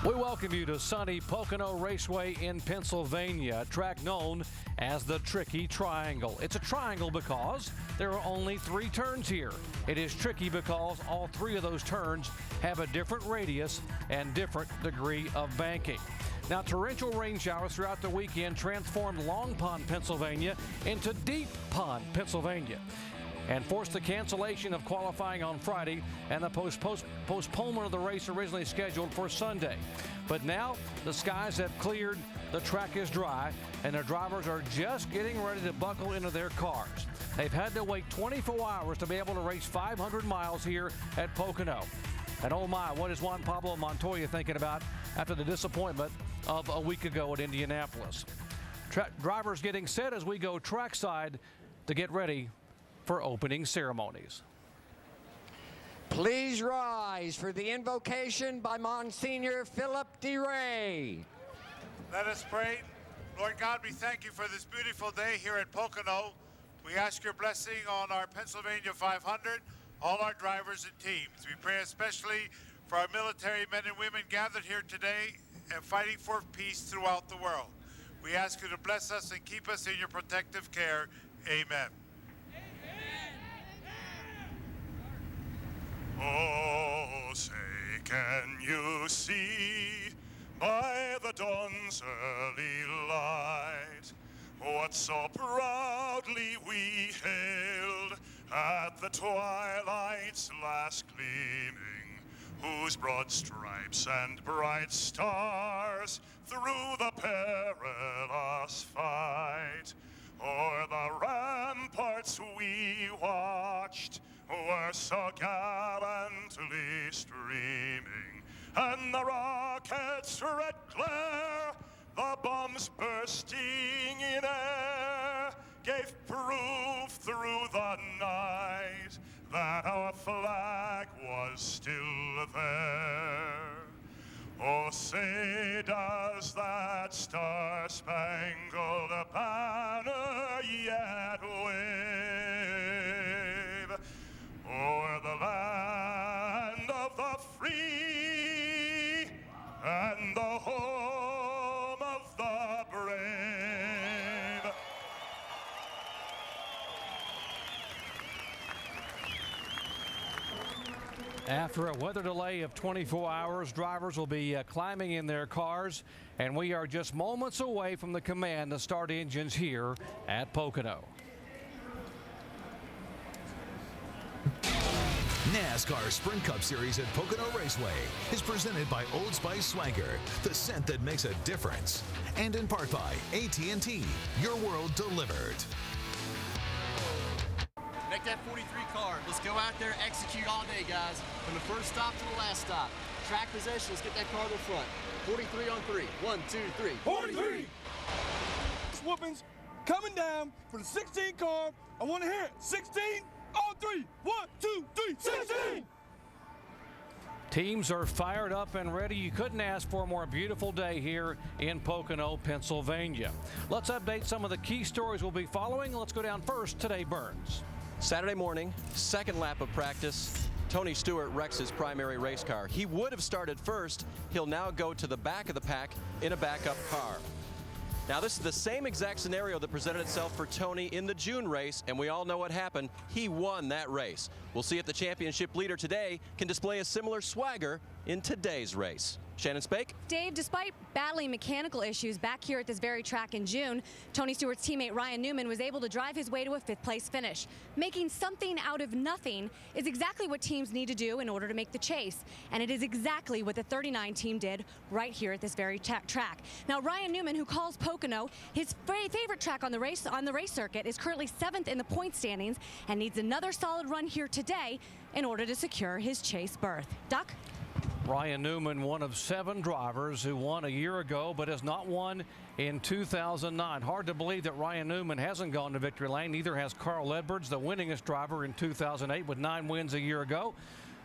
We welcome you to sunny Pocono Raceway in Pennsylvania, a track known as the Tricky Triangle. It's a triangle because there are only 3 turns here. It is tricky because all 3 of those turns have a different radius and different degree of banking. Now, torrential rain showers throughout the weekend transformed Long Pond, Pennsylvania into Deep Pond, Pennsylvania, and forced the cancellation of qualifying on Friday and the postponement of the race originally scheduled for Sunday. But now the skies have cleared, the track is dry, and the drivers are just getting ready to buckle into their cars. They've had to wait 24 hours to be able to race 500 miles here at Pocono. And oh my, what is Juan Pablo Montoya thinking about after the disappointment of a week ago at Indianapolis? Drivers getting set as we go trackside to get ready for opening ceremonies. Please rise for the invocation by Monsignor Philip DeRay. Let us pray. Lord God, we thank you for this beautiful day here at Pocono. We ask your blessing on our Pennsylvania 500, all our drivers and teams. We pray especially for our military men and women gathered here today and fighting for peace throughout the world. We ask you to bless us and keep us in your protective care. Amen. Oh, say, can you see by the dawn's early light what so proudly we hailed at the twilight's last gleaming, whose broad stripes and bright stars through the perilous fight o'er the ramparts we watched were so gallantly streaming, and the rockets' red glare, the bombs bursting in air, gave proof through the night that our flag was still there. Oh, say, does that star-spangled banner yet wave o'er the land of the free and the home of the brave? After a weather delay of 24 hours, drivers will be climbing in their cars, and we are just moments away from the command to start engines here at Pocono. NASCAR Sprint Cup Series at Pocono Raceway is presented by Old Spice Swagger, the scent that makes a difference. And in part by AT&T, your world delivered. Make that 43 car. Let's go out there, execute all day, guys. From the first stop to the last stop. Track possession, let's get that car to the front. 43 on 3. 1, 2, 3. 43! Whoopings coming down for the 16 car. I want to hear it. 16 on 3. 1, 2, 3, 16! Teams are fired up and ready. You couldn't ask for a more beautiful day here in Pocono, Pennsylvania. Let's update some of the key stories we'll be following. Let's go down first to Dave Burns. Saturday morning, second lap of practice. Tony Stewart wrecks his primary race car. He would have started first. He'll now go to the back of the pack in a backup car. Now, this is the same exact scenario that presented itself for Tony in the June race, and we all know what happened. He won that race. We'll see if the championship leader today can display a similar swagger in today's race. Shannon Spake? Dave, despite battling mechanical issues back here at this very track in June, Tony Stewart's teammate Ryan Newman was able to drive his way to a 5th place finish. Making something out of nothing is exactly what teams need to do in order to make the chase. And it is exactly what the 39 team did right here at this very track. Now, Ryan Newman, who calls Pocono his favorite track on the race circuit, is currently 7th in the point standings and needs another solid run here today in order to secure his chase berth. Doc? Ryan Newman, one of 7 drivers who won a year ago but has not won in 2009. Hard to believe that Ryan Newman hasn't gone to victory lane. Neither has Carl Edwards, the winningest driver in 2008 with 9 wins a year ago.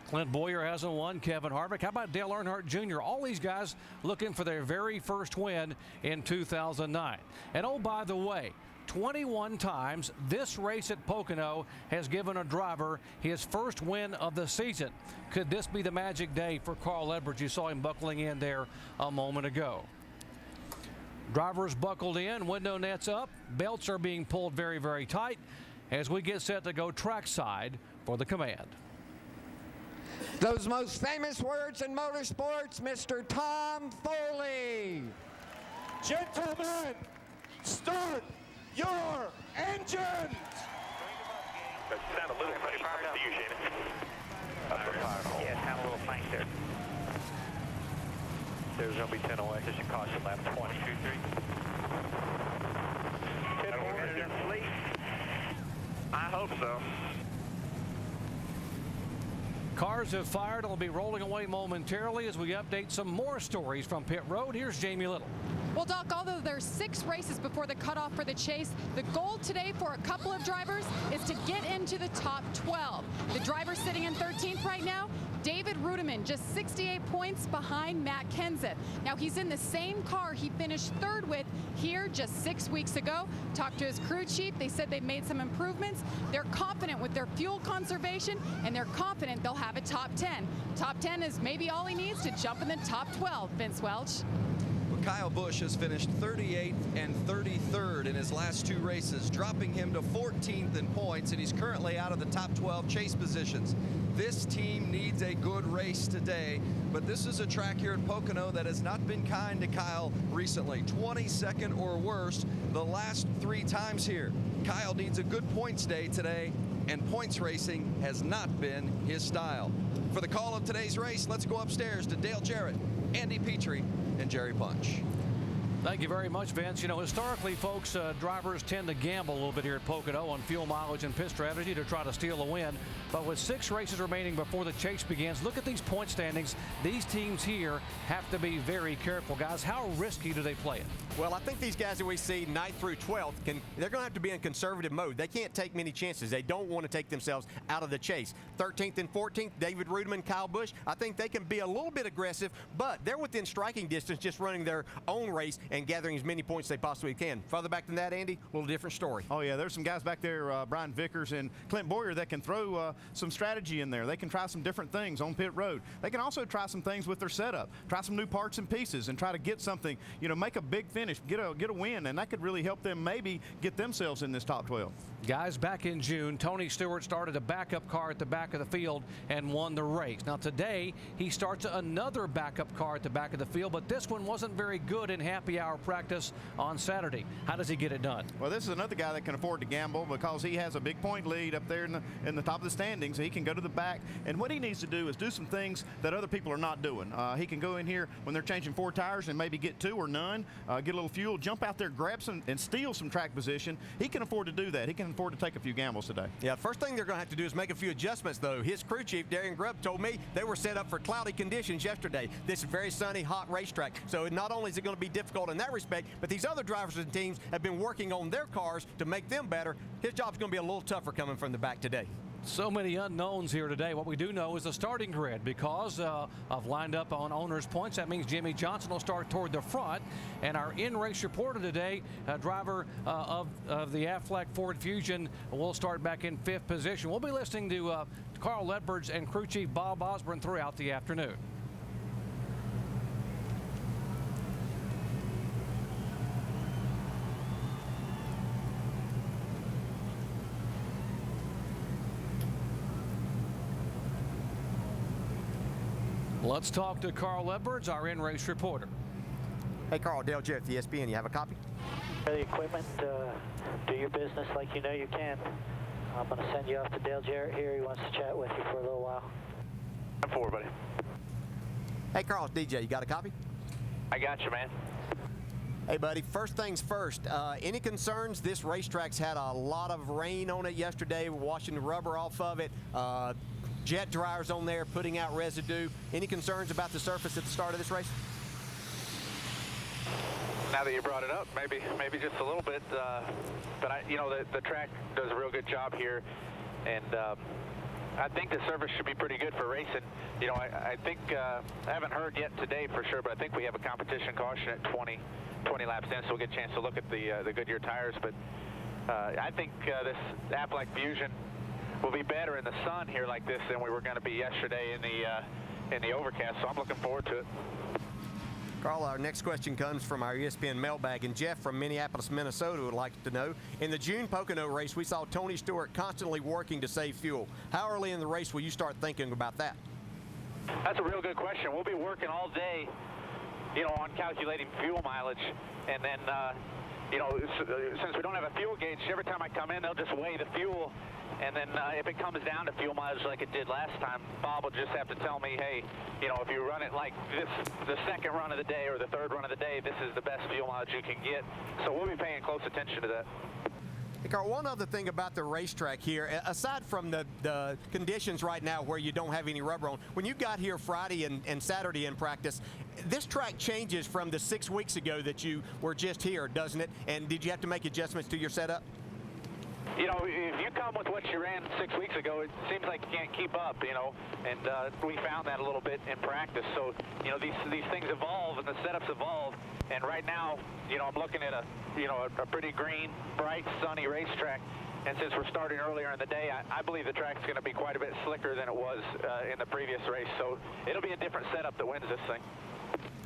Clint Boyer hasn't won. Kevin Harvick. How about Dale Earnhardt Jr.? All these guys looking for their very first win in 2009. And oh, by the way, 21 times, this race at Pocono has given a driver his first win of the season. Could this be the magic day for Carl Edwards? You saw him buckling in there a moment ago. Drivers buckled in, window nets up, belts are being pulled very, very tight as we get set to go trackside for the command. Those most famous words in motorsports, Mr. Tom Foley. Gentlemen, start your engines! That sound a little faint to you, Shannon. That's a fire hole. Yeah, sound a little faint there. There's going to be 10 away. This should cost you lap 20. 2, 3. 10 more in the fleet. I hope so. Cars have fired. It'll be rolling away momentarily as we update some more stories from pit road. Here's Jamie Little. Well, Doc, although there's 6 races before the cutoff for the chase, the goal today for a couple of drivers is to get into the top 12. The driver sitting in 13th right now, David Rudiman, just 68 points behind Matt Kenseth. Now, he's in the same car he finished 3rd with here just 6 weeks ago. Talked to his crew chief. They said they've made some improvements. They're confident with their fuel conservation, and they're confident they'll have a top 10. Top 10 is maybe all he needs to jump in the top 12, Vince Welch. Kyle Busch has finished 38th and 33rd in his last 2 races, dropping him to 14th in points, and he's currently out of the top 12 chase positions. This team needs a good race today, but this is a track here at Pocono that has not been kind to Kyle recently. 22nd or worse the last 3 times here. Kyle needs a good points day today, and points racing has not been his style. For the call of today's race, let's go upstairs to Dale Jarrett, Andy Petrie, and Jerry Punch. Thank you very much, Vince. You know, historically, folks, drivers tend to gamble a little bit here at Pocono on fuel mileage and pit strategy to try to steal a win. But with 6 races remaining before the chase begins, look at these point standings. These teams here have to be very careful, guys. How risky do they play it? Well, I think these guys that we see 9th through 12th, they're going to have to be in conservative mode. They can't take many chances. They don't want to take themselves out of the chase. 13th and 14th, David Rudiman, Kyle Busch, I think they can be a little bit aggressive, but they're within striking distance, just running their own race and gathering as many points as they possibly can. Further back than that, Andy, a little different story. Oh, yeah, there's some guys back there, Brian Vickers and Clint Boyer, that can throw some strategy in there. They can try some different things on pit road. They can also try some things with their setup, try some new parts and pieces, and try to get something, you know, make a big finish, get a win, and that could really help them maybe get themselves in this top 12. Guys, back in June, Tony Stewart started a backup car at the back of the field and won the race. Now today, he starts another backup car at the back of the field, but this one wasn't very good in happy hour practice on Saturday. How does he get it done? Well, this is another guy that can afford to gamble because he has a big point lead up there in the top of the standings. He can go to the back, and what he needs to do is do some things that other people are not doing. He can go in here when they're changing 4 tires and maybe get 2 or none, get a little fuel, jump out there, grab some, and steal some track position. He can afford to do that. He can afford to take a few gambles today. Yeah, first thing they're going to have to do is make a few adjustments, though. His crew chief, Darian Grubb, told me they were set up for cloudy conditions yesterday. This is a very sunny, hot racetrack. So not only is it going to be difficult in that respect, but these other drivers and teams have been working on their cars to make them better. His job's going to be a little tougher coming from the back today. So many unknowns here today. What we do know is the starting grid because of lined up on owners' points. That means Jimmy Johnson will start toward the front. And our in-race reporter today, driver of the Aflac Ford Fusion, will start back in 5th position. We'll be listening to Carl Edwards and crew chief Bob Osborne throughout the afternoon. Let's talk to Carl Edwards, our in-race reporter. Hey, Carl, Dale Jarrett, the ESPN. You have a copy? The equipment, do your business like you know you can. I'm going to send you off to Dale Jarrett here. He wants to chat with you for a little while. I'm forward, buddy. Hey, Carl, it's DJ. You got a copy? I got you, man. Hey, buddy, first things first. Any concerns? This racetrack's had a lot of rain on it yesterday, washing the rubber off of it. Jet dryers on there, putting out residue. Any concerns about the surface at the start of this race? Now that you brought it up, maybe just a little bit. But the track does a real good job here, and I think the surface should be pretty good for racing. You know, I think I haven't heard yet today for sure, but I think we have a competition caution at 20 laps in, so we'll get a chance to look at the Goodyear tires. But I think this Aflac Fusion will be better in the sun here like this than we were going to be yesterday in the overcast, so I'm looking forward to it. Carl, our next question comes from our ESPN mailbag, and Jeff from Minneapolis, Minnesota would like to know, in the June Pocono race, we saw Tony Stewart constantly working to save fuel. How early in the race will you start thinking about that? That's a real good question. We'll be working all day, on calculating fuel mileage, and then, since we don't have a fuel gauge, every time I come in, they'll just weigh the fuel. And then if it comes down to fuel mileage like it did last time, Bob will just have to tell me, hey, if you run it like this, the second run of the day or the third run of the day, this is the best fuel mileage you can get. So we'll be paying close attention to that. Hey, Carl, one other thing about the racetrack here, aside from the conditions right now where you don't have any rubber on, when you got here Friday and Saturday in practice, this track changes from the 6 weeks ago that you were just here, doesn't it? And did you have to make adjustments to your setup? If you come with what you ran 6 weeks ago, it seems like you can't keep up, and we found that a little bit in practice. So, these things evolve and the setups evolve, and right now, I'm looking at a pretty green, bright, sunny racetrack, and since we're starting earlier in the day, I believe the track's going to be quite a bit slicker than it was in the previous race, so it'll be a different setup that wins this thing.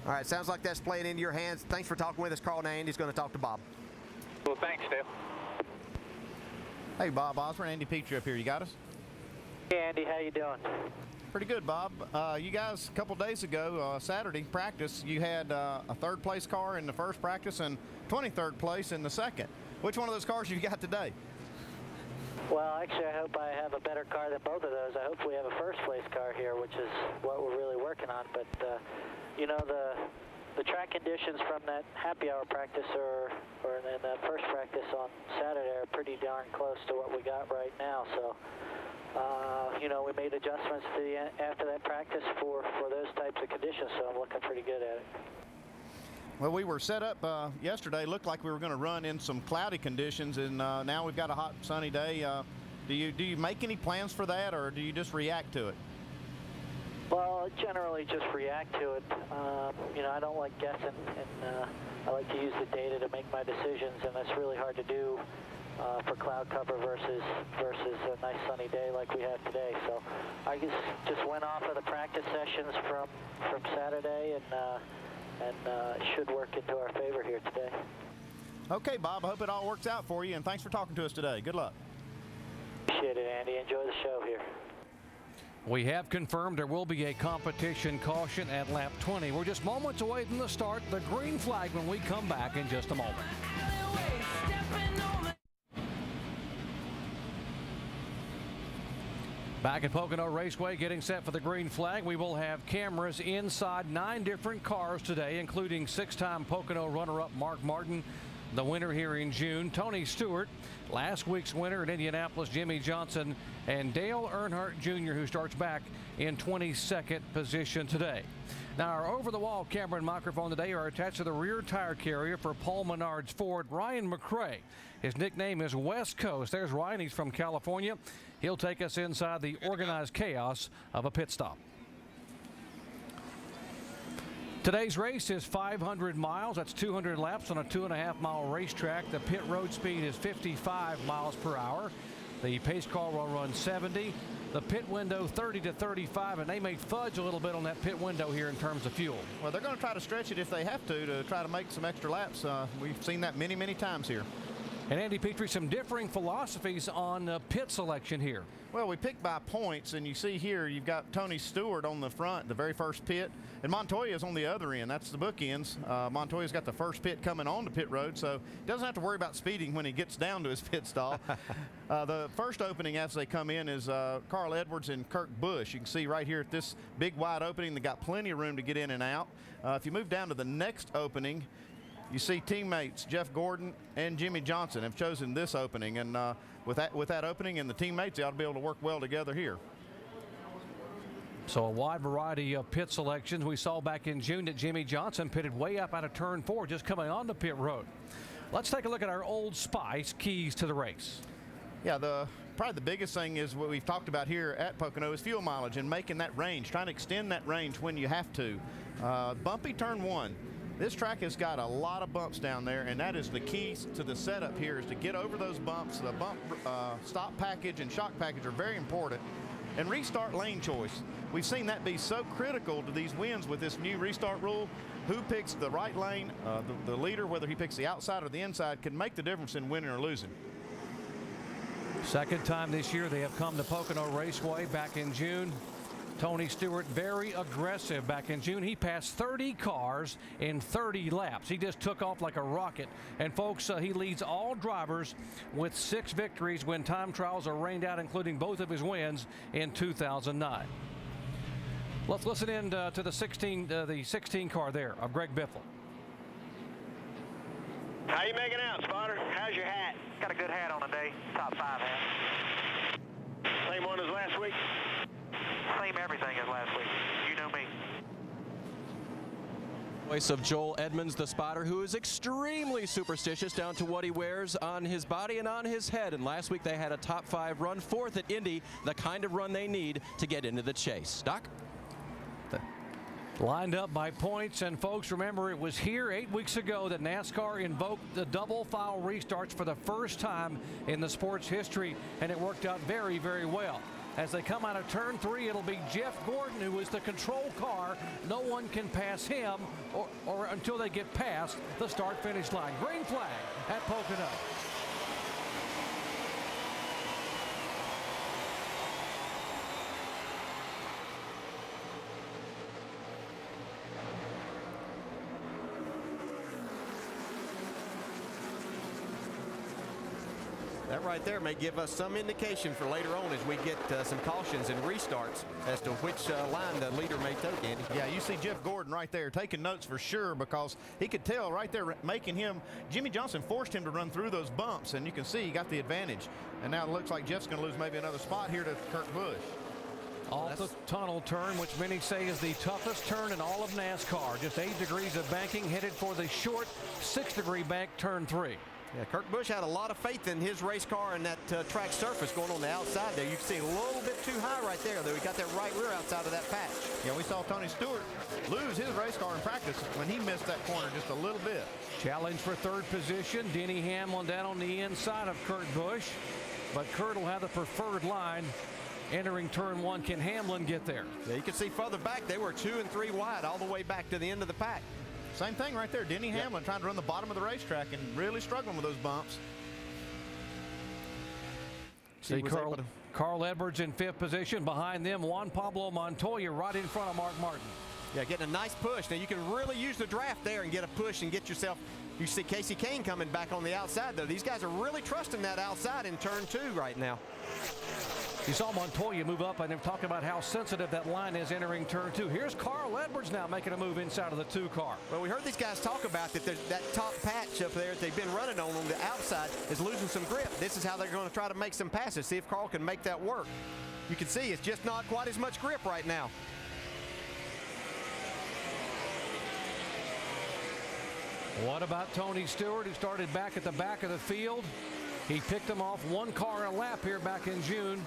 All right, sounds like that's playing into your hands. Thanks for talking with us, Carl. Now Andy's going to talk to Bob. Well, thanks, Dale. Hey, Bob Osborne, Andy Petrie up here. You got us? Hey, Andy, how you doing? Pretty good, Bob. You guys, a couple days ago, Saturday practice, you had a third-place car in the first practice and 23rd place in the second. Which one of those cars have you got today? Well, actually, I hope I have a better car than both of those. I hope we have a first-place car here, which is what we're really working on. But, the track conditions from that happy hour practice or in that first practice on Saturday are pretty darn close to what we got right now. So, we made adjustments after that practice for those types of conditions, so I'm looking pretty good at it. Well, we were set up yesterday. Looked like we were going to run in some cloudy conditions, and now we've got a hot, sunny day. Do you make any plans for that, or do you just react to it? Well, I generally just react to it. I don't like guessing, and I like to use the data to make my decisions, and that's really hard to do for cloud cover versus a nice sunny day like we have today. So I just went off of the practice sessions from Saturday, and it should work into our favor here today. Okay, Bob, I hope it all works out for you, and thanks for talking to us today. Good luck. Appreciate it, Andy. Enjoy the show here. We have confirmed there will be a competition caution at lap 20. We're just moments away from the start. The green flag when we come back in just a moment. Back at Pocono Raceway, getting set for the green flag. We will have cameras inside 9 different cars today, including 6-time Pocono runner-up Mark Martin, the winner here in June, Tony Stewart, last week's winner at Indianapolis, Jimmy Johnson, and Dale Earnhardt Jr., who starts back in 22nd position today. Now, our over-the-wall camera and microphone today are attached to the rear tire carrier for Paul Menard's Ford, Ryan McRae. His nickname is West Coast. There's Ryan. He's from California. He'll take us inside the organized chaos of a pit stop. Today's race is 500 miles. That's 200 laps on a 2.5-mile racetrack. The pit road speed is 55 miles per hour. The pace car will run 70. The pit window 30 to 35, and they may fudge a little bit on that pit window here in terms of fuel. Well, they're going to try to stretch it if they have to try to make some extra laps. We've seen that many, many times here. And Andy Petrie, some differing philosophies on pit selection here. Well, we pick by points, and you see here you've got Tony Stewart on the front, the very first pit, and Montoya's on the other end. That's the bookends. Montoya's got the first pit coming on the pit road, so he doesn't have to worry about speeding when he gets down to his pit stall. The first opening as they come in is Carl Edwards and Kirk Busch. You can see right here at this big wide opening, they got plenty of room to get in and out. If you move down to the next opening, you see teammates Jeff Gordon and Jimmy Johnson have chosen this opening, and with that opening and the teammates, they ought to be able to work well together here. So a wide variety of pit selections. We saw back in June that Jimmy Johnson pitted way up out of turn 4, just coming on the pit road. Let's take a look at our Old Spice keys to the race. Yeah, probably the biggest thing is what we've talked about here at Pocono is fuel mileage and making that range, trying to extend that range when you have to. Bumpy turn 1. This track has got a lot of bumps down there, and that is the key to the setup here, is to get over those bumps. The bump stop package and shock package are very important. And restart lane choice. We've seen that be so critical to these wins with this new restart rule. Who picks the right lane, the leader, whether he picks the outside or the inside, can make the difference in winning or losing. Second time this year they have come to Pocono Raceway back in June. Tony Stewart very aggressive back in June. He passed 30 cars in 30 laps. He just took off like a rocket. And folks, he leads all drivers with 6 victories when time trials are rained out, including both of his wins in 2009. Let's listen in to the 16 car there of Greg Biffle. How you making out, Spotter? How's your hat? Got a good hat on today. Top 5 hat. Same one as last week? Same everything as last week. You know me. Voice of Joel Edmonds, the spotter, who is extremely superstitious down to what he wears on his body and on his head. And last week they had a top 5 run, 4th at Indy, the kind of run they need to get into the chase. Doc? Lined up by points, and folks, remember it was here 8 weeks ago that NASCAR invoked the double foul restarts for the first time in the sport's history, and it worked out very, very well. As they come out of turn 3, it'll be Jeff Gordon, who is the control car. No one can pass him or until they get past the start-finish line. Green flag at Pocono. That right there may give us some indication for later on as we get some cautions and restarts as to which line the leader may take, Andy. Yeah, you see Jeff Gordon right there taking notes for sure, because he could tell right there making him, Jimmy Johnson forced him to run through those bumps, and you can see he got the advantage. And now it looks like Jeff's going to lose maybe another spot here to Kurt Busch. Off the tunnel turn, which many say is the toughest turn in all of NASCAR. Just 8 degrees of banking, headed for the short 6-degree bank turn 3. Yeah, Kurt Busch had a lot of faith in his race car and that track surface going on the outside there. You can see a little bit too high right there, though. He got that right rear outside of that patch. Yeah, we saw Tony Stewart lose his race car in practice when he missed that corner just a little bit. Challenge for 3rd position. Denny Hamlin down on the inside of Kurt Busch, but Kurt will have the preferred line entering turn 1. Can Hamlin get there? Yeah, you can see further back, they were 2 and 3 wide all the way back to the end of the pack. Same thing right there. Denny Hamlin trying to run the bottom of the racetrack and really struggling with those bumps. See Carl Edwards in 5th position. Behind them, Juan Pablo Montoya right in front of Mark Martin. Yeah, getting a nice push. Now you can really use the draft there and get a push and get yourself. You see Casey Kane coming back on the outside, though. These guys are really trusting that outside in turn 2 right now. You saw Montoya move up, and they're talking about how sensitive that line is entering turn 2. Here's Carl Edwards now making a move inside of the 2 car. Well, we heard these guys talk about that top patch up there that they've been running on the outside is losing some grip. This is how they're going to try to make some passes, see if Carl can make that work. You can see it's just not quite as much grip right now. What about Tony Stewart, who started back at the back of the field? He picked them off 1 car a lap here back in June.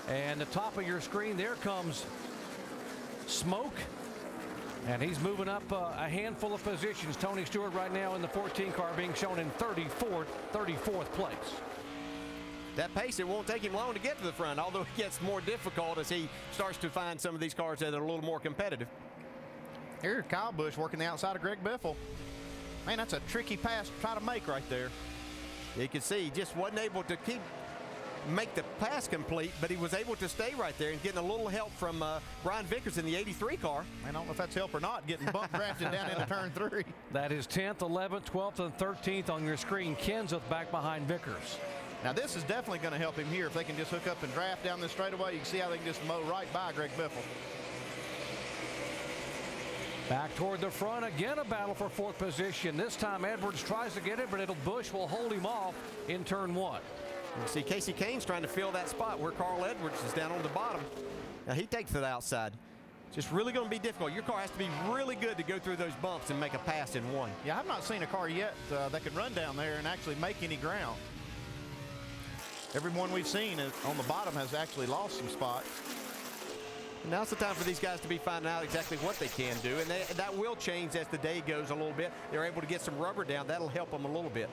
And the top of your screen, there comes smoke. And he's moving up a handful of positions. Tony Stewart right now in the 14 car being shown in 34th place. That pace, it won't take him long to get to the front, although it gets more difficult as he starts to find some of these cars that are a little more competitive. Here, Kyle Busch working the outside of Greg Biffle. Man, that's a tricky pass to try to make right there. You can see he just wasn't able to make the pass complete, but he was able to stay right there and getting a little help from Brian Vickers in the 83 car. I don't know if that's help or not, getting bump drafted down into turn 3. That is 10th, 11th, 12th, and 13th on your screen. Kenseth back behind Vickers. Now this is definitely going to help him here if they can just hook up and draft down this straightaway. You can see how they can just mow right by Greg Biffle. Back toward the front, again a battle for 4th position. This time Edwards tries to get it, but Busch will hold him off in turn 1. You see Casey Kane's trying to fill that spot where Carl Edwards is down on the bottom. Now he takes to the outside. Just really going to be difficult. Your car has to be really good to go through those bumps and make a pass in 1. Yeah, I've not seen a car yet that could run down there and actually make any ground. Every one we've seen on the bottom has actually lost some spots. And now's the time for these guys to be finding out exactly what they can do, and that will change as the day goes a little bit. They're able to get some rubber down. That'll help them a little bit.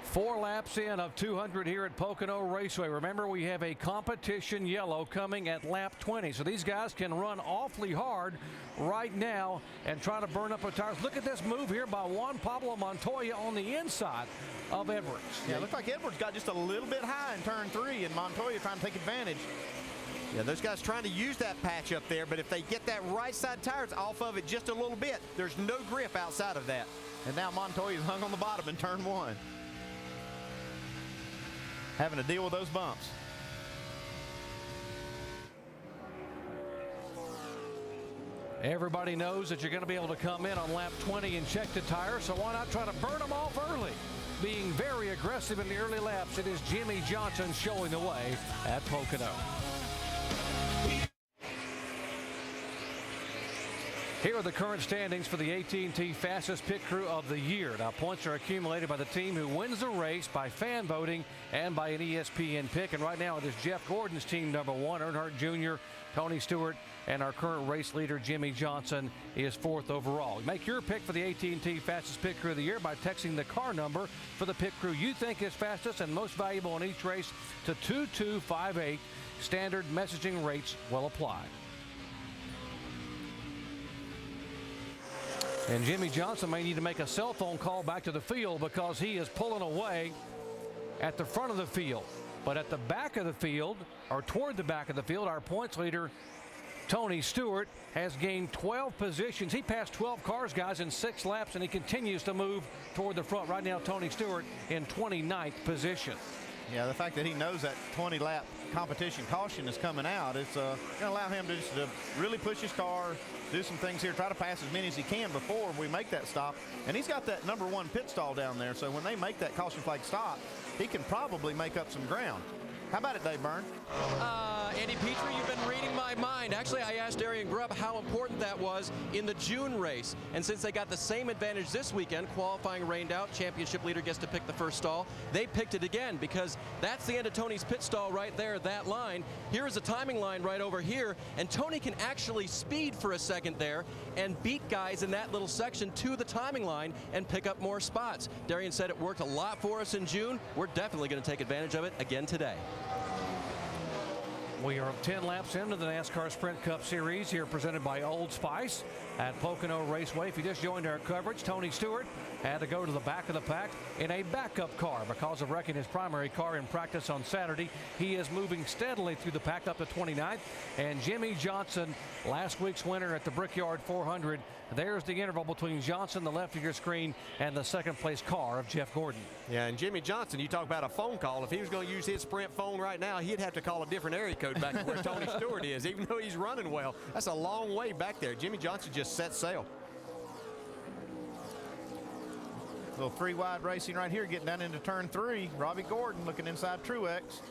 4 laps in of 200 here at Pocono Raceway. Remember, we have a competition yellow coming at lap 20. So these guys can run awfully hard right now and try to burn up their tires. Look at this move here by Juan Pablo Montoya on the inside of Edwards. Yeah, it looks like Edwards got just a little bit high in turn 3, and Montoya trying to take advantage. Yeah, those guys trying to use that patch up there, but if they get that right side tires off of it just a little bit, there's no grip outside of that. And now Montoya's hung on the bottom in turn 1. Having to deal with those bumps. Everybody knows that you're going to be able to come in on lap 20 and check the tires, so why not try to burn them off early? Being very aggressive in the early laps, it is Jimmy Johnson showing the way at Pocono. Here are the current standings for the AT&T Fastest Pit Crew of the Year. Now, points are accumulated by the team who wins the race by fan voting and by an ESPN pick. And right now it is Jeff Gordon's team number 1, Earnhardt Jr., Tony Stewart, and our current race leader, Jimmy Johnson, is 4th overall. Make your pick for the AT&T Fastest Pit Crew of the Year by texting the car number for the pit crew you think is fastest and most valuable in each race to 2258. Standard messaging rates will apply. And Jimmy Johnson may need to make a cell phone call back to the field because he is pulling away at the front of the field. But at the back of the field, or toward the back of the field, our points leader, Tony Stewart, has gained 12 positions. He passed 12 cars, guys, in 6 laps, and he continues to move toward the front. Right now, Tony Stewart in 29th position. Yeah, the fact that he knows that 20-lap competition caution is coming out, it's going to allow him to just really push his car, do some things here, try to pass as many as he can before we make that stop. And he's got that number 1 pit stall down there, so when they make that caution flag stop, he can probably make up some ground. How about it, Dave Byrne? Andy Petrie, you've been reading my mind. Actually, I asked Darian Grubb how important that was in the June race. And since they got the same advantage this weekend, qualifying rained out, championship leader gets to pick the first stall, they picked it again because that's the end of Tony's pit stall right there, that line. Here is a timing line right over here, and Tony can actually speed for a second there and beat guys in that little section to the timing line and pick up more spots. Darian said it worked a lot for us in June. We're definitely going to take advantage of it again today. We are 10 laps into the NASCAR Sprint Cup Series here presented by Old Spice at Pocono Raceway. If you just joined our coverage, Tony Stewart had to go to the back of the pack in a backup car because of wrecking his primary car in practice on Saturday. He is moving steadily through the pack up to 29th. And Jimmy Johnson, last week's winner at the Brickyard 400. There's the interval between Johnson, the left of your screen, and the second place car of Jeff Gordon. Yeah, and Jimmy Johnson, you talk about a phone call. If he was going to use his Sprint phone right now, he'd have to call a different area code back to where Tony Stewart is, even though he's running well. That's a long way back there. Jimmy Johnson just set sail. A little 3-wide racing right here, getting down into turn 3. Robbie Gordon looking inside Truex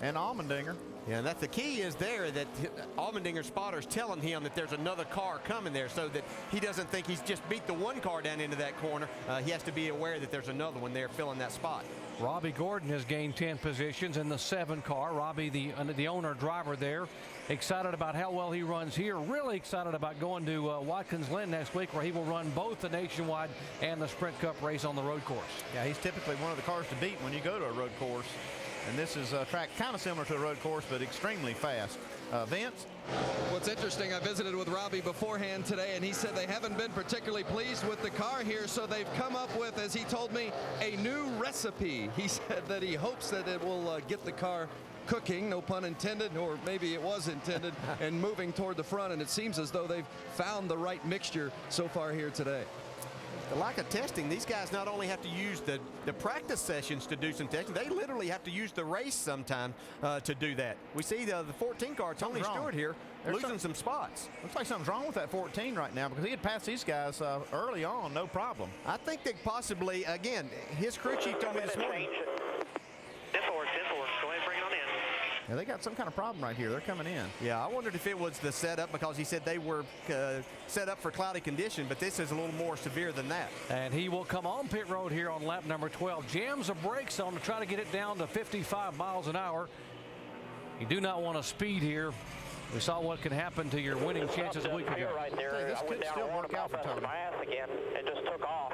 and Allmendinger. Yeah, and that's the key is there that Allmendinger's spotter's telling him that there's another car coming there so that he doesn't think he's just beat the one car down into that corner. He has to be aware that there's another one there filling that spot. Robbie Gordon has gained 10 positions in the 7 car. Robbie, the owner driver there, excited about how well he runs here. Really excited about going to Watkins Glen next week where he will run both the Nationwide and the Sprint Cup race on the road course. Yeah, he's typically one of the cars to beat when you go to a road course. And this is a track kind of similar to a road course, but extremely fast. Vince? What's interesting, I visited with Robbie beforehand today, and he said they haven't been particularly pleased with the car here, so they've come up with, as he told me, a new recipe. He said that he hopes that it will get the car cooking, no pun intended, or maybe it was intended, and moving toward the front, and it seems as though they've found the right mixture so far here today. The lack of testing, these guys not only have to use the practice sessions to do some testing, they literally have to use the race sometime to do that. We see the 14 car, Tony Stewart here, losing some spots. Looks like something's wrong with that 14 right now because he had passed these guys early on, no problem. I think that possibly, again, his crew chief told me this morning. 10-4, go ahead and bring it on in. Yeah, they got some kind of problem right here. They're coming in. Yeah, I wondered if it was the setup because he said they were set up for cloudy condition, but this is a little more severe than that. And he will come on pit road here on lap number 12. Jams the brakes on to try to get it down to 55 miles an hour. You do not want to speed here. We saw what can happen to your winning chances a week ago. Right there. This I could went down still and work out for Tony. my ass again and just took off.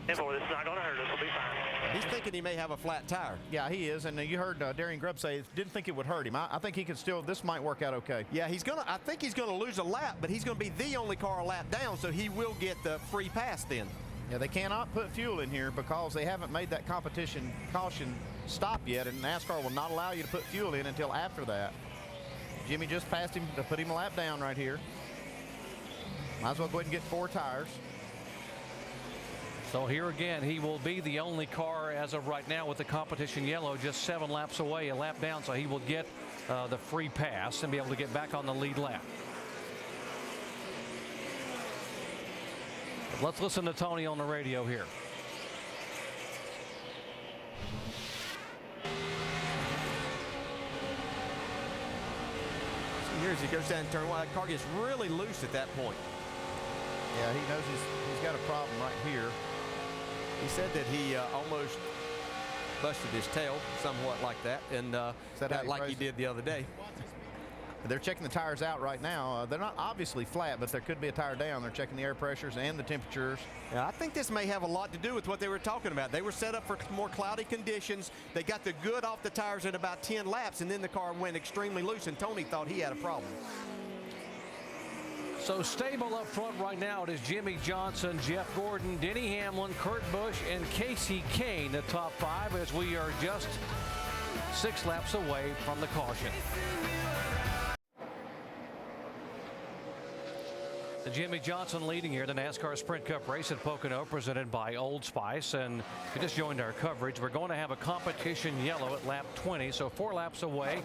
This is not going to hurt. This will be fine. He's thinking he may have a flat tire. Yeah, he is. And you heard Darian Grubb say didn't think it would hurt him. I think he could still, this might work out okay. Yeah, I think he's going to lose a lap, but he's going to be the only car a lap down, so he will get the free pass then. Yeah, they cannot put fuel in here because they haven't made that competition caution stop yet, and NASCAR will not allow you to put fuel in until after that. Jimmy just passed him to put him a lap down right here. Might as well go ahead and get 4 tires. So here again, he will be the only car as of right now with the competition yellow, just 7 laps away, a lap down, so he will get the free pass and be able to get back on the lead lap. Let's listen to Tony on the radio here. So here as he goes down turn 1, that car gets really loose at that point. Yeah, he knows he's got a problem right here. He said that he almost busted his tail, somewhat like that, and like he did the other day. They're checking the tires out right now. They're not obviously flat, but there could be a tire down. They're checking the air pressures and the temperatures. Yeah, I think this may have a lot to do with what they were talking about. They were set up for more cloudy conditions. They got the good off the tires in about 10 laps, and then the car went extremely loose, and Tony thought he had a problem. So stable up front right now, it is Jimmy Johnson, Jeff Gordon, Denny Hamlin, Kurt Busch, and Casey Kane, the top 5, as we are just 6 laps away from the caution. The Jimmy Johnson leading here, the NASCAR Sprint Cup race at Pocono, presented by Old Spice. And if you just joined our coverage, we're going to have a competition yellow at lap 20, so 4 laps away.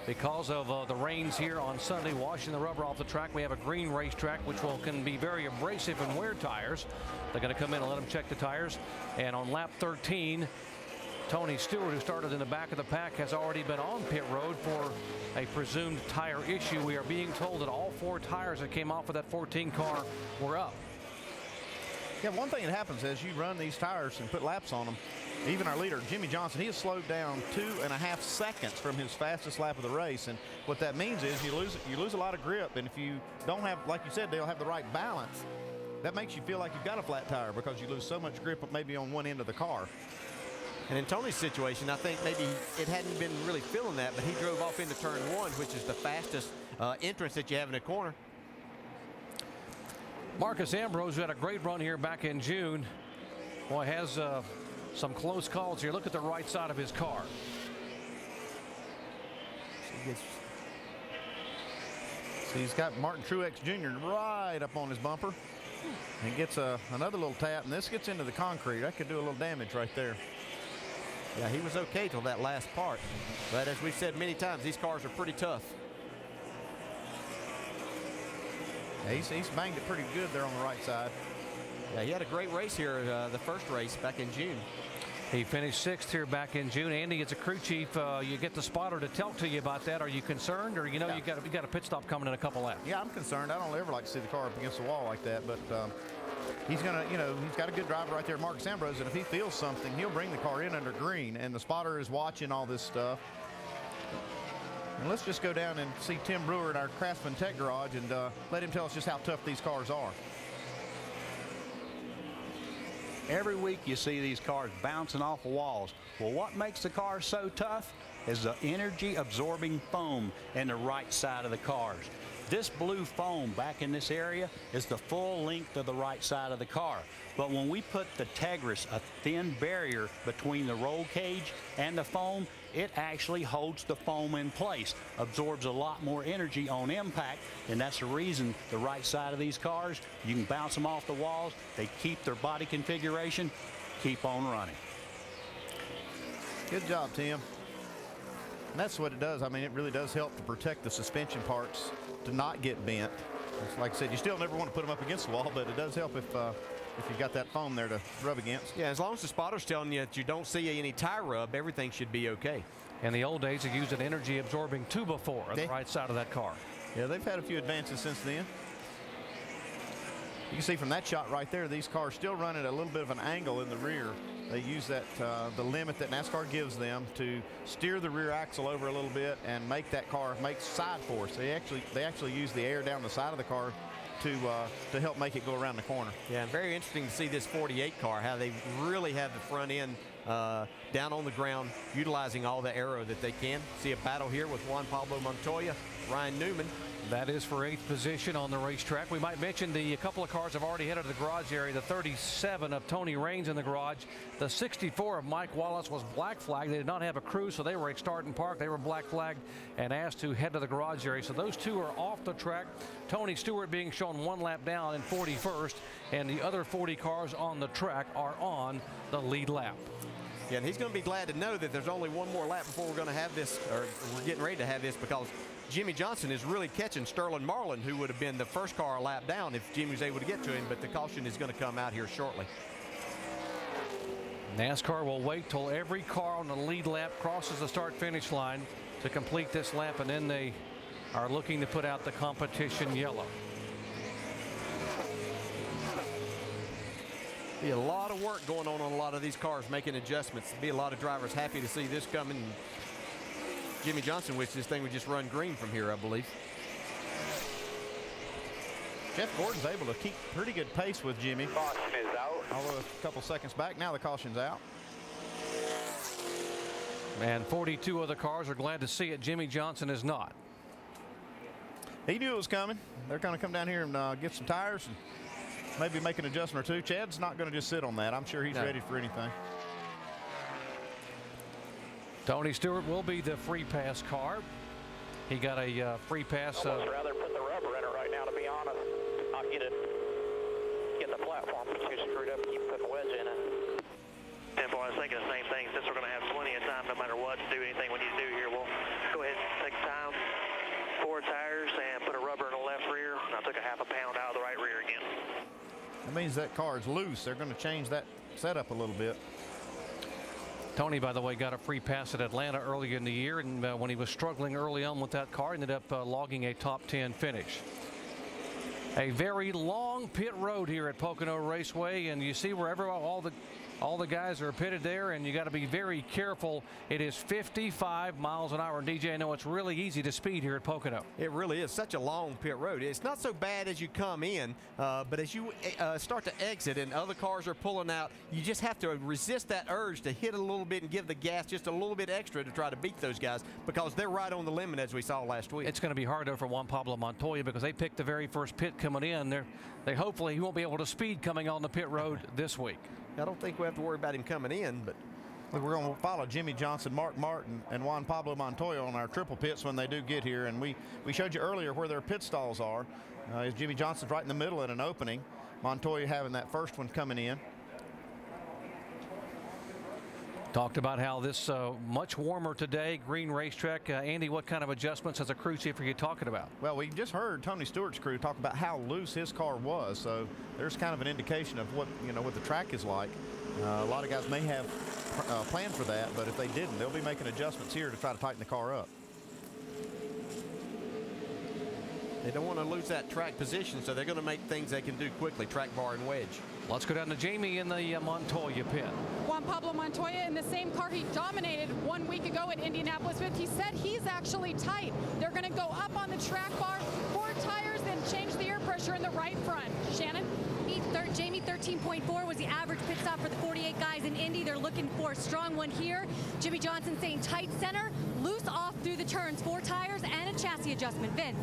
Because of the rains here on Sunday, washing the rubber off the track, we have a green racetrack, which can be very abrasive and wear tires. They're going to come in and let them check the tires. And on lap 13, Tony Stewart, who started in the back of the pack, has already been on pit road for a presumed tire issue. We are being told that all 4 tires that came off of that 14 car were up. Yeah, one thing that happens as you run these tires and put laps on them, even our leader, Jimmy Johnson, he has slowed down 2.5 seconds from his fastest lap of the race. And what that means is you lose a lot of grip. And if you don't have, like you said, they'll have the right balance, that makes you feel like you've got a flat tire because you lose so much grip maybe on one end of the car. And in Tony's situation, I think maybe it hadn't been really feeling that, but he drove off into turn 1, which is the fastest entrance that you have in a corner. Marcus Ambrose had a great run here back in June. Boy, has some close calls here. Look at the right side of his car. So he's got Martin Truex Jr. right up on his bumper. And gets another little tap, and this gets into the concrete. That could do a little damage right there. Yeah, he was okay till that last part. But as we've said many times, these cars are pretty tough. Yeah, he's banged it pretty good there on the right side. Yeah, he had a great race here, the first race back in June. He finished 6th here back in June. Andy, as a crew chief, you get the spotter to talk to you about that. Are you concerned, or you got a pit stop coming in a couple laps? Yeah, I'm concerned. I don't ever like to see the car up against the wall like that, but he's gonna, he's got a good driver right there, Marcus Ambrose, and if he feels something, he'll bring the car in under green, and the spotter is watching all this stuff. And let's just go down and see Tim Brewer at our Craftsman Tech Garage and let him tell us just how tough these cars are. Every week you see these cars bouncing off of walls. Well, what makes the car so tough is the energy absorbing foam in the right side of the cars. This blue foam back in this area is the full length of the right side of the car. But when we put the Tegris, a thin barrier between the roll cage and the foam, it actually holds the foam in place, absorbs a lot more energy on impact, and that's the reason the right side of these cars, you can bounce them off the walls, they keep their body configuration, keep on running. Good job, Tim. And that's what it does. I mean, it really does help to protect the suspension parts to not get bent. It's like I said, you still never want to put them up against the wall, but it does help if you've got that foam there to rub against. Yeah, as long as the spotter's telling you that you don't see any tire rub, everything should be okay. In the old days, they used an energy-absorbing 2x4 on the right side of that car. Yeah, they've had a few advances since then. You can see from that shot right there, these cars still run at a little bit of an angle in the rear. They use that the limit that NASCAR gives them to steer the rear axle over a little bit and make that car make side force. They actually use the air down the side of the car to help make it go around the corner. Yeah, very interesting to see this 48 car, how they really have the front end down on the ground, utilizing all the aero that they can. See a battle here with Juan Pablo Montoya, Ryan Newman. That is for 8th position on the racetrack. We might mention a couple of cars have already headed to the garage area. The 37 of Tony Raines in the garage. The 64 of Mike Wallace was black flagged. They did not have a crew, so they were at start and park. They were black flagged and asked to head to the garage area. So those two are off the track. Tony Stewart being shown 1 lap down in 41st, and the other 40 cars on the track are on the lead lap. Yeah, and he's going to be glad to know that there's only one more lap before we're going to have this, or we're getting ready to have this, because Jimmy Johnson is really catching Sterling Marlin, who would have been the first car a lap down if Jimmy was able to get to him, but the caution is going to come out here shortly. NASCAR will wait till every car on the lead lap crosses the start-finish line to complete this lap, and then they are looking to put out the competition yellow. Be a lot of work going on a lot of these cars, making adjustments. Be a lot of drivers happy to see this coming. Jimmy Johnson wishes this thing would just run green from here, I believe. Jeff Gordon's able to keep pretty good pace with Jimmy. Caution is out. Although a couple seconds back, now the caution's out. And 42 other cars are glad to see it. Jimmy Johnson is not. He knew it was coming. They're going to come down here and get some tires and maybe make an adjustment or two. Chad's not going to just sit on that. I'm sure he's ready for anything. Tony Stewart will be the free pass car. He got a free pass. I'd almost rather put the rubber in it right now, to be honest. Not get the platform too screwed up and keep putting wedge in it. Temple, I was thinking the same thing. Since we're going to have plenty of time, no matter what, to do anything we need to do here, we'll go ahead and take time, 4 tires, and put a rubber in the left rear. And I took a half a pound out of the right rear again. That means that car is loose. They're going to change that setup a little bit. Tony, by the way, got a free pass at Atlanta earlier in the year, and when he was struggling early on with that car, ended up logging a top 10 finish. A very long pit road here at Pocono Raceway, and you see wherever all the guys are pitted there, and you got to be very careful. It is 55 miles an hour. And DJ, I know it's really easy to speed here at Pocono. It really is such a long pit road. It's not so bad as you come in, but as you start to exit and other cars are pulling out, you just have to resist that urge to hit a little bit and give the gas just a little bit extra to try to beat those guys, because they're right on the limit, as we saw last week. It's going to be hard, though, for Juan Pablo Montoya, because they picked the very first pit coming in. They hopefully he won't be able to speed coming on the pit road this week. I don't think we have to worry about him coming in, but we're going to follow Jimmy Johnson, Mark Martin, and Juan Pablo Montoya on our triple pits when they do get here. And we showed you earlier where their pit stalls are. Jimmy Johnson's right in the middle at an opening. Montoya having that first one coming in. Talked about how this much warmer today, green racetrack. Andy, what kind of adjustments as a crew chief are you talking about? Well, we just heard Tony Stewart's crew talk about how loose his car was, so there's kind of an indication of what what the track is like. A lot of guys may have planned for that, but if they didn't, they'll be making adjustments here to try to tighten the car up. They don't want to lose that track position, so they're going to make things they can do quickly, track bar and wedge. Let's go down to Jamie in the Montoya pit. Juan Pablo Montoya in the same car he dominated 1 week ago at Indianapolis with. He said he's actually tight. They're going to go up on the track bar, 4 tires, then change the air pressure in the right front. Shannon? Jamie, 13.4 was the average pit stop for the 48 guys in Indy. They're looking for a strong one here. Jimmy Johnson saying tight center, loose off through the turns, 4 tires, and a chassis adjustment. Vince?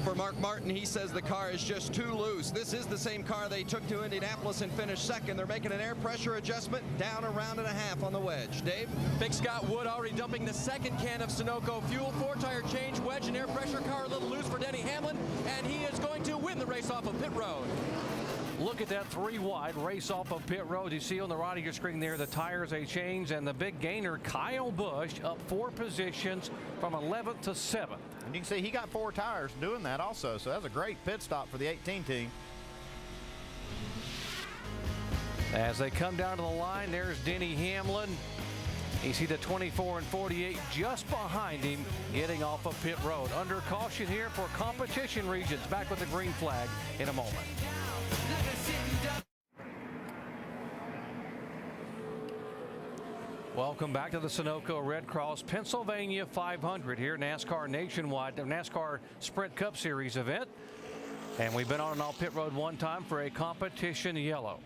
For Mark Martin, he says the car is just too loose. This is the same car they took to Indianapolis and finished second. They're making an air pressure adjustment down a round and a half on the wedge. Dave? Big Scott Wood already dumping the second can of Sunoco fuel. 4-tire change, wedge and air pressure. Car a little loose for Denny Hamlin, and he is going to win the race off of pit road. Look at that 3-wide race off of pit road. You see on the right of your screen there the tires they changed, and the big gainer Kyle Busch up 4 positions from 11th to 7th. And you can see he got 4 tires doing that also, so that's a great pit stop for the 18 team. As they come down to the line, there's Denny Hamlin. You see the 24 and 48 just behind him getting off of pit road. Under caution here for competition regions. Back with the green flag in a moment. Welcome back to the Sunoco Red Cross Pennsylvania 500 here, NASCAR Nationwide, NASCAR Sprint Cup Series event. And we've been on and off pit road one time for a competition yellow.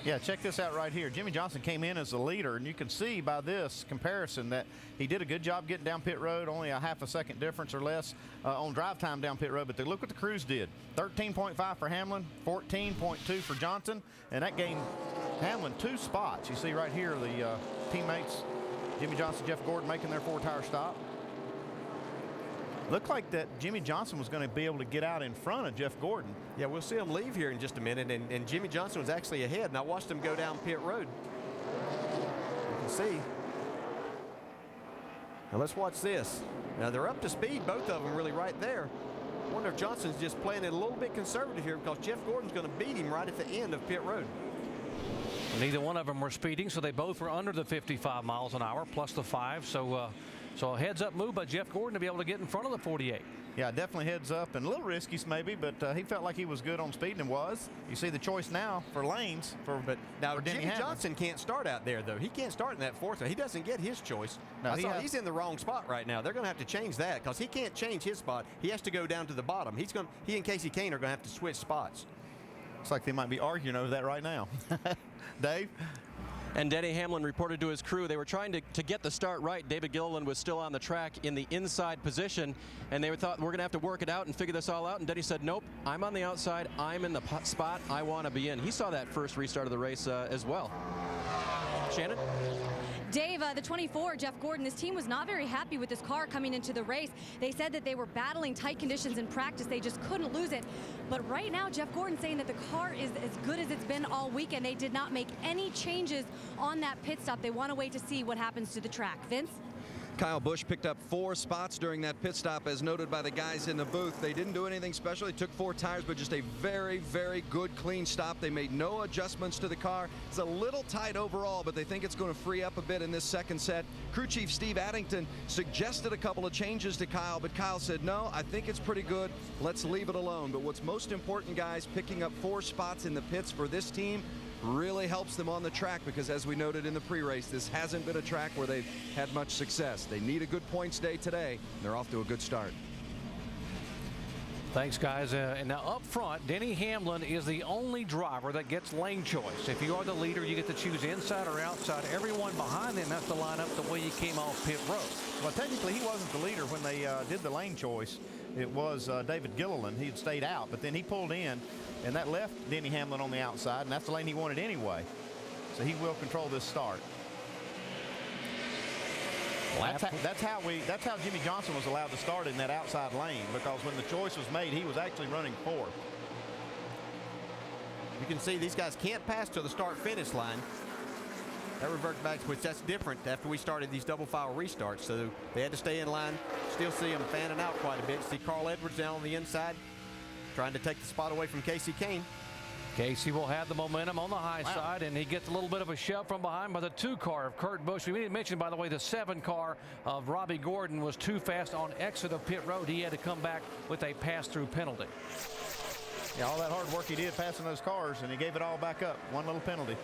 Yeah, check this out right here. Jimmie Johnson came in as the leader, and you can see by this comparison that he did a good job getting down pit road, only a half a second difference or less on drive time down pit road. But look what the crews did. 13.5 for Hamlin, 14.2 for Johnson, and that gained Hamlin 2 spots. You see right here the teammates, Jimmie Johnson, Jeff Gordon, making their 4-tire stop. Looked like that Jimmie Johnson was going to be able to get out in front of Jeff Gordon. Yeah, we'll see him leave here in just a minute, and Jimmie Johnson was actually ahead, and I watched him go down pit road. You can see. Now let's watch this. Now they're up to speed, both of them really right there. I wonder if Johnson's just playing it a little bit conservative here because Jeff Gordon's going to beat him right at the end of pit road. Neither one of them were speeding, so they both were under the 55 miles an hour plus the 5. So a heads-up move by Jeff Gordon to be able to get in front of the 48. Yeah, definitely heads up and a little risky maybe, but he felt like he was good on speed and was. You see the choice now for lanes for Jimmie Johnson can't start out there though. He can't start in that 4th. He doesn't get his choice. No, he's in the wrong spot right now. They're going to have to change that because he can't change his spot. He has to go down to the bottom. He and Casey Kane are going to have to switch spots. Looks like they might be arguing over that right now. Dave? And Denny Hamlin reported to his crew they were trying to get the start right. David Gilliland was still on the track in the inside position, and they thought we're going to have to work it out and figure this all out. And Denny said, nope, I'm on the outside. I'm in the spot I want to be in. He saw that first restart of the race as well. Shannon? Dave, the 24, Jeff Gordon, his team was not very happy with this car coming into the race. They said that they were battling tight conditions in practice. They just couldn't lose it. But right now, Jeff Gordon's saying that the car is as good as it's been all weekend. They did not make any changes on that pit stop. They want to wait to see what happens to the track. Vince? Kyle Busch picked up 4 spots during that pit stop, as noted by the guys in the booth. They didn't do anything special. They took 4 tires, but just a very, very good, clean stop. They made no adjustments to the car. It's a little tight overall, but they think it's going to free up a bit in this second set. Crew chief Steve Addington suggested a couple of changes to Kyle, but Kyle said, no, I think it's pretty good. Let's leave it alone. But what's most important, guys, picking up 4 spots in the pits for this team really helps them on the track because, as we noted in the pre-race, this hasn't been a track where they've had much success. They need a good points day today, and they're off to a good start. Thanks, guys. And now up front, Denny Hamlin is the only driver that gets lane choice. If you are the leader, you get to choose inside or outside. Everyone behind them has to line up the way you came off pit road. Well, technically, he wasn't the leader when they did the lane choice. It was David Gilliland. He had stayed out, but then he pulled in, and that left Denny Hamlin on the outside, and that's the lane he wanted anyway. So he will control this start. That's how Jimmie Johnson was allowed to start in that outside lane, because when the choice was made, he was actually running 4th. You can see these guys can't pass to the start-finish line. That reverts back, which that's different after we started these double file restarts. So they had to stay in line. Still see them fanning out quite a bit. See Carl Edwards down on the inside, trying to take the spot away from Casey Kane. Casey will have the momentum on the high side, and he gets a little bit of a shove from behind by the 2 car of Kurt Busch. We didn't mention, by the way, the 7 car of Robbie Gordon was too fast on exit of pit road. He had to come back with a pass-through penalty. Yeah, all that hard work he did passing those cars, and he gave it all back up. 1 little penalty.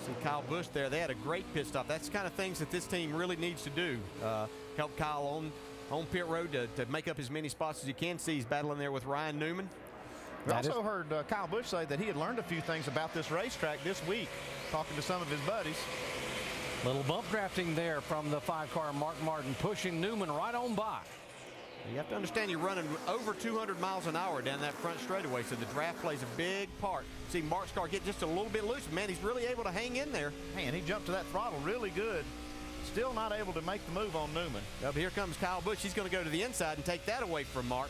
See Kyle Busch there. They had a great pit stop. That's the kind of things that this team really needs to do. Help Kyle on pit road to make up as many spots as you can. See he's battling there with Ryan Newman. We also heard Kyle Busch say that he had learned a few things about this racetrack this week, talking to some of his buddies. Little bump drafting there from the 5-car Mark Martin, pushing Newman right on by. You have to understand you're running over 200 miles an hour down that front straightaway, so the draft plays a big part. See Mark's car get just a little bit loose. Man, he's really able to hang in there. Man, he jumped to that throttle really good. Still not able to make the move on Newman. But here comes Kyle Busch. He's going to go to the inside and take that away from Mark.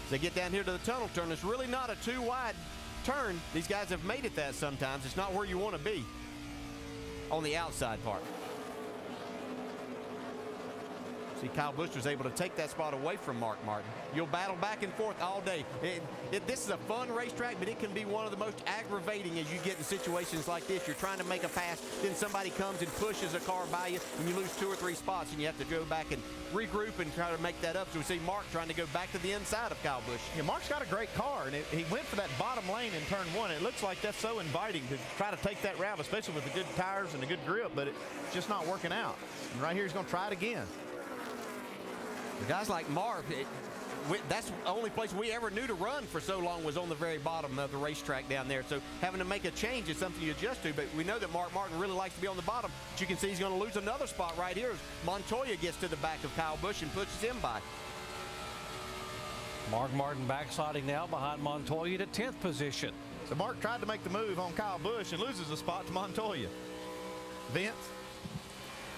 As they get down here to the tunnel turn, it's really not a too wide turn. These guys have made it that sometimes. It's not where you want to be on the outside part. See, Kyle Busch was able to take that spot away from Mark Martin. You'll battle back and forth all day. This is a fun racetrack, but it can be one of the most aggravating as you get in situations like this. You're trying to make a pass, then somebody comes and pushes a car by you, and you lose 2 or 3 spots, and you have to go back and regroup and try to make that up. So we see Mark trying to go back to the inside of Kyle Busch. Yeah, Mark's got a great car, and he went for that bottom lane in turn 1. It looks like that's so inviting to try to take that route, especially with the good tires and the good grip, but it's just not working out. And right here, he's going to try it again. The guys like Mark, that's the only place we ever knew to run for so long was on the very bottom of the racetrack down there. So having to make a change is something you adjust to, but we know that Mark Martin really likes to be on the bottom. But you can see he's going to lose another spot right here as Montoya gets to the back of Kyle Busch and pushes him by. Mark Martin backsliding now behind Montoya to 10th position. So Mark tried to make the move on Kyle Busch and loses a spot to Montoya. Vince?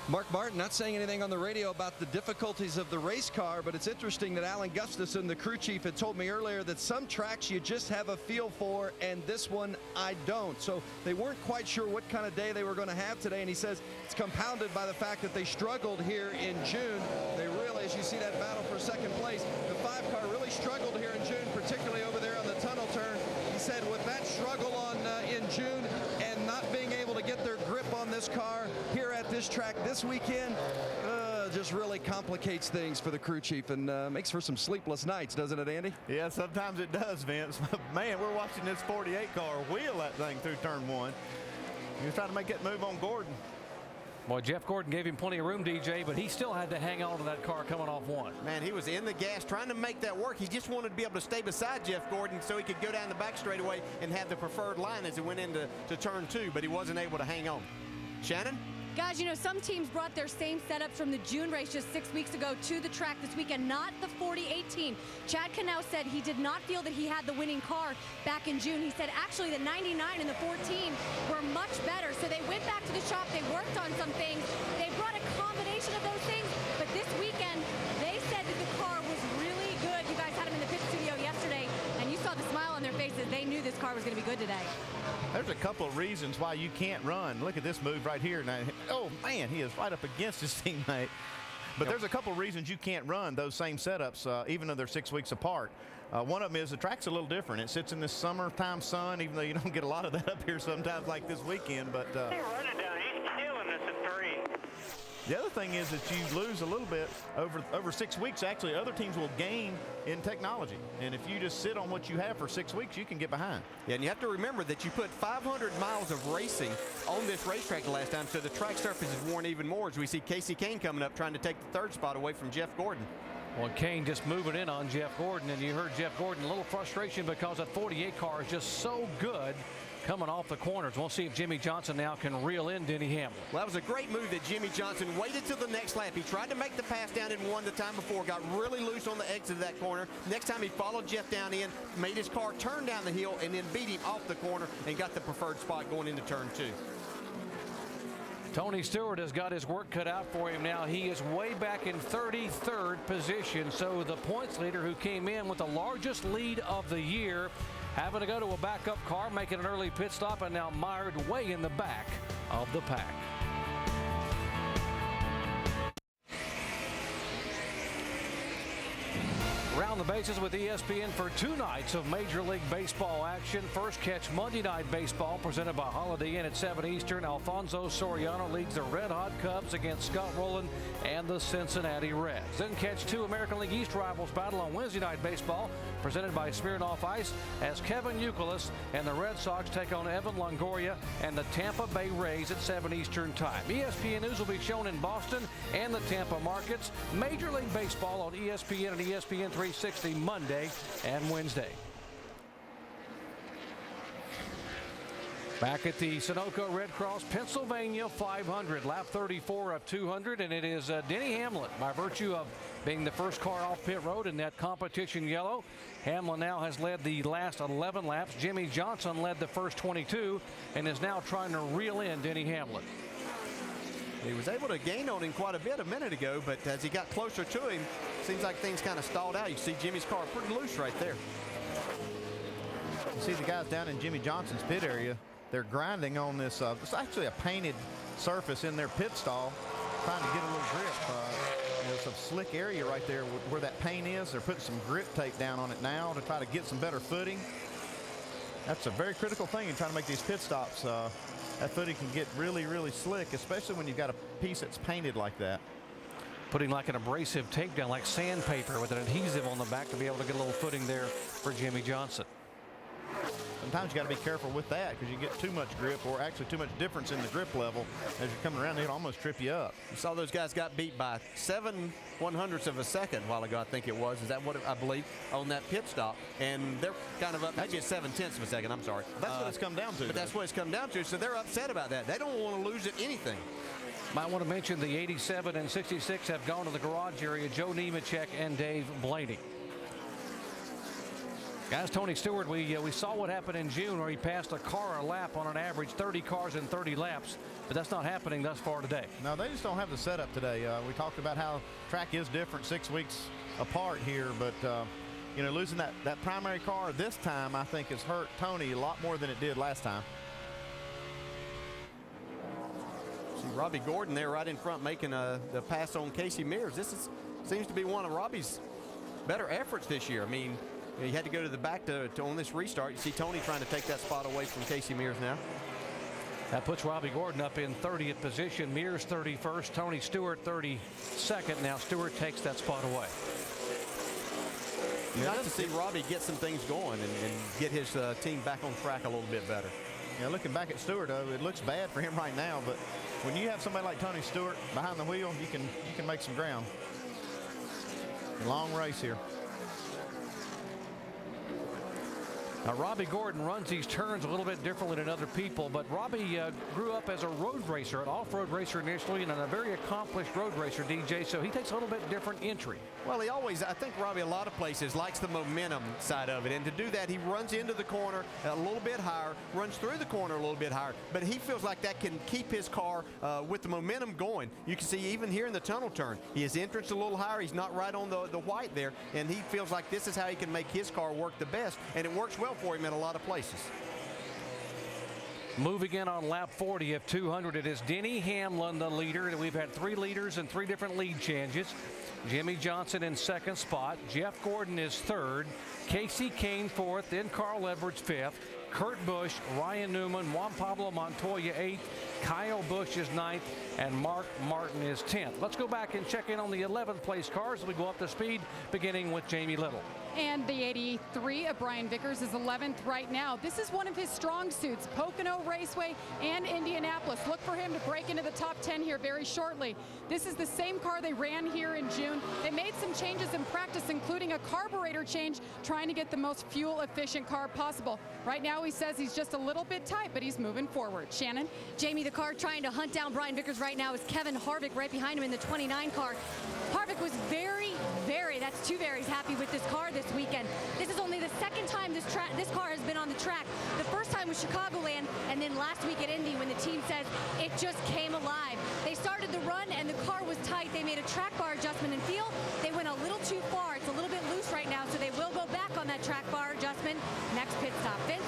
Mark Martin not saying anything on the radio about the difficulties of the race car, but it's interesting that Alan Gustafson, the crew chief, had told me earlier that some tracks you just have a feel for, and this one I don't. So they weren't quite sure what kind of day they were going to have today, and he says it's compounded by the fact that they struggled here in June. They really, as you see that battle for second place, the 5 car really struggled here in June, particularly over there on the tunnel turn. He said with that struggle in June and not being able to get their grip on this car here at this track this weekend, just really complicates things for the crew chief and makes for some sleepless nights, doesn't it, Andy? Yeah, sometimes it does, Vince. Man, we're watching this 48 car wheel that thing through turn 1. He was trying to make that move on Gordon. Boy, Jeff Gordon gave him plenty of room, DJ, but he still had to hang on to that car coming off 1. Man, he was in the gas trying to make that work. He just wanted to be able to stay beside Jeff Gordon so he could go down the back straightaway and have the preferred line as he went into turn 2, but he wasn't able to hang on. Shannon? Guys, you know, some teams brought their same setups from the June race just 6 weeks ago to the track this weekend, not the 40-18. Chad Canow said he did not feel that he had the winning car back in June. He said actually the 99 and the 14 were much better. So they went back to the shop, they worked on some things, they brought a combination of those things, but this weekend they said that the car was really good. You guys had them in the pit studio yesterday, and you saw the smile on their faces. They knew this car was going to be good today. There's a couple of reasons why you can't run. Look at this move right here. Now, oh, man, he is right up against his teammate. But there's a couple of reasons you can't run those same setups, even though they're 6 weeks apart. One of them is the track's a little different. It sits in this summertime sun, even though you don't get a lot of that up here sometimes like this weekend. But He's running down. He's killing us in 3. the other thing is that you lose a little bit over 6 weeks. Actually, other teams will gain in technology. And if you just sit on what you have for 6 weeks, you can get behind. Yeah, and you have to remember that you put 500 miles of racing on this racetrack the last time, so the track surface is worn even more as we see Casey Kane coming up trying to take the 3rd spot away from Jeff Gordon. Well, Kane just moving in on Jeff Gordon, and you heard Jeff Gordon, a little frustration because that 48 car is just so good coming off the corners. We'll see if Jimmy Johnson now can reel in Denny Hamlin. Well, that was a great move that Jimmy Johnson waited till the next lap. He tried to make the pass down in 1 the time before, got really loose on the exit of that corner. Next time he followed Jeff down in, made his car turn down the hill, and then beat him off the corner and got the preferred spot going into turn 2. Tony Stewart has got his work cut out for him now. He is way back in 33rd position. So the points leader who came in with the largest lead of the year having to go to a backup car, making an early pit stop, and now mired way in the back of the pack. Around the bases with ESPN for 2 nights of Major League Baseball action. First catch Monday Night Baseball presented by Holiday Inn at 7 Eastern. Alfonso Soriano leads the Red Hot Cubs against Scott Rowland and the Cincinnati Reds. Then catch 2 American League East rivals battle on Wednesday Night Baseball presented by Smirnoff Ice as Kevin Youkilis and the Red Sox take on Evan Longoria and the Tampa Bay Rays at 7 Eastern time. ESPN News will be shown in Boston and the Tampa markets. Major League Baseball on ESPN and ESPN 360 Monday and Wednesday. Back at the Sunoco Red Cross Pennsylvania 500, lap 34 of 200, and it is Denny Hamlin by virtue of being the first car off pit road in that competition yellow. Hamlin now has led the last 11 laps. Jimmy Johnson led the first 22 and is now trying to reel in Denny Hamlin. He was able to gain on him quite a bit a minute ago, but as he got closer to him, seems like things kind of stalled out. You see Jimmy's car pretty loose right there. You see the guys down in Jimmy Johnson's pit area. They're grinding on this. It's actually a painted surface in their pit stall, trying to get a little grip. some slick area right there where that paint is. They're putting some grip tape down on it now to try to get some better footing. That's a very critical thing in trying to make these pit stops. That footing can get really, really slick, especially when you've got a piece that's painted like that. Putting like an abrasive tape down, like sandpaper with an adhesive on the back to be able to get a little footing there for Jimmy Johnson. Sometimes you got to be careful with that because you get too much grip, or actually too much difference in the grip level as you're coming around. It'll almost trip you up. You saw those guys got beat by 7/100ths of a second a while ago, I think it was. Is that what I believe on that pit stop? And they're kind of up, maybe 7/10 of a second. I'm sorry. That's what it's come down to. But that's what it's come down to. So they're upset about that. They don't want to lose at anything. Might want to mention the 87 and 66 have gone to the garage area. Joe Nemechek and Dave Blaney. Guys, Tony Stewart, we saw what happened in June where he passed a car a lap on an average, 30 cars in 30 laps, but that's not happening thus far today. No, they just don't have the setup today. We talked about how track is different 6 weeks apart here, but you know, losing that primary car this time I think has hurt Tony a lot more than it did last time. See Robbie Gordon there right in front making the pass on Casey Mears. This seems to be one of Robbie's better efforts this year. I mean, he had to go to the back to on this restart. You see Tony trying to take that spot away from Casey Mears now. That puts Robbie Gordon up in 30th position. Mears 31st. Tony Stewart 32nd. Now Stewart takes that spot away. Nice to see Robbie get some things going and get his team back on track a little bit better. Yeah, looking back at Stewart, it looks bad for him right now, but when you have somebody like Tony Stewart behind the wheel, you can make some ground. Long race here. Now, Robbie Gordon runs these turns a little bit differently than other people, but Robbie grew up as a road racer, an off-road racer initially, and a very accomplished road racer, DJ, so he takes a little bit different entry. Well, I think Robbie, a lot of places, likes the momentum side of it, and to do that, he runs into the corner a little bit higher, runs through the corner a little bit higher, but he feels like that can keep his car with the momentum going. You can see even here in the tunnel turn, his entrance a little higher, he's not right on the white there, and he feels like this is how he can make his car work the best, and it works well for him in a lot of places. Moving in on lap 40 of 200, it is Denny Hamlin, the leader. We've had 3 leaders and 3 different lead changes. Jimmy Johnson in 2nd spot. Jeff Gordon is 3rd. Casey Kane 4th. Then Carl Edwards 5th. Kurt Busch, Ryan Newman, Juan Pablo Montoya 8th. Kyle Busch is 9th. And Mark Martin is 10th. Let's go back and check in on the 11th place cars as we go up to speed, beginning with Jamie Little. And the 83 of Brian Vickers is 11th right now. This is one of his strong suits, Pocono, Raceway, and Indianapolis. Look for him to break into the top 10 here very shortly. This is the same car they ran here in June. They made some changes in practice, including a carburetor change, trying to get the most fuel-efficient car possible. Right now, he says he's just a little bit tight, but he's moving forward. Shannon? Jamie, the car trying to hunt down Brian Vickers right now is Kevin Harvick right behind him in the 29 car. Harvick was very, that's 2 varies, happy with this car this weekend. This is only the 2nd time this car has been on the track. The first time was Chicagoland, and then last week at Indy when the team says it just came alive. They started the run and the car was tight. They made a track bar adjustment and feel they went a little too far. It's a little bit loose right now, so they will go back on that track bar adjustment. Next pit stop. Vince?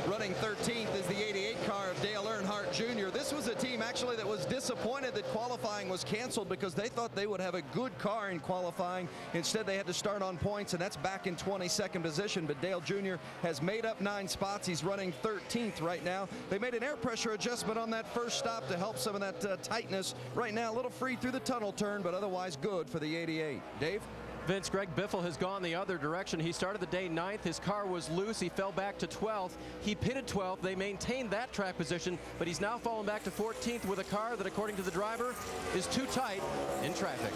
Running 13th is the 88 car of Dale Earnhardt Jr. This was a team actually that was disappointed that qualifying was canceled because they thought they would have a good car in qualifying. Instead, they had to start on points, and that's back in 22nd position. But Dale Jr. has made up 9 spots. He's running 13th right now. They made an air pressure adjustment on that first stop to help some of that tightness. Right now, a little free through the tunnel turn, but otherwise good for the 88. Dave? Vince, Greg Biffle has gone the other direction. He started the day 9th. His car was loose. He fell back to 12th. He pitted 12th. They maintained that track position, but he's now fallen back to 14th with a car that, according to the driver, is too tight in traffic.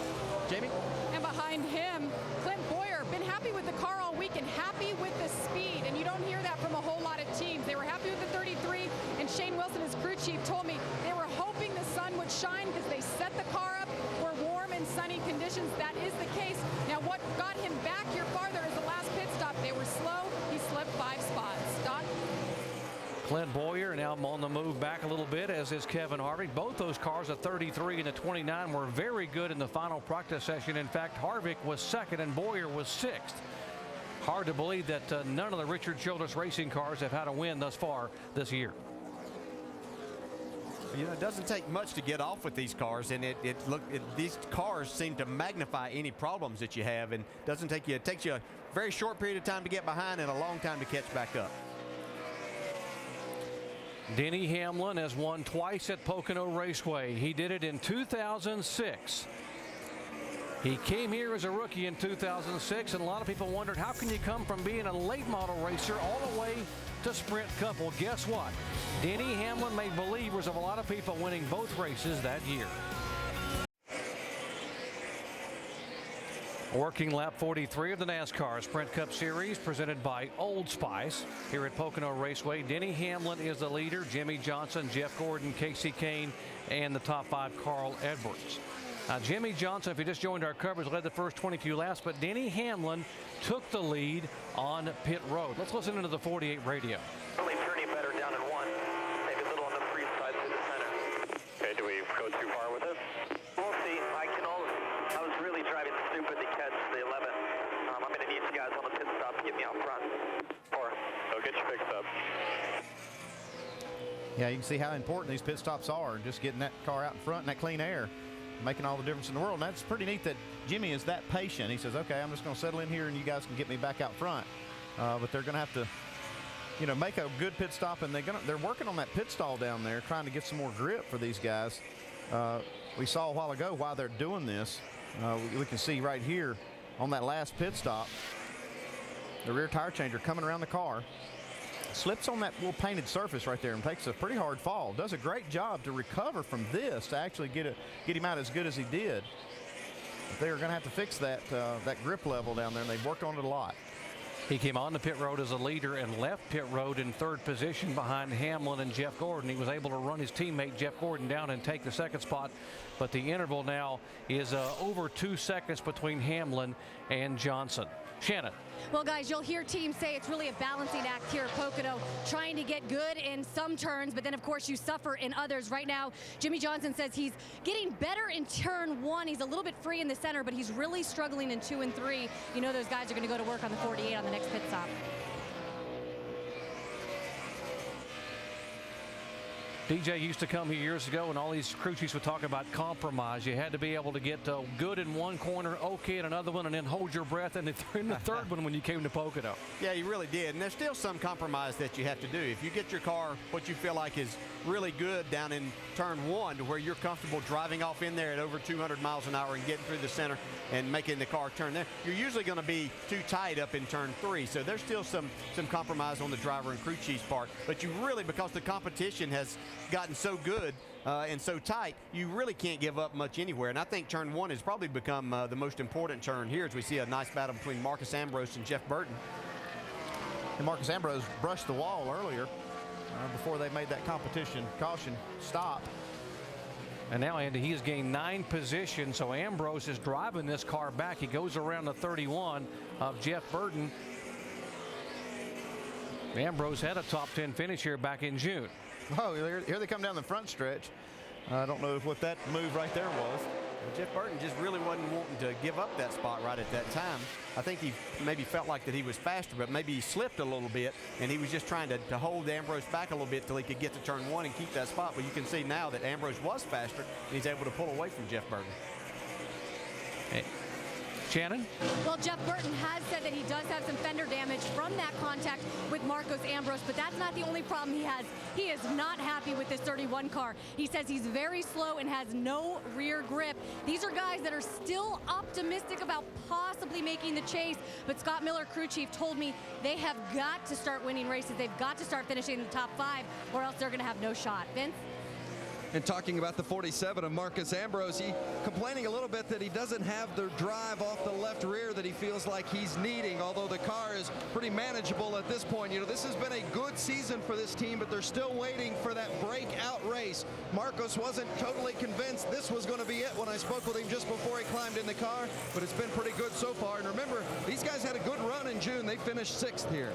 Jamie? And behind him, Clint Boyer, been happy with the car all week and happy with the speed, and you don't hear that from a whole lot of teams. They were happy with the 33, and Shane Wilson, his crew chief, told me they were hoping the sun would shine because they set the car up for warm and sunny conditions. That is the case. Now, what got him back here farther is the last pit stop. They were slow. He slipped 5 spots. Doc? Clint Boyer now on the move back a little bit, as is Kevin Harvick. Both those cars, the 33 and the 29, were very good in the final practice session. In fact, Harvick was 2nd and Boyer was 6th. Hard to believe that none of the Richard Childress racing cars have had a win thus far this year. You know, it doesn't take much to get off with these cars, and these cars seem to magnify any problems that you have, and it takes you a very short period of time to get behind and a long time to catch back up. Denny Hamlin has won twice at Pocono Raceway. He did it in 2006. He came here as a rookie in 2006, and a lot of people wondered, how can you come from being a late model racer all the way to Sprint Cup? Well, guess what? Denny Hamlin made believers of a lot of people winning both races that year. Working lap 43 of the NASCAR Sprint Cup Series presented by Old Spice here at Pocono Raceway. Denny Hamlin is the leader. Jimmy Johnson, Jeff Gordon, Casey Kane, and the top 5, Carl Edwards. Jimmy Johnson, if you just joined our coverage, led the first 22 laps, but Denny Hamlin took the lead on pit road. Let's listen into the 48 radio. Really pretty better down in 1. Maybe a little on the free side through the center. Okay, do we go too far with this? We'll see. I was really driving stupid to catch the 11. I'm going to need you guys on the pit stop to get me out front. Or I'll get you fixed up. Yeah, you can see how important these pit stops are, just getting that car out in front and that clean air, making all the difference in the world. And that's pretty neat that Jimmy is that patient. He says, okay, I'm just going to settle in here and you guys can get me back out front. But they're going to have to, you know, make a good pit stop, and they're working on that pit stall down there, trying to get some more grip for these guys. We saw a while ago why they're doing this. We can see right here on that last pit stop, the rear tire changer coming around the car, slips on that little painted surface right there and takes a pretty hard fall. Does a great job to recover from this to actually get him out as good as he did. But they're going to have to fix that grip level down there, and they've worked on it a lot. He came on the pit road as a leader and left pit road in 3rd position behind Hamlin and Jeff Gordon. He was able to run his teammate Jeff Gordon down and take the 2nd spot, but the interval now is over 2 seconds between Hamlin and Johnson. Shannon. Well, guys, you'll hear teams say it's really a balancing act here at Pocono, trying to get good in some turns, but then, of course, you suffer in others. Right now, Jimmy Johnson says he's getting better in turn 1. He's a little bit free in the center, but he's really struggling in 2 and 3. You know those guys are going to go to work on the 48 on the next pit stop. DJ used to come here years ago, and all these crew chiefs would talk about compromise. You had to be able to get good in one corner, okay in another one, and then hold your breath in the 3rd one when you came to Pocono. Yeah, you really did. And there's still some compromise that you have to do. If you get your car what you feel like is really good down in turn 1 to where you're comfortable driving off in there at over 200 miles an hour and getting through the center and making the car turn there, you're usually going to be too tight up in turn 3. So there's still some compromise on the driver and crew chief's part. But you really, because the competition has gotten so good and so tight, you really can't give up much anywhere. And I think turn 1 has probably become the most important turn here, as we see a nice battle between Marcus Ambrose and Jeff Burton. And Marcus Ambrose brushed the wall earlier before they made that competition caution stop. And now, Andy, he has gained 9 positions, so Ambrose is driving this car back. He goes around the 31 of Jeff Burton. Ambrose had a top 10 finish here back in June. Oh, here they come down the front stretch. I don't know what that move right there was. Well, Jeff Burton just really wasn't wanting to give up that spot right at that time. I think he maybe felt like that he was faster, but maybe he slipped a little bit, and he was just trying to hold Ambrose back a little bit till he could get to turn 1 and keep that spot. But you can see now that Ambrose was faster, and he's able to pull away from Jeff Burton. Hey. Shannon? Well, Jeff Burton has said that he does have some fender damage from that contact with Marcos Ambrose, but that's not the only problem he has. He is not happy with this 31 car. He says he's very slow and has no rear grip. These are guys that are still optimistic about possibly making the chase, but Scott Miller, crew chief, told me they have got to start winning races. They've got to start finishing in the top 5, or else they're going to have no shot. Vince? And talking about the 47 of Marcus Ambrose, he complaining a little bit that he doesn't have the drive off the left rear that he feels like he's needing, although the car is pretty manageable at this point. You know, this has been a good season for this team, but they're still waiting for that breakout race. Marcos wasn't totally convinced this was going to be it when I spoke with him just before he climbed in the car, but it's been pretty good so far. And remember, these guys had a good run in June. They finished 6th here.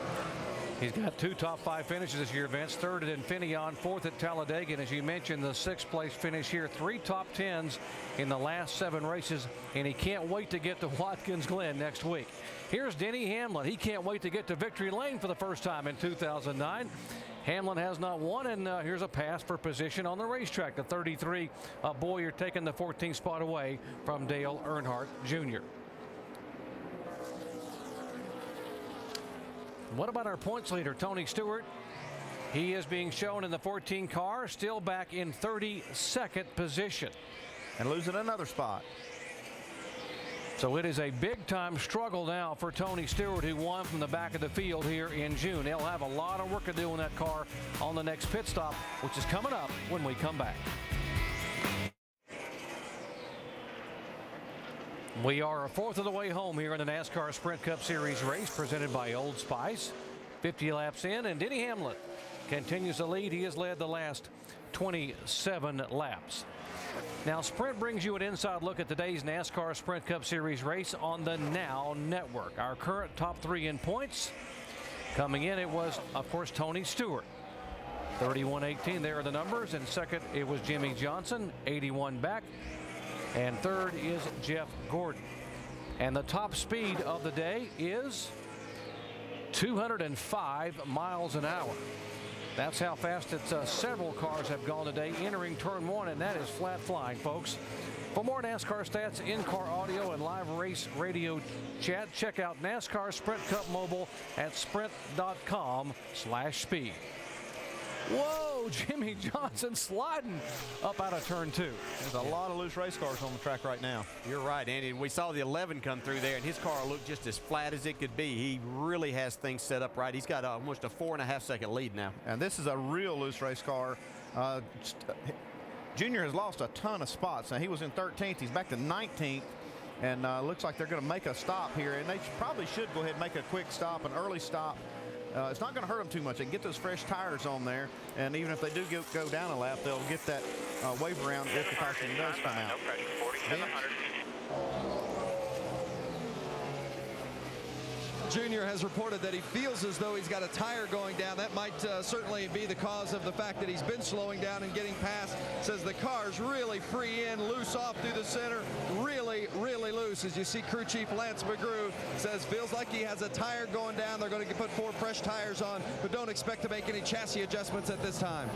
He's got 2 top 5 finishes this year, Vince. 3rd at Infineon, 4th at Talladega, and as you mentioned, the 6th place finish here. 3 top 10s in the last 7 races, and he can't wait to get to Watkins Glen next week. Here's Denny Hamlin. He can't wait to get to Victory Lane for the first time in 2009. Hamlin has not won, and here's a pass for position on the racetrack. The 33 Boyer taking the 14th spot away from Dale Earnhardt Jr. What about our points leader, Tony Stewart? He is being shown in the 14 car, still back in 32nd position. And losing another spot. So it is a big-time struggle now for Tony Stewart, who won from the back of the field here in June. He'll have a lot of work to do in that car on the next pit stop, which is coming up when we come back. We are a fourth of the way home here in the NASCAR Sprint Cup Series race presented by Old Spice. 50 laps in, and Denny Hamlin continues to lead. He has led the last 27 laps. Now, Sprint brings you an inside look at today's NASCAR Sprint Cup Series race on the Now Network. Our current top three in points. Coming in, it was, of course, Tony Stewart. 31-18, there are the numbers. And second, it was Jimmy Johnson, 81 back. And third is Jeff Gordon. And the top speed of the day is 205 miles an hour. That's how fast it's several cars have gone today entering turn one, and that is flat flying, folks. For more NASCAR stats, in-car audio, and live race radio chat, check out NASCAR Sprint Cup Mobile at sprint.com/speed. Whoa, Jimmy Johnson sliding up out of turn two. There's a lot of loose race cars on the track right now. You're right, Andy. We saw the 11 come through there, and his car looked just as flat as it could be. He really has things set up right. He's got almost a 4.5-second lead now. And this is a real loose race car. Junior has lost a ton of spots. Now, he was in 13th. He's back to 19th. And looks like they're going to make a stop here. And they probably should go ahead and make a quick stop, an early stop. It's not going to hurt them too much. They can get those fresh tires on there, and even if they do go down a lap, they'll get that wave around if the caution does come out. Junior has reported that he feels as though he's got a tire going down. That might certainly be the cause of the fact that he's been slowing down and getting past. Says the car's really free in, loose off through the center, really, really loose. As you see, crew chief Lance McGrew says feels like he has a tire going down. They're going to put 4 fresh tires on, but don't expect to make any chassis adjustments at this time.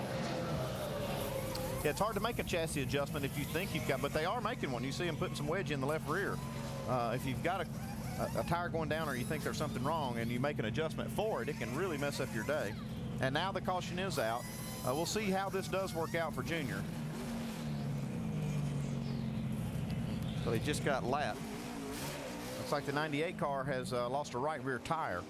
Yeah, it's hard to make a chassis adjustment if you think you've got, but they are making one. You see them putting some wedge in the left rear. If you've got a tire going down or you think there's something wrong and you make an adjustment for it, it can really mess up your day. And now the caution is out. We'll see how this does work out for Junior. So he just got lapped. Looks like the 98 car has lost a right rear tire.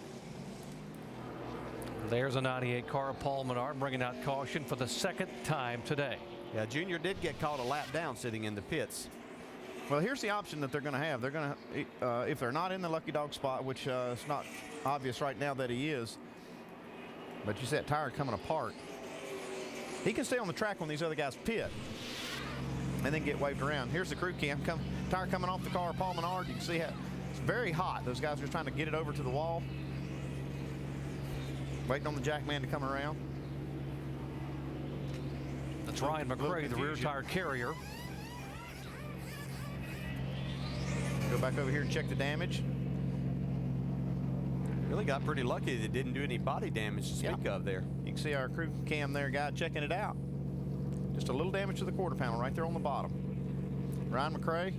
There's a 98 car, Paul Menard, bringing out caution for the second time today. Yeah, Junior did get caught a lap down sitting in the pits. Well, here's the option that they're going to have. They're going to, if they're not in the lucky dog spot, which it's not obvious right now that he is, but you see that tire coming apart. He can stay on the track when these other guys pit and then get waved around. Here's the crew cam. Tire coming off the car, Paul Menard. You can see how it's very hot. Those guys are trying to get it over to the wall. Waiting on the jack man to come around. That's Ryan McRae, the rear tire carrier. Go back over here and check the damage. Really got pretty lucky that it didn't do any body damage to speak of there. You can see our crew cam there, guy checking it out. Just a little damage to the quarter panel right there on the bottom. Ryan McRae.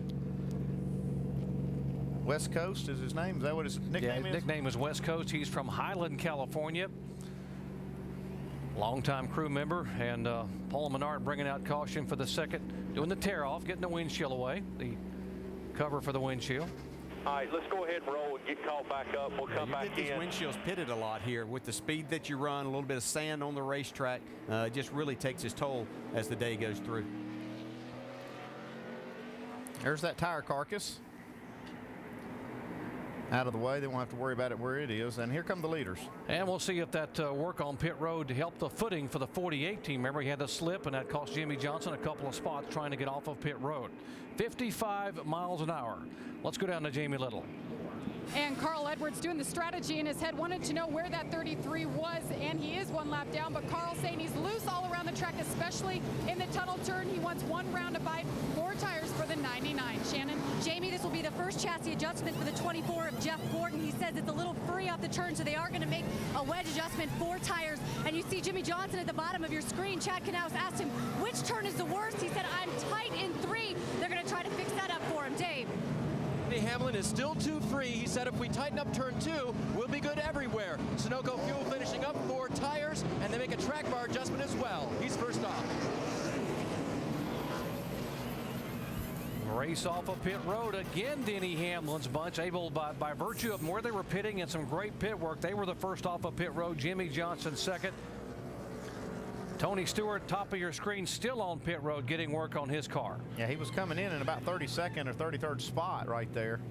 West Coast is his name. Is that what his nickname is? His nickname is West Coast. He's from Highland, California. Longtime crew member. And Paul Menard bringing out caution for the second. Doing the tear off, getting the windshield away. The cover for the windshield. All right, let's go ahead and roll and get caught back up. We'll come back in. These windshields pitted a lot here with the speed that you run, a little bit of sand on the racetrack. It just really takes its toll as the day goes through. There's that tire carcass. Out of the way, they won't have to worry about it where it is. And here come the leaders. And we'll see if that work on pit road helped the footing for the 48 team. Remember, he had to slip, and that cost Jimmy Johnson a couple of spots trying to get off of pit road. 55 miles an hour. Let's go down to Jamie Little. And Carl Edwards doing the strategy in his head, wanted to know where that 33 was, and he is 1 lap down, but Carl saying he's loose all around the track, especially in the tunnel turn. He wants 1 round to bite, 4 tires for the 99. Shannon? Jamie, this will be the first chassis adjustment for the 24 of Jeff Gordon. He says it's a little free off the turn, so they are going to make a wedge adjustment, 4 tires. And you see Jimmy Johnson at the bottom of your screen. Chad Knaus asked him, which turn is the worst? He said, I'm tight in 3. They're going to try to fix that up for him. Dave? Hamlin is still too free. He said if we tighten up turn 2, we'll be good everywhere. Sunoco Fuel finishing up 4 tires, and they make a track bar adjustment as well. He's first off. Race off of pit road again. Denny Hamlin's bunch able by virtue of where they were pitting and some great pit work. They were the first off of pit road. Jimmy Johnson second. Tony Stewart, top of your screen, still on pit road getting work on his car. Yeah, he was coming in about 32nd or 33rd spot right there.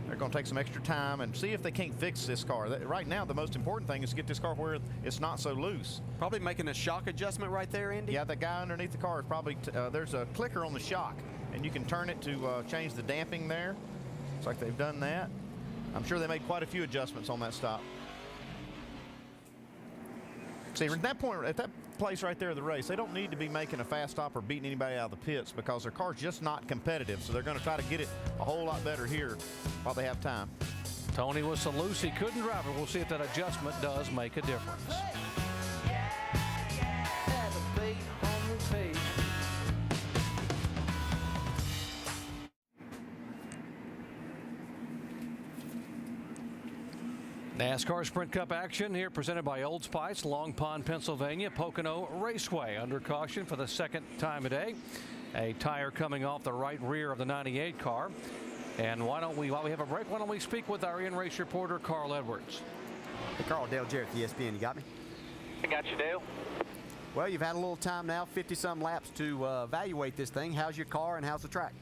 They're going to take some extra time and see if they can't fix this car. Right now, the most important thing is to get this car where it's not so loose. Probably making a shock adjustment right there, Indy? Yeah, the guy underneath the car is probably, there's a clicker on the shock, and you can turn it to change the damping there. Looks like they've done that. I'm sure they made quite a few adjustments on that stop. See, at that point, at that place right there of the race, they don't need to be making a fast stop or beating anybody out of the pits because their car's just not competitive. So they're going to try to get it a whole lot better here while they have time. Tony was so loose he couldn't drive it. We'll see if that adjustment does make a difference. NASCAR Sprint Cup action here presented by Old Spice, Long Pond, Pennsylvania, Pocono Raceway under caution for the second time a day. A tire coming off the right rear of the 98 car. And why don't we, while we have a break, why don't we speak with our in-race reporter, Carl Edwards. Hey, Carl, Dale Jarrett, ESPN. You got me? I got you, Dale. Well, you've had a little time now, 50-some laps to evaluate this thing. How's your car and how's the track?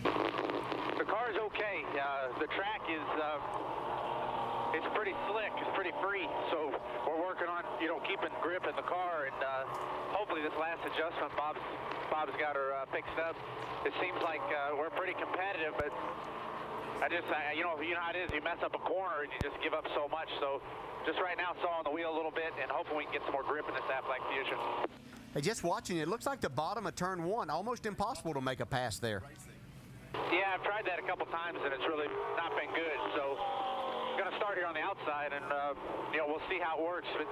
The car's okay. The track is it's pretty slick. It's pretty free. So we're working on, keeping grip in the car, and hopefully this last adjustment, Bob's got her fixed up. It seems like we're pretty competitive, but you know how it is. You mess up a corner and you just give up so much. So just right now, sawing the wheel a little bit, and hoping we can get some more grip in this Aflac Fusion. Hey, just watching it looks like the bottom of turn 1, almost impossible to make a pass there. Yeah, I've tried that a couple times, and it's really not been good. So going to start here on the outside, and we'll see how it works. But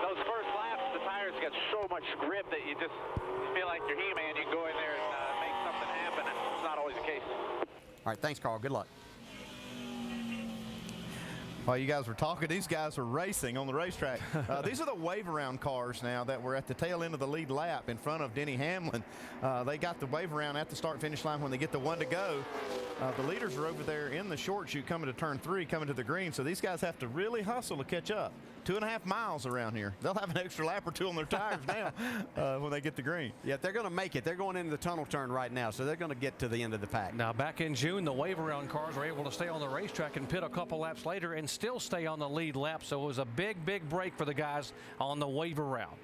those first laps, the tires got so much grip that you just feel like you're He-Man. You can go in there and make something happen, and it's not always the case. All right, thanks, Carl. Good luck. While you guys were talking, these guys are racing on the racetrack. These are the wave-around cars now that were at the tail end of the lead lap in front of Denny Hamlin. They got the wave-around at the start-finish line when they get the 1 to go. The leaders are over there in the short chute coming to turn 3, coming to the green, so these guys have to really hustle to catch up. 2.5 miles around here. They'll have an extra lap or 2 on their tires now when they get the green. Yeah, they're going to make it. They're going into the tunnel turn right now, so they're going to get to the end of the pack. Now, back in June, the wave-around cars were able to stay on the racetrack and pit a couple laps later and still stay on the lead lap, so it was a big break for the guys on the wave-around.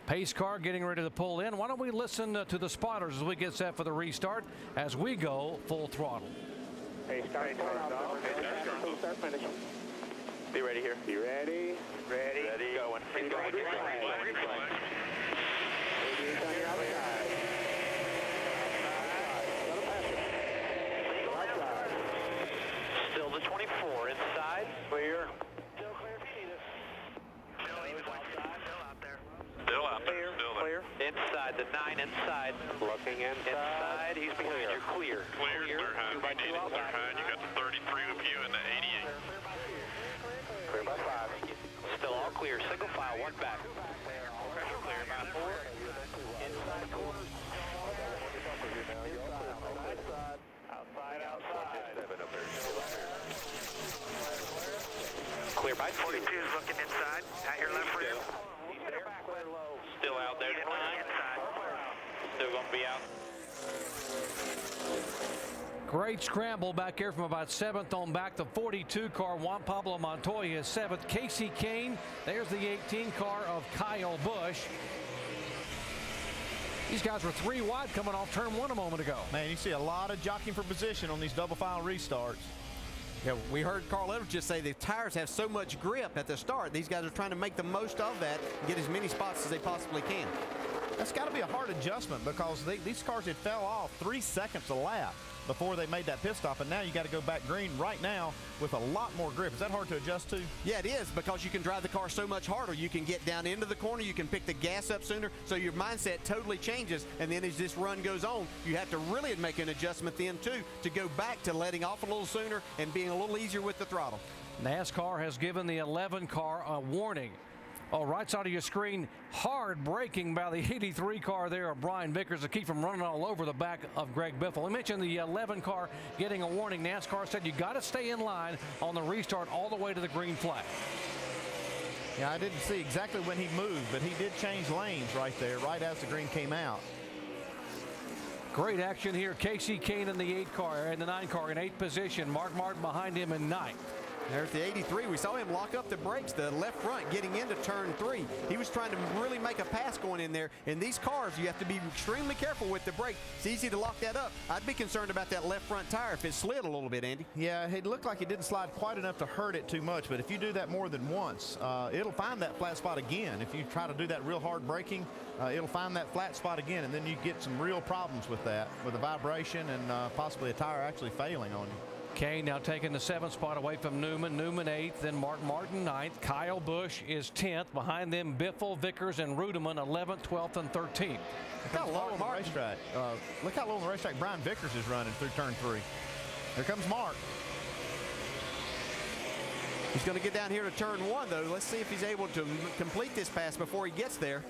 Pace car getting ready to pull in. Why don't we listen to the spotters as we get set for the restart as we go full throttle. Hey, start finish. Be ready here. Be ready. Ready. Going. He's going. Still the 24 inside. Clear. Still clear if you need it. Still out there. Clear. Inside the 9 inside. Looking inside. He's behind you. Clear. Clear. They're high. We need it. They're high. You got the 33 with you and the 88. Clear by 5. Still all clear. Single file. 1 back. Clear by 4. Inside corner. Outside. Clear by 42 is looking inside. At your left rear. Still out there tonight. Still going to be out. Great scramble back here from about 7th on back. The 42 car, Juan Pablo Montoya is 7th. Casey Kane, there's the 18 car of Kyle Busch. These guys were 3 wide coming off turn 1 a moment ago. Man, you see a lot of jockeying for position on these double file restarts. Yeah, we heard Carl Edwards just say the tires have so much grip at the start. These guys are trying to make the most of that and get as many spots as they possibly can. That's got to be a hard adjustment because these cars had fell off 3 seconds a lap before they made that pit stop, and now you got to go back green right now with a lot more grip. Is that hard to adjust to? Yeah, it is, because you can drive the car so much harder. You can get down into the corner, you can pick the gas up sooner, so your mindset totally changes. And then as this run goes on, you have to really make an adjustment then too to go back to letting off a little sooner and being a little easier with the throttle. NASCAR has given the 11 car a warning. Oh, right side of your screen, hard braking by the 83 car there of Brian Vickers to keep from running all over the back of Greg Biffle. We mentioned the 11 car getting a warning. NASCAR said you got to stay in line on the restart all the way to the green flag. Yeah, I didn't see exactly when he moved, but he did change lanes right there, right as the green came out. Great action here. Casey Kane in the 8 car and the 9 car in 8th position. Mark Martin behind him in 9th. There's the 83. We saw him lock up the brakes, the left front getting into turn 3. He was trying to really make a pass going in there. In these cars, you have to be extremely careful with the brake. It's easy to lock that up. I'd be concerned about that left front tire if it slid a little bit, Andy. Yeah, it looked like it didn't slide quite enough to hurt it too much, but if you do that more than once, it'll find that flat spot again. If you try to do that real hard braking, it'll find that flat spot again, and then you get some real problems with that, with the vibration and possibly a tire actually failing on you. Kane now taking the 7th spot away from Newman. Newman 8th, then Mark Martin 9th. Kyle Busch is 10th. Behind them, Biffle, Vickers, and Rudeman 11th, 12th, and 13th. Look how low on the racetrack. Look how low on the racetrack Brian Vickers is running through turn 3. Here comes Mark. He's going to get down here to turn 1, though. Let's see if he's able to complete this pass before he gets there.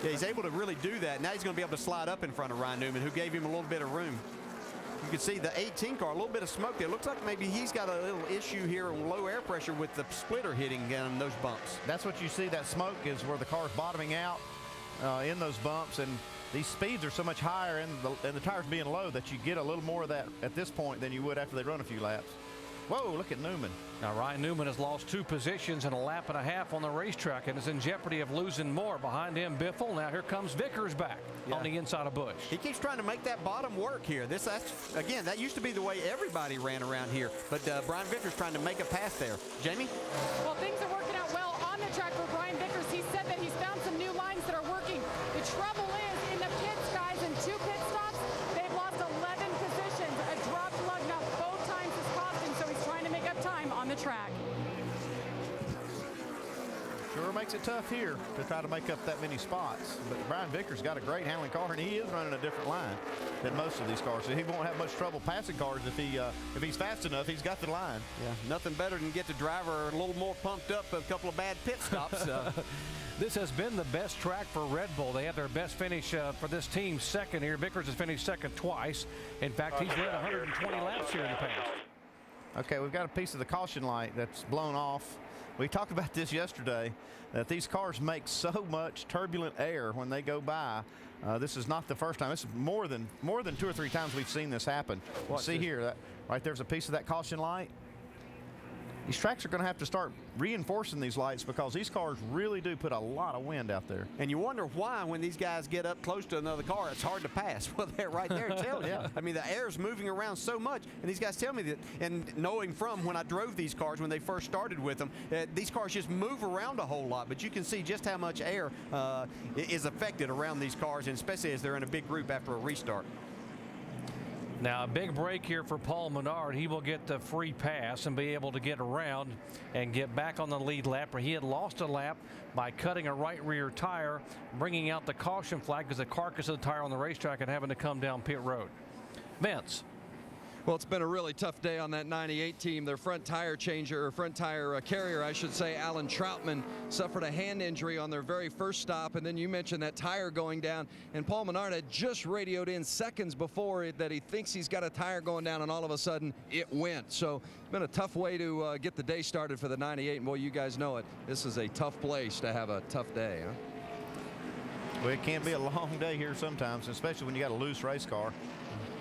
Yeah, he's able to really do that. Now he's going to be able to slide up in front of Ryan Newman, who gave him a little bit of room. You can see the 18 car, a little bit of smoke there. Looks like maybe he's got a little issue here on low air pressure with the splitter hitting on those bumps. That's what you see. That smoke is where the car's bottoming out in those bumps, and these speeds are so much higher and the tires being low that you get a little more of that at this point than you would after they run a few laps. Whoa, look at Newman. Now, Ryan Newman has lost 2 positions in a lap and a half on the racetrack and is in jeopardy of losing more. Behind him, Biffle. Now here comes Vickers back on the inside of Busch. He keeps trying to make that bottom work here. Again, that used to be the way everybody ran around here, but Brian Vickers trying to make a pass there. Jamie? Well, things are working out well on the track for Brian Vickers. He said that he's found some new lines that are working. The trouble is, in the pits, guys, in 2 pit stops, they've lost 11 positions. A dropped lug now both times is costing, so he's trying to make up time on the track. Sure makes it tough here to try to make up that many spots. But Brian Vickers got a great Hamlin car, and he is running a different line than most of these cars. So he won't have much trouble passing cars if he's fast enough. He's got the line. Yeah, nothing better than get the driver a little more pumped up a couple of bad pit stops. This has been the best track for Red Bull. They had their best finish for this team second here. Vickers has finished second twice. In fact, he's led 120 laps here in the past. Okay, we've got a piece of the caution light that's blown off. We talked about this yesterday, that these cars make so much turbulent air when they go by. This is not the first time. This is more than 2 or 3 times we've seen this happen. See here, right there's a piece of that caution light. These tracks are going to have to start reinforcing these lights because these cars really do put a lot of wind out there. And you wonder why when these guys get up close to another car, it's hard to pass. Well, they're right there telling you. I mean, the air's moving around so much, and these guys tell me that, and knowing from when I drove these cars when they first started with them, these cars just move around a whole lot, but you can see just how much air is affected around these cars, and especially as they're in a big group after a restart. Now, a big break here for Paul Menard. He will get the free pass and be able to get around and get back on the lead lap, where he had lost a lap by cutting a right rear tire, bringing out the caution flag because the carcass of the tire on the racetrack and having to come down pit road. Vince. Well, it's been a really tough day on that 98 team. Their front tire changer, or front tire carrier, I should say, Alan Troutman, suffered a hand injury on their very first stop. And then you mentioned that tire going down. And Paul Menard had just radioed in seconds before that he thinks he's got a tire going down, and all of a sudden it went. So it's been a tough way to get the day started for the 98. And boy, you guys know it. This is a tough place to have a tough day, huh? Well, it can be a long day here sometimes, especially when you got a loose race car.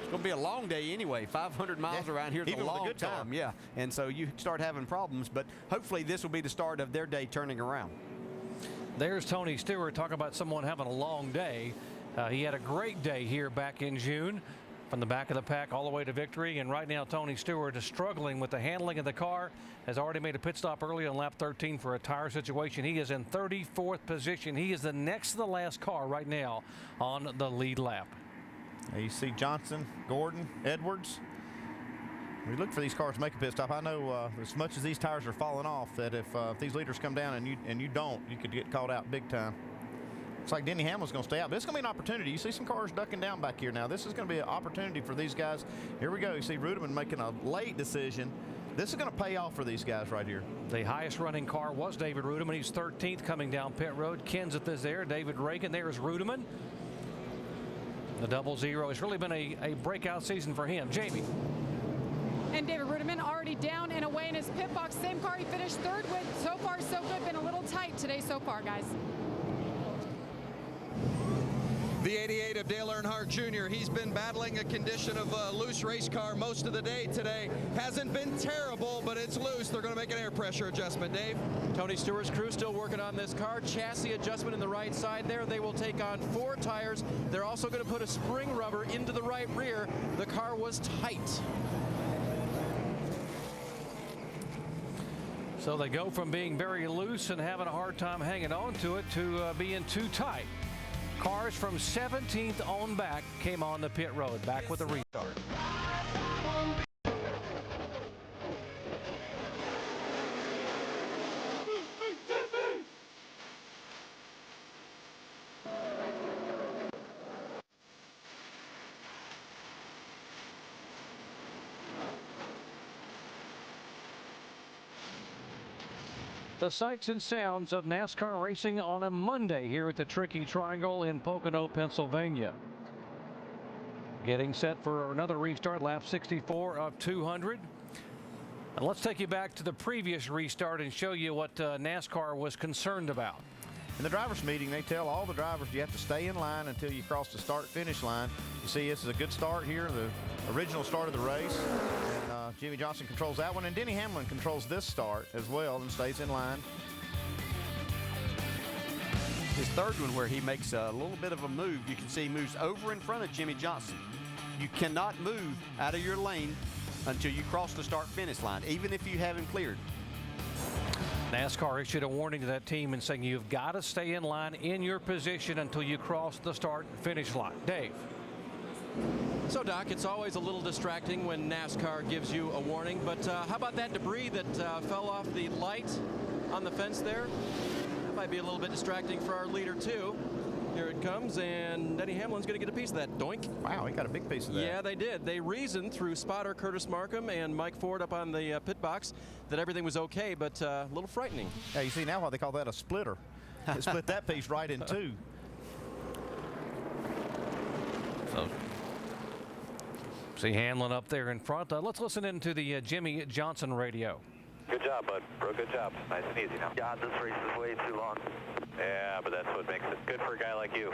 It's going to be a long day anyway. 500 miles around here is a long time. Yeah, and so you start having problems, but hopefully this will be the start of their day turning around. There's Tony Stewart talking about someone having a long day. He had a great day here back in June from the back of the pack all the way to victory. And right now, Tony Stewart is struggling with the handling of the car. Has already made a pit stop early on lap 13 for a tire situation. He is in 34th position. He is the next to the last car right now on the lead lap. Now you see Johnson, Gordon, Edwards. We look for these cars to make a pit stop. I know as much as these tires are falling off, that if these leaders come down and you don't, you could get caught out big time. Looks like Denny Hamlin's going to stay out, but it's going to be an opportunity. You see some cars ducking down back here now. This is going to be an opportunity for these guys. Here we go. You see Rudeman making a late decision. This is going to pay off for these guys right here. The highest running car was David Rudeman. He's 13th coming down pit road. Kenseth is there. David Reagan. There's Rudeman. The 00 has really been a breakout season for him. Jamie. And David Rudeman already down and away in his pit box. Same car he finished third with. So far, so good. Been a little tight today so far, guys. The 88 of Dale Earnhardt Jr. He's been battling a condition of a loose race car most of the day today. Hasn't been terrible, but it's loose. They're going to make an air pressure adjustment. Dave? Tony Stewart's crew still working on this car. Chassis adjustment in the right side there. They will take on 4 tires. They're also going to put a spring rubber into the right rear. The car was tight. So they go from being very loose and having a hard time hanging on to it to being too tight. Cars from 17th on back came on the pit road, back with a restart. The sights and sounds of NASCAR racing on a Monday here at the Tricky Triangle in Pocono, Pennsylvania. Getting set for another restart, lap 64 of 200. And let's take you back to the previous restart and show you what NASCAR was concerned about. In the drivers' meeting, they tell all the drivers you have to stay in line until you cross the start-finish line. You see, this is a good start here, the original start of the race. And Jimmy Johnson controls that one, and Denny Hamlin controls this start as well and stays in line. His third one, where he makes a little bit of a move, you can see he moves over in front of Jimmy Johnson. You cannot move out of your lane until you cross the start-finish line, even if you haven't cleared. NASCAR issued a warning to that team and saying you've got to stay in line in your position until you cross the start-finish line. Dave. So, Doc, it's always a little distracting when NASCAR gives you a warning, but how about that debris that fell off the light on the fence there? That might be a little bit distracting for our leader, too. Here it comes, and Denny Hamlin's going to get a piece of that. Doink. Wow, he got a big piece of that. Yeah, they did. They reasoned through spotter Curtis Markham and Mike Ford up on the pit box that everything was okay, but a little frightening. Yeah, you see now why they call that a splitter. They split that piece right in two. So, see Hamlin up there in front. Let's listen into the Jimmy Johnson radio. Good job, bud. Bro, good job. Nice and easy now. God, this race is way too long. Yeah, but that's what makes it good for a guy like you.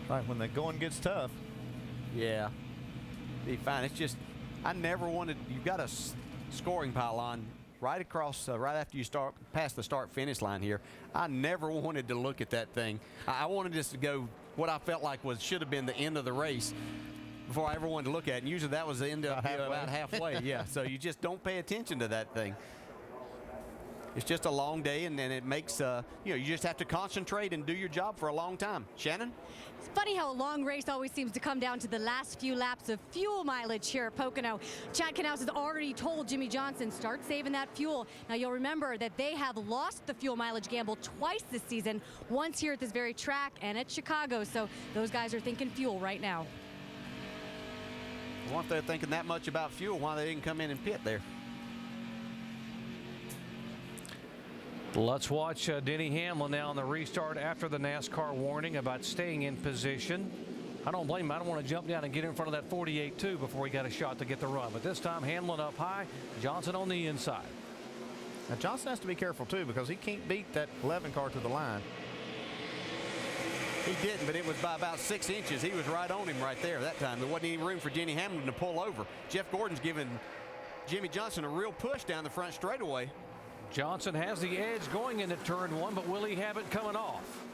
Right, when the going gets tough. Yeah, be fine. It's just, I never wanted, you've got a scoring pylon right across, right after you start past the start-finish line here. I never wanted to look at that thing. I wanted this to go what I felt like should have been the end of the race before I ever wanted to look at it. And usually that was the end of about halfway. Yeah, so you just don't pay attention to that thing. It's just a long day, and then it makes, you just have to concentrate and do your job for a long time. Shannon? It's funny how a long race always seems to come down to the last few laps of fuel mileage here at Pocono. Chad Knaus has already told Jimmy Johnson, start saving that fuel. Now, you'll remember that they have lost the fuel mileage gamble twice this season, once here at this very track and at Chicago. So those guys are thinking fuel right now. Well, if they're thinking that much about fuel, why they didn't come in and pit there? Let's watch Denny Hamlin now on the restart after the NASCAR warning about staying in position. I don't blame him. I don't want to jump down and get in front of that 48-2 before he got a shot to get the run. But this time, Hamlin up high, Johnson on the inside. Now, Johnson has to be careful, too, because he can't beat that 11 car to the line. He didn't, but it was by about 6 inches. He was right on him right there that time. There wasn't any room for Denny Hamlin to pull over. Jeff Gordon's giving Jimmy Johnson a real push down the front straightaway. Johnson has the edge going into turn 1, but will he have it coming off?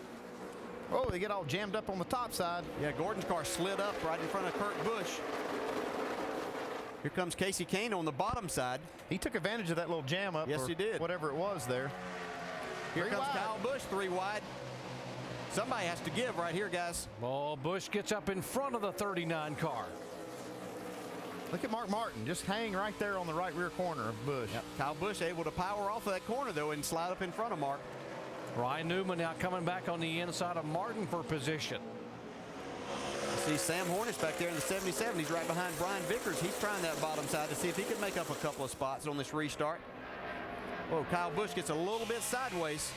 Oh, they get all jammed up on the top side. Yeah, Gordon's car slid up right in front of Kurt Busch. Here comes Casey Kane on the bottom side. He took advantage of that little jam up. Yes, he did. Whatever it was there. Here comes Kyle Busch, 3 wide. Somebody has to give right here, guys. Well, Busch gets up in front of the 39 car. Look at Mark Martin just hang right there on the right rear corner of Busch. Yep. Kyle Busch able to power off of that corner, though, and slide up in front of Mark. Ryan Newman now coming back on the inside of Martin for position. See Sam Hornish back there in the 77. He's right behind Brian Vickers. He's trying that bottom side to see if he can make up a couple of spots on this restart. Oh, Kyle Busch gets a little bit sideways.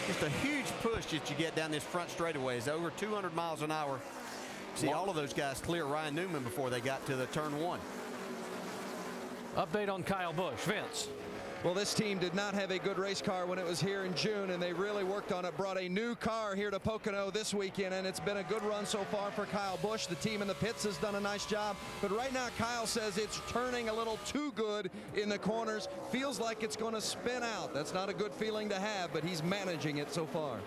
Just a huge push that you get down this front straightaway. It's over 200 miles an hour. See all of those guys clear Ryan Newman before they got to the turn 1. Update on Kyle Busch. Vince. Well, this team did not have a good race car when it was here in June, and they really worked on it. Brought a new car here to Pocono this weekend, and it's been a good run so far for Kyle Busch. The team in the pits has done a nice job, but right now Kyle says it's turning a little too good in the corners. Feels like it's going to spin out. That's not a good feeling to have, but he's managing it so far.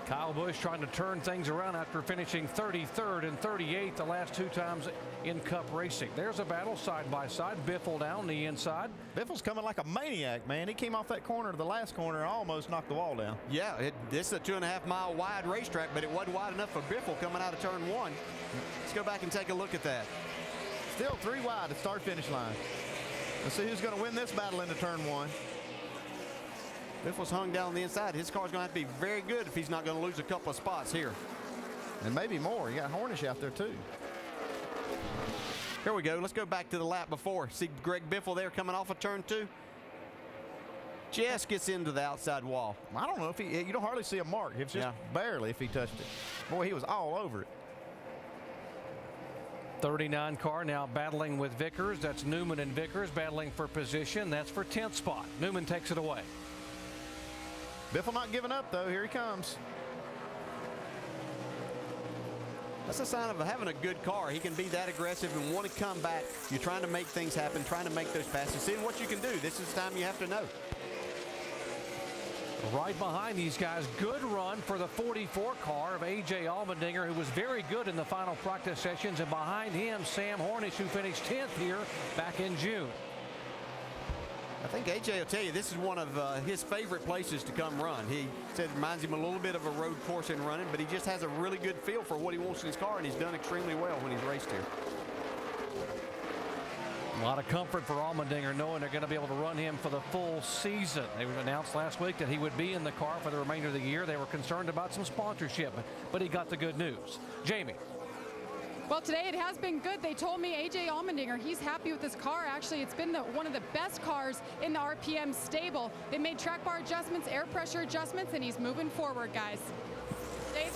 Kyle Busch trying to turn things around after finishing 33rd and 38th the last 2 times in Cup racing. There's a battle side by side. Biffle down the inside. Biffle's coming like a maniac, man. He came off that corner to the last corner and almost knocked the wall down. Yeah, this is a 2.5 mile wide racetrack, but it wasn't wide enough for Biffle coming out of turn 1. Let's go back and take a look at that. Still 3 wide at start-finish line. Let's see who's going to win this battle into turn 1. Biffle's hung down on the inside. His car's going to have to be very good if he's not going to lose a couple of spots here. And maybe more. You got Hornish out there too. Here we go. Let's go back to the lap before. See Greg Biffle there coming off of turn 2. Just gets into the outside wall. I don't know if you don't hardly see a mark. It's just barely if he touched it. Boy, he was all over it. 39 car now battling with Vickers. That's Newman and Vickers battling for position. That's for 10th spot. Newman takes it away. Biffle not giving up, though. Here he comes. That's a sign of having a good car. He can be that aggressive and want to come back. You're trying to make things happen, trying to make those passes, seeing what you can do. This is the time you have to know. Right behind these guys, good run for the 44 car of A.J. Allmendinger, who was very good in the final practice sessions, and behind him, Sam Hornish, who finished 10th here back in June. I think A.J. will tell you this is one of his favorite places to come run. He said it reminds him a little bit of a road course in running, but he just has a really good feel for what he wants in his car, and he's done extremely well when he's raced here. A lot of comfort for Allmendinger knowing they're going to be able to run him for the full season. They announced last week that he would be in the car for the remainder of the year. They were concerned about some sponsorship, but he got the good news. Jamie. Well, today it has been good. They told me A.J. Allmendinger, he's happy with this car. Actually, it's been one of the best cars in the RPM stable. They made track bar adjustments, air pressure adjustments, and he's moving forward, guys. Dave?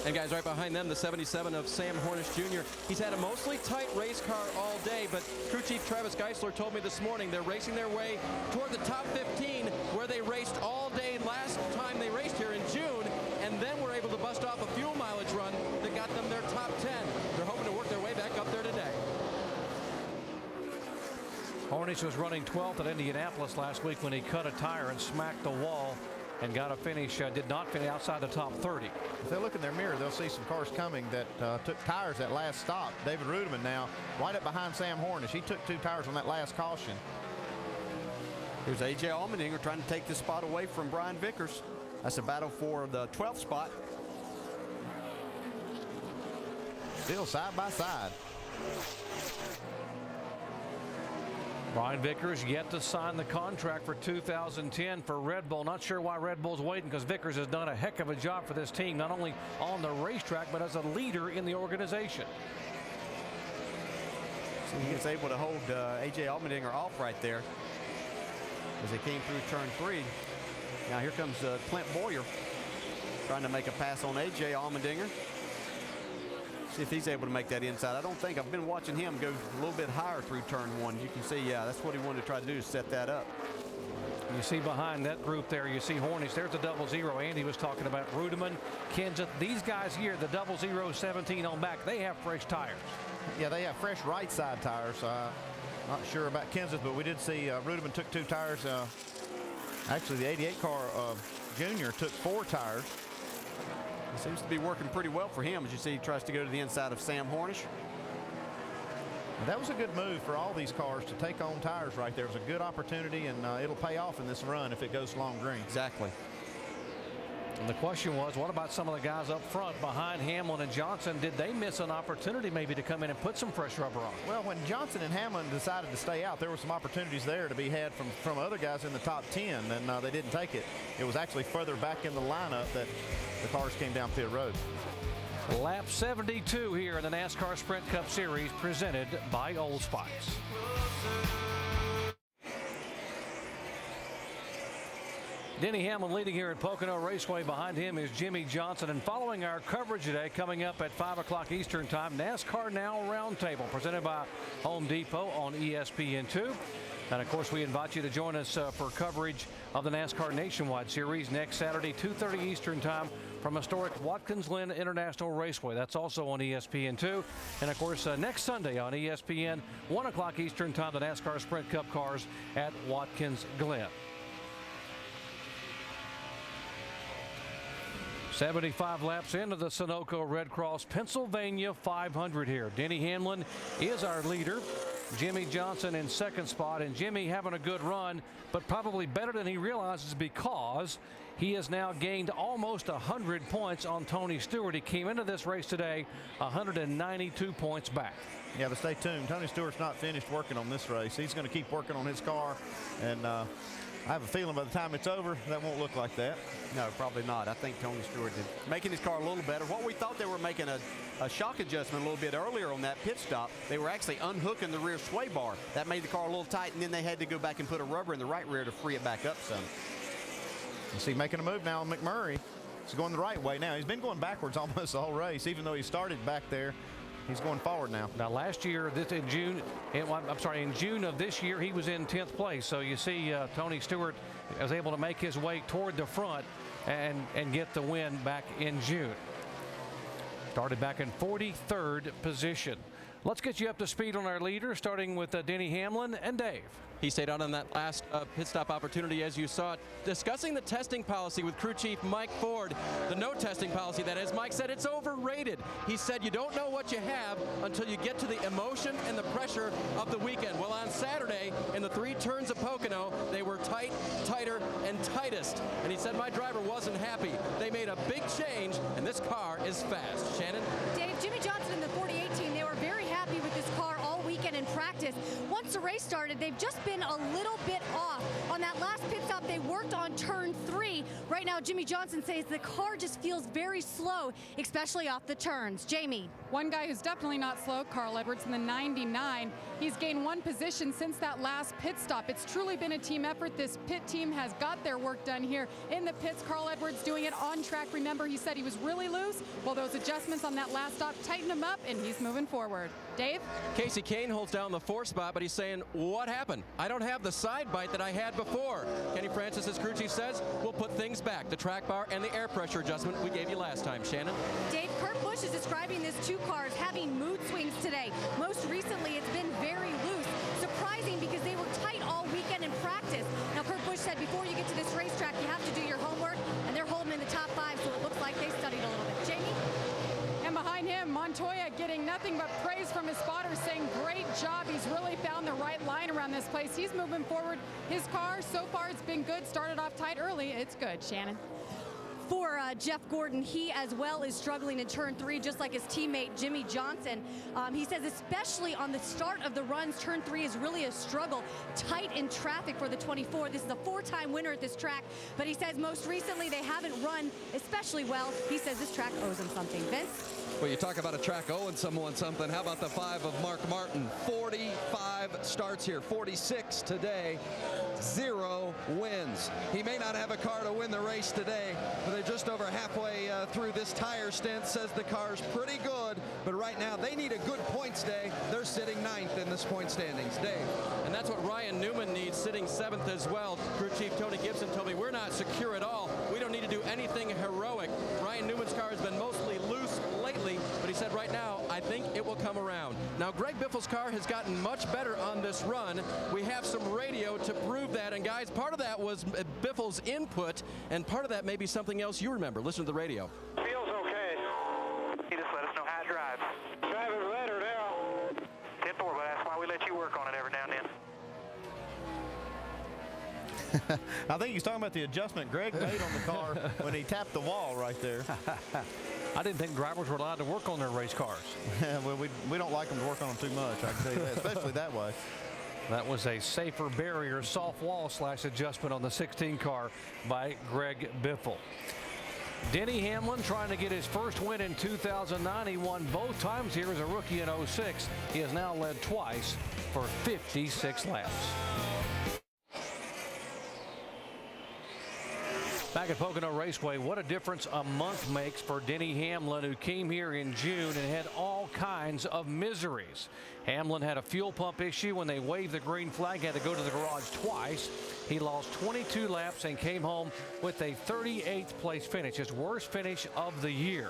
And guys, right behind them, the 77 of Sam Hornish Jr. He's had a mostly tight race car all day, but crew chief Travis Geisler told me this morning they're racing their way toward the top 15, where they raced all day last time they raced here in June, and then were able to bust off a fuel mileage run that got them their top 10. They're hoping to work their way back up there today. Hornish was running 12th at Indianapolis last week when he cut a tire and smacked the wall and got a finish, did not finish outside the top 30. If they look in their mirror, they'll see some cars coming that took tires that last stop. David Rudeman now right up behind Sam Hornish. He took 2 tires on that last caution. Here's A.J. Allmendinger trying to take the spot away from Brian Vickers. That's a battle for the 12th spot. Still side by side. Brian Vickers yet to sign the contract for 2010 for Red Bull. Not sure why Red Bull's waiting, because Vickers has done a heck of a job for this team, not only on the racetrack, but as a leader in the organization. So he was able to hold A.J. Allmendinger off right there as they came through turn 3. Now here comes Clint Boyer trying to make a pass on A.J. Allmendinger. See if he's able to make that inside. I don't think. I've been watching him go a little bit higher through turn 1. You can see, yeah, that's what he wanted to try to do, is set that up. You see behind that group there, you see Hornish. There's a 00. Andy was talking about Rudeman, Kenseth. These guys here, the 00 17 on back, they have fresh tires. Yeah, they have fresh right side tires. Not sure about Kansas, but we did see Rudeman took 2 tires. Actually, the 88 car Junior took 4 tires. It seems to be working pretty well for him. As you see, he tries to go to the inside of Sam Hornish. And that was a good move for all these cars to take on tires right there. It was a good opportunity, and it'll pay off in this run if it goes long green. Exactly. And the question was, what about some of the guys up front behind Hamlin and Johnson? Did they miss an opportunity maybe to come in and put some fresh rubber on? Well, when Johnson and Hamlin decided to stay out, there were some opportunities there to be had from other guys in the top 10, and they didn't take it. It was actually further back in the lineup that the cars came down pit road. Lap 72 here in the NASCAR Sprint Cup Series, presented by Old Spice. Denny Hamlin leading here at Pocono Raceway. Behind him is Jimmy Johnson. And following our coverage today, coming up at 5 o'clock Eastern Time, NASCAR Now Roundtable, presented by Home Depot on ESPN2. And, of course, we invite you to join us for coverage of the NASCAR Nationwide Series next Saturday, 2:30 Eastern Time from historic Watkins Glen International Raceway. That's also on ESPN2. And, of course, next Sunday on ESPN, 1 o'clock Eastern Time, the NASCAR Sprint Cup cars at Watkins Glen. 75 laps into the Sunoco Red Cross Pennsylvania 500 here. Denny Hamlin is our leader. Jimmy Johnson in second spot, and Jimmy having a good run, but probably better than he realizes because he has now gained almost 100 points on Tony Stewart. He came into this race today 192 points back. Yeah, but stay tuned. Tony Stewart's not finished working on this race. He's going to keep working on his car, and I have a feeling by the time it's over, that won't look like that. No, probably not. I think Tony Stewart is making his car a little better. What we thought they were making a shock adjustment a little bit earlier on that pit stop, they were actually unhooking the rear sway bar. That made the car a little tight, and then they had to go back and put a rubber in the right rear to free it back up some. You see making a move now on McMurray. He's going the right way now. He's been going backwards almost the whole race, even though he started back there. He's going forward now. Now, last year, in June of this year, he was in 10th place. So you see Tony Stewart was able to make his way toward the front and get the win back in June. Started back in 43rd position. Let's get you up to speed on our leader, starting with Denny Hamlin and Dave. He stayed out on that last pit stop opportunity, as you saw, discussing the testing policy with crew chief Mike Ford. The no testing policy, that is. Mike said it's overrated. He said you don't know what you have until you get to the emotion and the pressure of the weekend. Well, on Saturday, in the 3 turns of Pocono, they were tight, tighter, and tightest. And he said my driver wasn't happy. They made a big change, and this car is fast. Shannon? Dave, Jimmy Johnson in the 48 team, they were very happy with this car all weekend in practice. Once the race started, they've just been a little bit off. On that last pit stop, they worked on turn 3. Right now, Jimmy Johnson says the car just feels very slow, especially off the turns. Jamie. One guy who's definitely not slow, Carl Edwards in the 99. He's gained 1 position since that last pit stop. It's truly been a team effort. This pit team has got their work done here in the pits. Carl Edwards doing it on track. Remember, he said he was really loose. Well, those adjustments on that last stop tightened him up, and he's moving forward. Dave? Casey Kane holds down the 4th spot, but he's saying, what happened? I don't have the side bite that I had before. Kenny Francis, as crew chief says, we'll put things back. The track bar and the air pressure adjustment we gave you last time. Shannon? Dave, Kurt Busch is describing this 2 cars having mood swings today. Most recently, it's been very loose. Surprising because they were tight all weekend in practice. Now, Kurt Busch said before you get to this racetrack, you have to do your homework, and they're holding in the top 5, so it looks like they studied a little bit. Jamie? And behind him, Montoya getting nothing but praise from his spotters, saying great job. He's really found the right line around this place. He's moving forward. His car, so far, it's been good. Started off tight early. It's good. Shannon? For Jeff Gordon, he as well is struggling in turn 3, just like his teammate Jimmy Johnson. He says especially on the start of the runs, turn 3 is really a struggle. Tight in traffic for the 24. This is a 4-time winner at this track, but he says most recently they haven't run especially well. He says this track owes him something. Vince? Well, you talk about a track owing someone something. How about the 5 of Mark Martin? 45 starts here, 46 today, 0 wins. He may not have a car to win the race today, but they're just over halfway through this tire stint. Says the car's pretty good, but right now they need a good points day. They're sitting 9th in this point standings. Dave? And that's what Ryan Newman needs, sitting 7th as well. Crew chief Tony Gibson told me we're not secure at all. We don't need to do anything heroic. Ryan Newman's car has been mostly loose lately, but he said right now, I think it will come around. Now, Greg Biffle's car has gotten much better on this run. We have some radio to prove that. And guys, part of that was Biffle's input, and part of that may be something else you remember. Listen to the radio. Feels okay. He just let us know how it drives. Driving better now. 10-4, but that's why we let you work on it every now and then. I think he's talking about the adjustment Greg made on the car when he tapped the wall right there. I didn't think drivers were allowed to work on their race cars. Well, we don't like them to work on them too much, I can tell you that, especially that way. That was a safer barrier soft wall / adjustment on the 16 car by Greg Biffle. Denny Hamlin trying to get his first win in 2009. He won both times here as a rookie in 06. He has now led twice for 56 laps. Back at Pocono Raceway, what a difference a month makes for Denny Hamlin, who came here in June and had all kinds of miseries. Hamlin had a fuel pump issue when they waved the green flag, had to go to the garage twice. He lost 22 laps and came home with a 38th place finish, his worst finish of the year.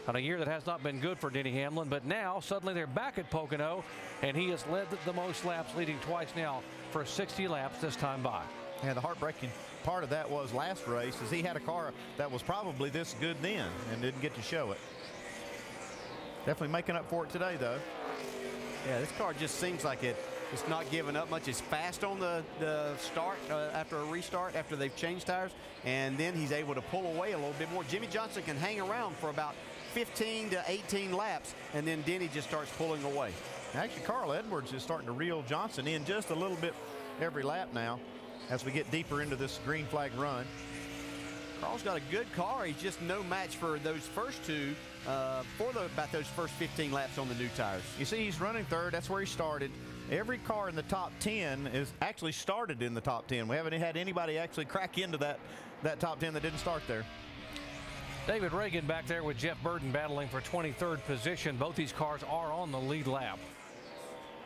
On a year that has not been good for Denny Hamlin, but now suddenly they're back at Pocono, and he has led the most laps, leading twice now for 60 laps this time by. Yeah, the heartbreaking part of that was last race is he had a car that was probably this good then and didn't get to show it. Definitely making up for it today, though. Yeah, this car just seems like it's not giving up much. It's fast on the start after a restart, after they've changed tires, and then he's able to pull away a little bit more. Jimmy Johnson can hang around for about 15 to 18 laps, and then Denny just starts pulling away. Actually, Carl Edwards is starting to reel Johnson in just a little bit every lap now as we get deeper into this green flag run. Carl's got a good car. He's just no match for those first two, about those first 15 laps on the new tires. You see, he's running third. That's where he started. Every car in the top 10 is actually started in the top 10. We haven't had anybody actually crack into that top 10 that didn't start there. David Reagan back there with Jeff Burton battling for 23rd position. Both these cars are on the lead lap.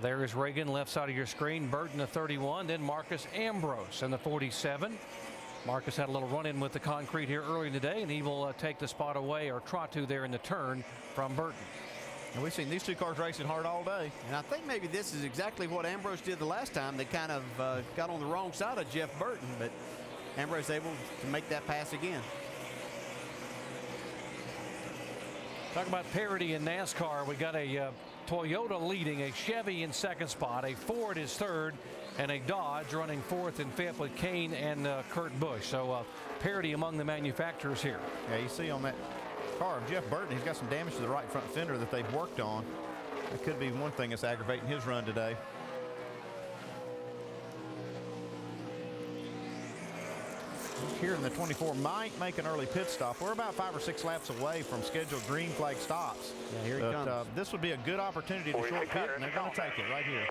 There is Reagan, left side of your screen. Burton, the 31. Then Marcus Ambrose in the 47. Marcus had a little run-in with the concrete here early in the day, and he will take the spot away, or try to there in the turn, from Burton. And we've seen these two cars racing hard all day. And I think maybe this is exactly what Ambrose did the last time. They kind of got on the wrong side of Jeff Burton, but Ambrose able to make that pass again. Talk about parity in NASCAR. We got a Toyota leading, a Chevy in second spot, a Ford is third, and a Dodge running fourth and fifth with Kane and Kurt Busch. So parity among the manufacturers here. Yeah, you see on that car of Jeff Burton, he's got some damage to the right front fender that they've worked on. That could be one thing that's aggravating his run today. Here in the 24 might make an early pit stop. We're about 5 or 6 laps away from scheduled green flag stops. Yeah, here he comes. This would be a good opportunity to short pit, and they're going to take it right here.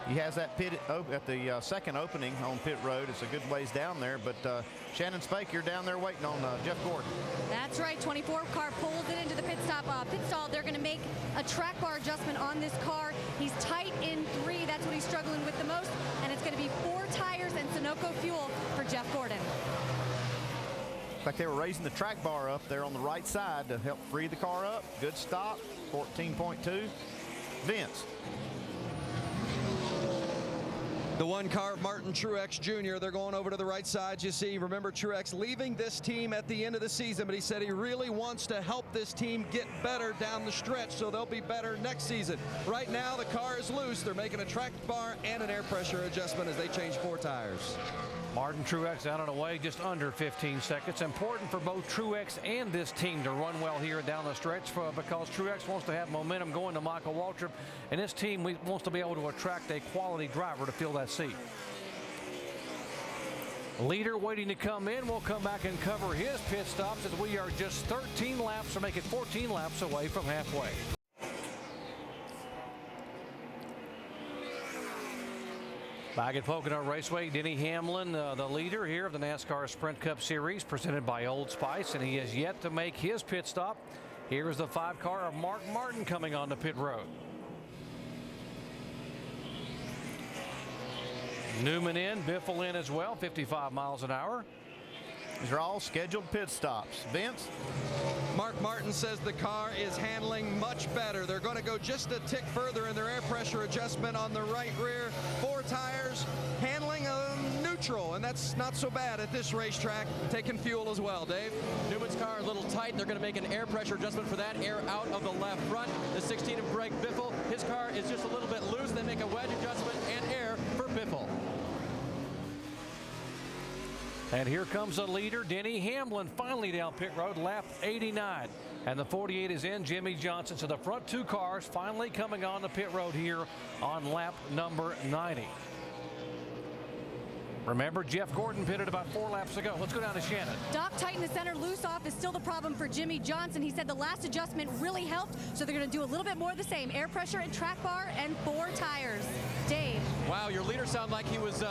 He has that pit at the second opening on pit road. It's a good ways down there, but Shannon Spake, you're down there waiting on Jeff Gordon. That's right. 24 car pulls it into the pit stall. They're going to make a track bar adjustment on this car. He's tight in 3. That's what he's struggling with the most, and it's going to be 4 tires and Sunoco fuel for Jeff Gordon. In fact, they were raising the track bar up there on the right side to help free the car up. Good stop. 14.2. Vince. The one car of Martin Truex Jr. They're going over to the right side. You see, remember Truex leaving this team at the end of the season, but he said he really wants to help this team get better down the stretch, so they'll be better next season. Right now, the car is loose. They're making a track bar and an air pressure adjustment as they change 4 tires. Martin Truex out and away, just under 15 seconds. Important for both Truex and this team to run well here down the stretch because Truex wants to have momentum going to Michael Waltrip, and this team wants to be able to attract a quality driver to fill that seat. Leader waiting to come in. We'll come back and cover his pit stops as we are just 13 laps, or make it 14 laps away from halfway. Back at Pocono Raceway, Denny Hamlin, the leader here of the NASCAR Sprint Cup Series, presented by Old Spice, and he has yet to make his pit stop. Here is the 5 car of Mark Martin coming on the pit road. Newman in, Biffle in as well, 55 miles an hour. These are all scheduled pit stops. Vince? Mark Martin says the car is handling much better. They're going to go just a tick further in their air pressure adjustment on the right rear. 4 tires, handling neutral, and that's not so bad at this racetrack. Taking fuel as well, Dave. Newman's car a little tight. They're going to make an air pressure adjustment for that. Air out of the left front. The 16 of Greg Biffle. His car is just a little bit loose. They make a wedge adjustment and air for Biffle. And here comes the leader, Denny Hamlin, finally down pit road, lap 89. And the 48 is in, Jimmy Johnson. So the front 2 cars finally coming on the pit road here on lap number 90. Remember, Jeff Gordon pitted about 4 laps ago. Let's go down to Shannon. Dock tight in the center, loose off is still the problem for Jimmy Johnson. He said the last adjustment really helped, so they're going to do a little bit more of the same. Air pressure and track bar and 4 tires. Dave. Wow, your leader sounded like he was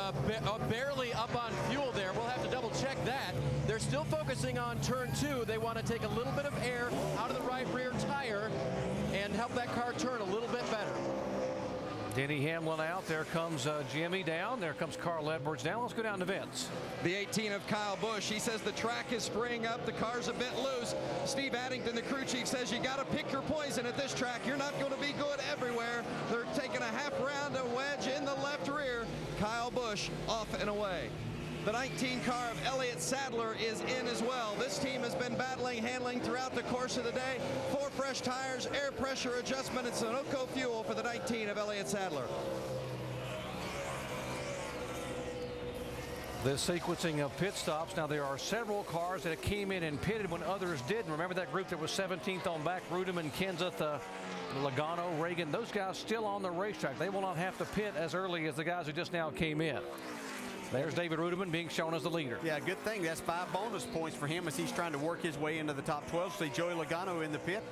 barely up on fuel there. We'll have to double check that. They're still focusing on turn 2. They want to take a little bit of air out of the right rear tire and help that car turn a little bit better. Denny Hamlin out. There comes Jimmy down. There comes Carl Edwards down. Let's go down to Vince. The 18 of Kyle Busch. He says the track is spraying up. The car's a bit loose. Steve Addington, the crew chief, says you got to pick your poison at this track. You're not going to be good everywhere. They're taking a half round, a wedge in the left rear. Kyle Busch off and away. The 19 car of Elliott Sadler is in as well. This team has been battling handling throughout the course of the day. 4 fresh tires, air pressure adjustment, and Sunoco fuel for the 19 of Elliott Sadler. This sequencing of pit stops. Now there are several cars that came in and pitted when others didn't. Remember that group that was 17th on back, Rudeman, Kenseth, Logano, Reagan. Those guys still on the racetrack. They will not have to pit as early as the guys who just now came in. There's David Rudeman being shown as the leader. Yeah, good thing. That's 5 bonus points for him as he's trying to work his way into the top 12. See Joey Logano in the pit.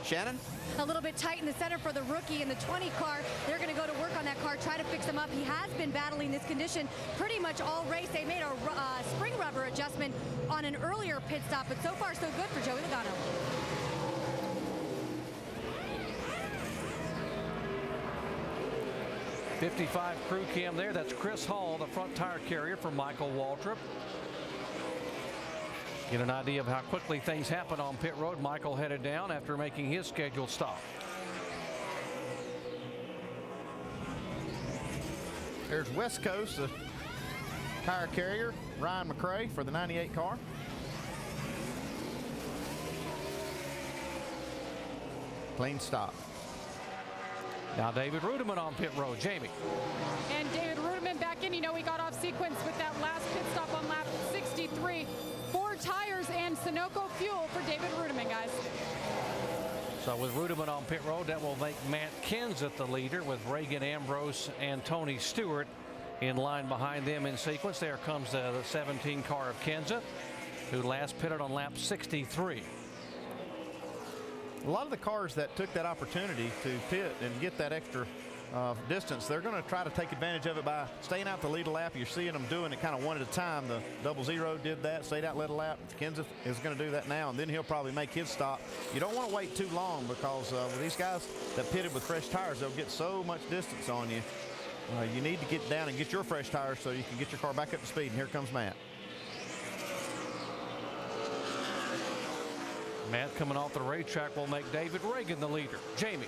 Shannon? A little bit tight in the center for the rookie in the 20 car. They're going to go to work on that car, try to fix him up. He has been battling this condition pretty much all race. They made a spring rubber adjustment on an earlier pit stop, but so far so good for Joey Logano. '55 crew cam there. That's Chris Hall, the front tire carrier for Michael Waltrip. Get an idea of how quickly things happen on pit road. Michael headed down after making his scheduled stop. There's West Coast, the tire carrier, Ryan McRae for the 98 car. Clean stop. Now David Rudeman on pit road. Jamie. And David Rudeman back in. You know, he got off sequence with that last pit stop on lap 63. 4 tires and Sunoco fuel for David Rudeman, guys. So with Rudeman on pit road, that will make Matt Kenseth the leader with Reagan Ambrose and Tony Stewart in line behind them in sequence. There comes the 17 car of Kenseth, who last pitted on lap 63. A lot of the cars that took that opportunity to pit and get that extra distance, they're going to try to take advantage of it by staying out the lead a lap. You're seeing them doing it kind of one at a time. The 00 did that, stayed out, led a lap. Kenseth is going to do that now, and then he'll probably make his stop. You don't want to wait too long because with these guys that pitted with fresh tires, they'll get so much distance on you. You need to get down and get your fresh tires so you can get your car back up to speed. And here comes Matt. Matt coming off the racetrack will make David Reagan the leader. Jamie.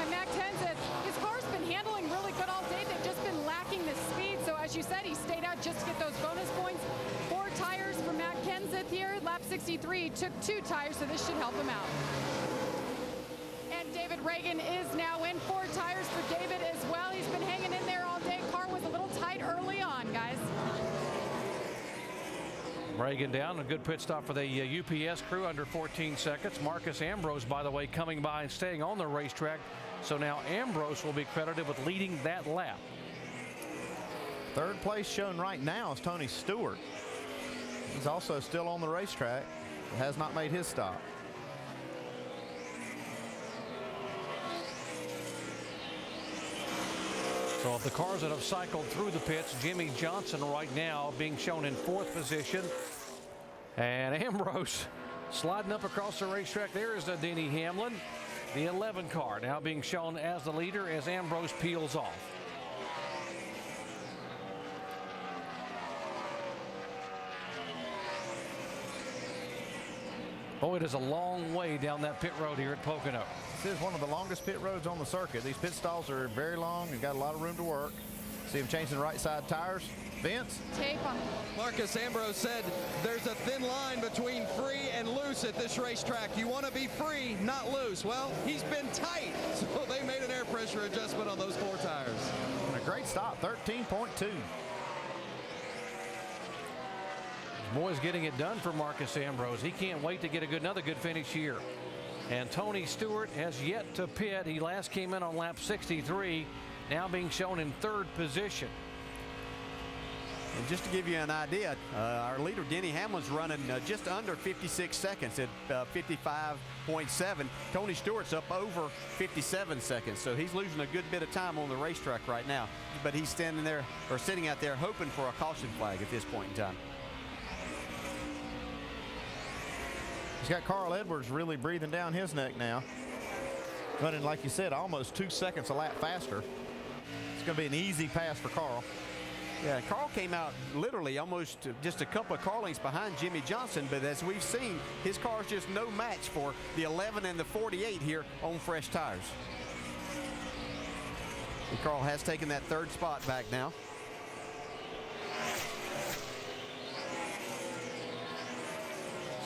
And Matt Kenseth, his car's been handling really good all day. They've just been lacking the speed. So as you said, he stayed out just to get those bonus points. 4 tires for Matt Kenseth here. Lap 63 took 2 tires, so this should help him out. And David Reagan is now in. 4 tires for David as well. He's been hanging in there all day. Car was a little tight early on, guys. Reagan down. A good pit stop for the UPS crew under 14 seconds. Marcus Ambrose, by the way, coming by and staying on the racetrack. So now Ambrose will be credited with leading that lap. Third place shown right now is Tony Stewart. He's also still on the racetrack. Has not made his stop. So of the cars that have cycled through the pits, Jimmy Johnson right now being shown in 4th position. And Ambrose sliding up across the racetrack. There is Denny Hamlin, the 11 car, now being shown as the leader as Ambrose peels off. Oh, it is a long way down that pit road here at Pocono. This is one of the longest pit roads on the circuit. These pit stalls are very long and got a lot of room to work. See him changing the right side tires. Vince? Tape on. Marcus Ambrose said there's a thin line between free and loose at this racetrack. You want to be free, not loose. Well, he's been tight, so they made an air pressure adjustment on those 4 tires. And a great stop, 13.2. Boys getting it done for Marcus Ambrose. He can't wait to get another good finish here. And Tony Stewart has yet to pit. He last came in on lap 63, now being shown in 3rd position. And just to give you an idea, our leader Denny Hamlin's running just under 56 seconds at 55.7. Tony Stewart's up over 57 seconds, so he's losing a good bit of time on the racetrack right now. But he's standing there, or sitting out there, hoping for a caution flag at this point in time. He's got Carl Edwards really breathing down his neck now. Running, like you said, almost 2 seconds a lap faster. It's going to be an easy pass for Carl. Yeah, Carl came out literally almost just a couple of car lengths behind Jimmy Johnson, but as we've seen, his car's just no match for the 11 and the 48 here on fresh tires. And Carl has taken that 3rd spot back now.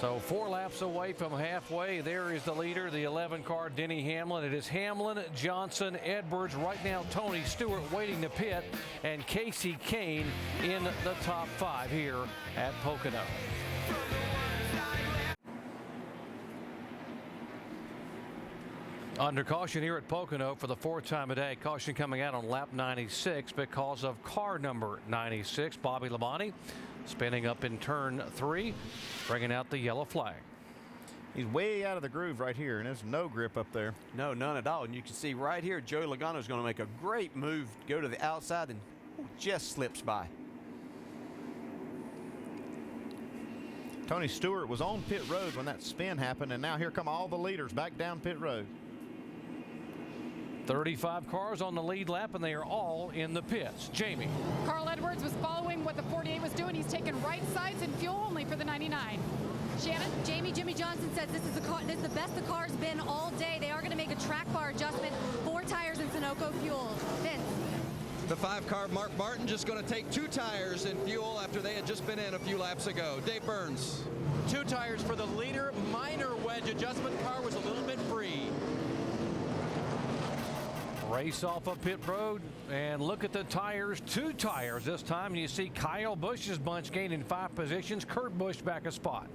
So 4 laps away from halfway. There is the leader, the 11 car, Denny Hamlin. It is Hamlin, Johnson, Edwards. Right now, Tony Stewart waiting to pit, and Casey Kane in the top 5 here at Pocono. Under caution here at Pocono for the 4th time a day. Caution coming out on lap 96 because of car number 96, Bobby Labonte. Spinning up in turn 3, bringing out the yellow flag. He's way out of the groove right here, and there's no grip up there. No, none at all. And you can see right here, Joey Logano is going to make a great move, go to the outside, and just slips by. Tony Stewart was on pit road when that spin happened, and now here come all the leaders back down pit road. 35 cars on the lead lap, and they are all in the pits. Jamie. Carl Edwards was following what the 48 was doing. He's taking right sides and fuel only for the 99. Shannon? Jimmy Johnson says this is the best the car's been all day. They are going to make a track bar adjustment, 4 tires and Sunoco fuel. Vince? The 5 car Mark Martin just going to take 2 tires in fuel after they had just been in a few laps ago. Dave Burns. 2 tires for the leader. Minor wedge adjustment. Car was a little bit free. Race off of pit road, and look at the tires. 2 tires this time. You see Kyle Busch's bunch gaining 5 positions. Kurt Busch back a spot.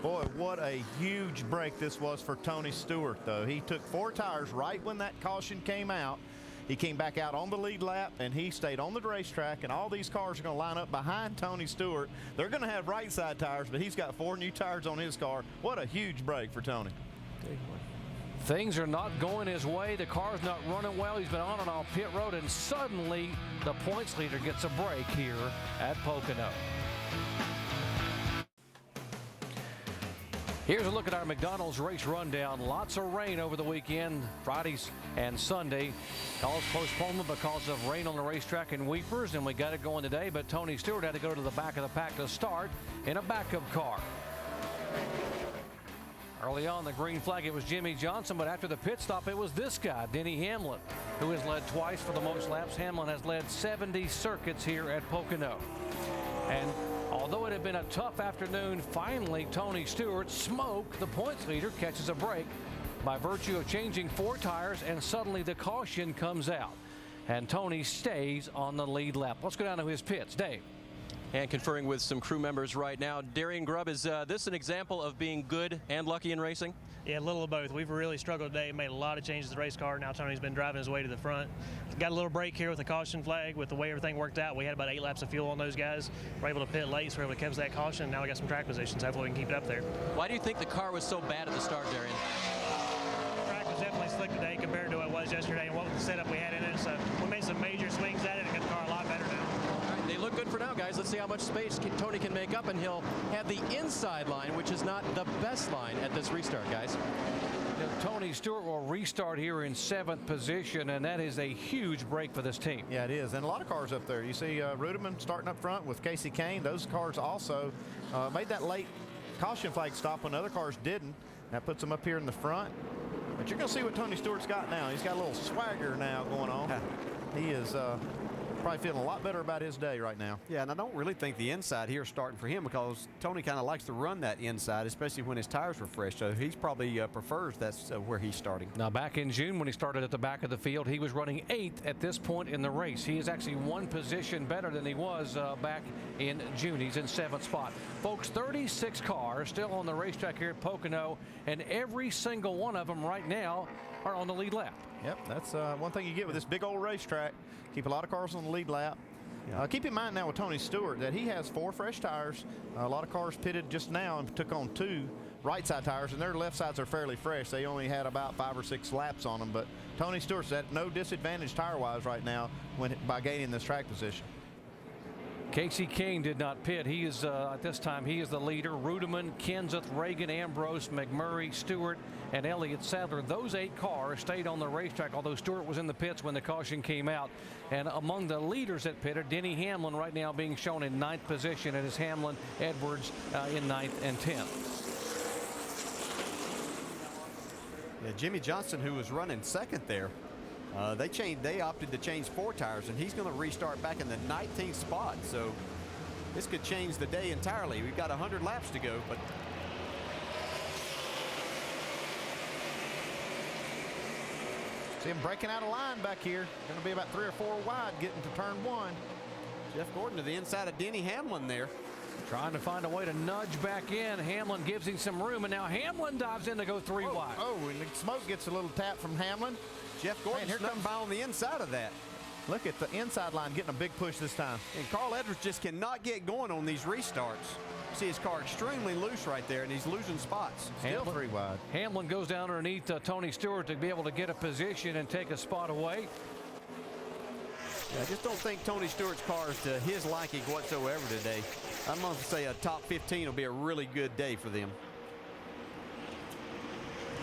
Boy, what a huge break this was for Tony Stewart, though. He took 4 tires right when that caution came out. He came back out on the lead lap, and he stayed on the racetrack, and all these cars are going to line up behind Tony Stewart. They're going to have right side tires, but he's got 4 new tires on his car. What a huge break for Tony. Things are not going his way. The car's not running well. He's been on and off pit road, and suddenly the points leader gets a break here at Pocono. Here's a look at our McDonald's race rundown. Lots of rain over the weekend, Fridays and Sunday. Caused postponement because of rain on the racetrack in Weepers, and we got it going today, but Tony Stewart had to go to the back of the pack to start in a backup car. Early on the green flag, it was Jimmy Johnson, but after the pit stop, it was this guy, Denny Hamlin, who has led twice for the most laps. Hamlin has led 70 circuits here at Pocono. And although it had been a tough afternoon, finally Tony Stewart smoked the points leader, catches a break by virtue of changing 4 tires, and suddenly the caution comes out. And Tony stays on the lead lap. Let's go down to his pits. Dave. And conferring with some crew members right now. Darian Grubb, is this an example of being good and lucky in racing? Yeah, a little of both. We've really struggled today, made a lot of changes to the race car. Now Tony's been driving his way to the front. Got a little break here with the caution flag. With the way everything worked out, we had about 8 laps of fuel on those guys. We're able to pit late, so we're able to catch that caution. Now we got some track positions. Hopefully we can keep it up there. Why do you think the car was so bad at the start, Darian? The track was definitely slick today compared to what it was yesterday and what the setup we had in it. So we made some major swings at it and got the car a lot better now. They look good for now, guys. Let's see how much space Tony can make up, and he'll have the inside line, which is not the best line at this restart, guys. Tony Stewart will restart here in 7th position, and that is a huge break for this team. Yeah, it is. And a lot of cars up there. You see Rudeman starting up front with Casey Kane. Those cars also made that late caution flag stop when the other cars didn't. That puts him up here in the front. But you're going to see what Tony Stewart's got now. He's got a little swagger now going on. He is probably feeling a lot better about his day right now. Yeah, and I don't really think the inside here is starting for him because Tony kind of likes to run that inside, especially when his tires were fresh. So he's probably prefers that's where he's starting. Now, back in June when he started at the back of the field, he was running 8th at this point in the race. He is actually 1 position better than he was back in June. He's in 7th spot. Folks, 36 cars still on the racetrack here at Pocono, and every single one of them right now are on the lead lap. Yep, that's one thing you get with this big old racetrack. Keep a lot of cars on the lead lap. Keep in mind now with Tony Stewart that he has 4 fresh tires. A lot of cars pitted just now and took on 2 right side tires, and their left sides are fairly fresh. They only had about 5 or 6 laps on them, but Tony Stewart's at no disadvantage tire-wise right now by gaining this track position. Casey Kane did not pit. He is at this time he is the leader. Rudeman, Kenseth, Reagan, Ambrose, McMurray, Stewart, and Elliott Sadler. Those 8 cars stayed on the racetrack, although Stewart was in the pits when the caution came out. And among the leaders that pitted, Denny Hamlin right now being shown in 9th position. It is Hamlin, Edwards in 9th and 10th. Yeah, Jimmy Johnson, who was running 2nd there, they opted to change 4 tires, and he's going to restart back in the 19th spot. So this could change the day entirely. We've got 100 laps to go, but see him breaking out of line back here. Going to be about 3 or 4 wide getting to turn 1. Jeff Gordon to the inside of Denny Hamlin there. Trying to find a way to nudge back in. Hamlin gives him some room, and now Hamlin dives in to go 3 wide. Oh, and the smoke gets a little tap from Hamlin. Jeff Gordon here comes by on the inside of that. Look at the inside line getting a big push this time. And Carl Edwards just cannot get going on these restarts. See his car extremely loose right there, and he's losing spots. Still 3 wide. Hamlin goes down underneath Tony Stewart to be able to get a position and take a spot away. Yeah, I just don't think Tony Stewart's car is to his liking whatsoever today. I'm going to say a top 15 will be a really good day for them.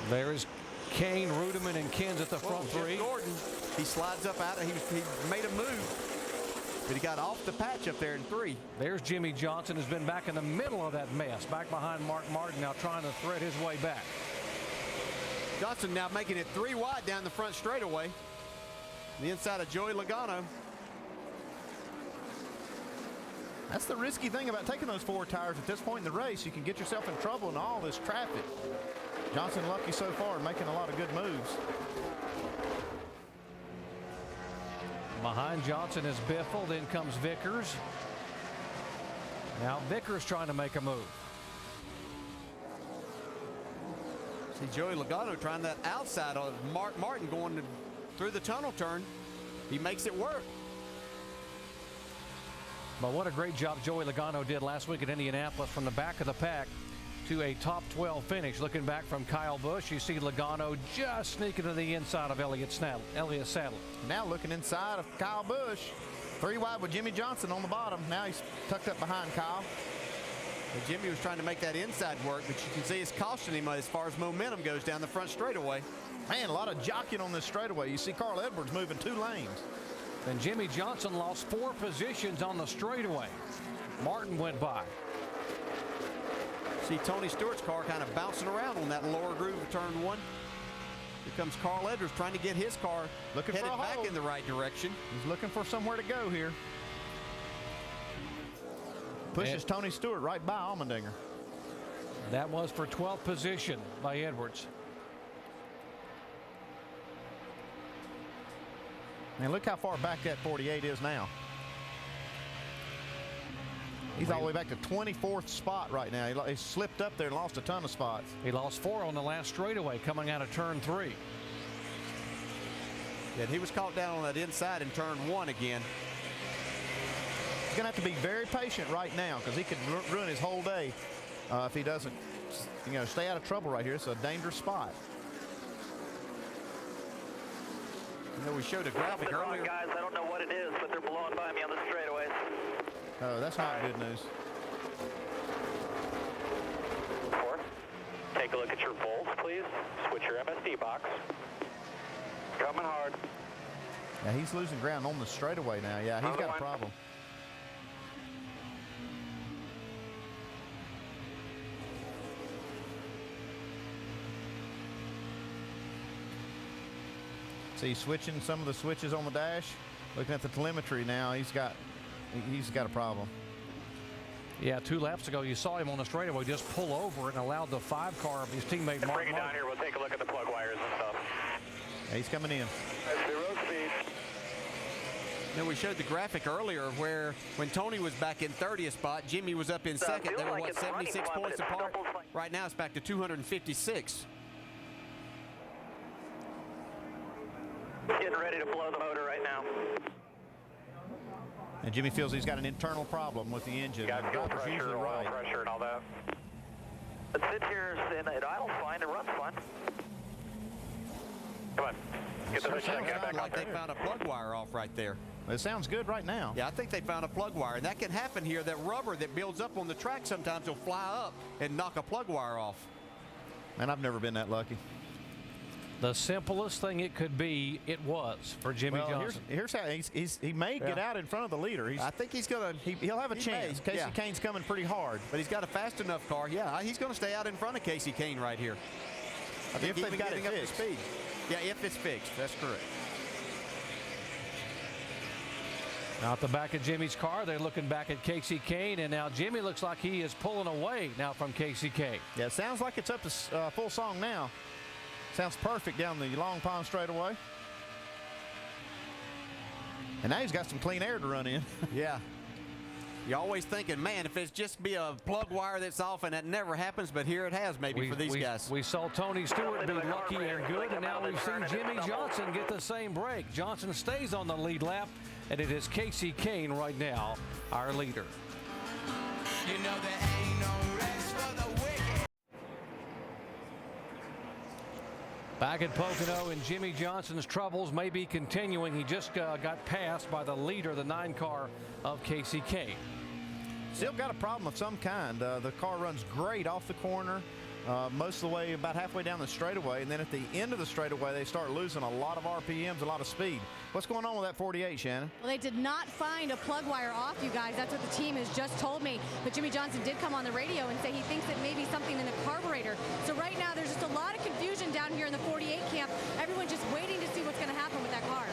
There's Kane, Rudeman, and Kens at the front 3. Jeff Gordon, he slides up out of it. He made a move, but he got off the patch up there in 3. There's Jimmy Johnson, who's been back in the middle of that mess, back behind Mark Martin, now trying to thread his way back. Johnson now making it 3 wide down the front straightaway. The inside of Joey Logano. That's the risky thing about taking those 4 tires at this point in the race. You can get yourself in trouble in all this traffic. Johnson lucky so far, making a lot of good moves. Behind Johnson is Biffle, then comes Vickers. Now Vickers trying to make a move. See Joey Logano trying that outside of Mark Martin going through the tunnel turn. He makes it work. But what a great job Joey Logano did last week at Indianapolis from the back of the pack to a top 12 finish. Looking back from Kyle Busch, you see Logano just sneaking to the inside of Elliott Sadler. Now looking inside of Kyle Busch. 3 wide with Jimmy Johnson on the bottom. Now he's tucked up behind Kyle. Well, Jimmy was trying to make that inside work, but you can see it's costing him as far as momentum goes down the front straightaway. Man, a lot of jockeying on this straightaway. You see Carl Edwards moving 2 lanes. And Jimmy Johnson lost 4 positions on the straightaway. Martin went by. See Tony Stewart's car kind of bouncing around on that lower groove of turn 1. Here comes Carl Edwards trying to get his car headed back in the right direction. He's looking for somewhere to go here. Pushes Tony Stewart right by Allmendinger. That was for 12th position by Edwards. And look how far back that 48 is now. He's all the way back to 24th spot right now. He slipped up there and lost a ton of spots. He lost 4 on the last straightaway coming out of turn 3. Yeah, he was caught down on that inside in turn 1 again. He's going to have to be very patient right now because he could ruin his whole day if he doesn't, stay out of trouble right here. It's a dangerous spot. We showed a graphic earlier. Guys, I don't know what it is, but they're blowing by me on the straightaways. Oh, that's not good news. 4. Take a look at your volts, please. Switch your MSD box. Coming hard. Yeah, he's losing ground on the straightaway now. Yeah, he's got a problem. See, switching some of the switches on the dash. Looking at the telemetry now, he's got a problem. Yeah, 2 laps ago, you saw him on the straightaway just pull over and allowed the 5 car of his teammate Mark. Bring it down here. We'll take a look at the plug wires and stuff. Yeah, he's coming in. That's the road speed. You know, we showed the graphic earlier where when Tony was back in 30th spot, Jimmy was up in second. They were, what, 76 points apart? Right now, it's back to 256. Getting ready to blow the motor right now. And Jimmy feels he's got an internal problem with the engine. Got fuel pressure, oil pressure, and all that. It sits here and it idles fine, it runs fine. Come on. Get the Sounds like they found a plug wire off right there. It sounds good right now. Yeah, I think they found a plug wire, and that can happen here. That rubber that builds up on the track sometimes will fly up and knock a plug wire off. Man, I've never been that lucky. The simplest thing it could be, it was for Jimmy Johnson. Here's how he may get out in front of the leader. I think he's going to. He'll have a chance. Casey Kane's coming pretty hard. But he's got a fast enough car. Yeah, he's going to stay out in front of Casey Kane right here. I think if they've got it up to fixed. speed. Yeah, if it's fixed. That's correct. Now at the back of Jimmy's car, they're looking back at Casey Kane, and now Jimmy looks like he is pulling away now from Casey Kane. Yeah, it sounds like it's up to full song now. Sounds perfect down the Long Pond straightaway. And now he's got some clean air to run in. Yeah. You're always thinking, man, if it's just be a plug wire that's off, and that never happens, but here it has maybe for these guys. We saw Tony Stewart be lucky and good, and now we've seen Jimmy Johnson get the same break. Johnson stays on the lead lap, and it is Casey Kane right now, our leader. You know there ain't no rest for the wicked. Back at Pocono, and Jimmy Johnson's troubles may be continuing. He just got passed by the leader, the 9 car of Casey Kane. Still got a problem of some kind. The car runs great off the corner, most of the way about halfway down the straightaway, and then at the end of the straightaway they start losing a lot of RPMs, a lot of speed. What's going on with that 48, Shannon? Well, they did not find a plug wire off, you guys. That's what the team has just told me. But Jimmy Johnson did come on the radio and say he thinks it may be something in the carburetor. So right now there's just a lot of confusion down here in the 48 camp. Everyone just waiting to see what's going to happen with that car.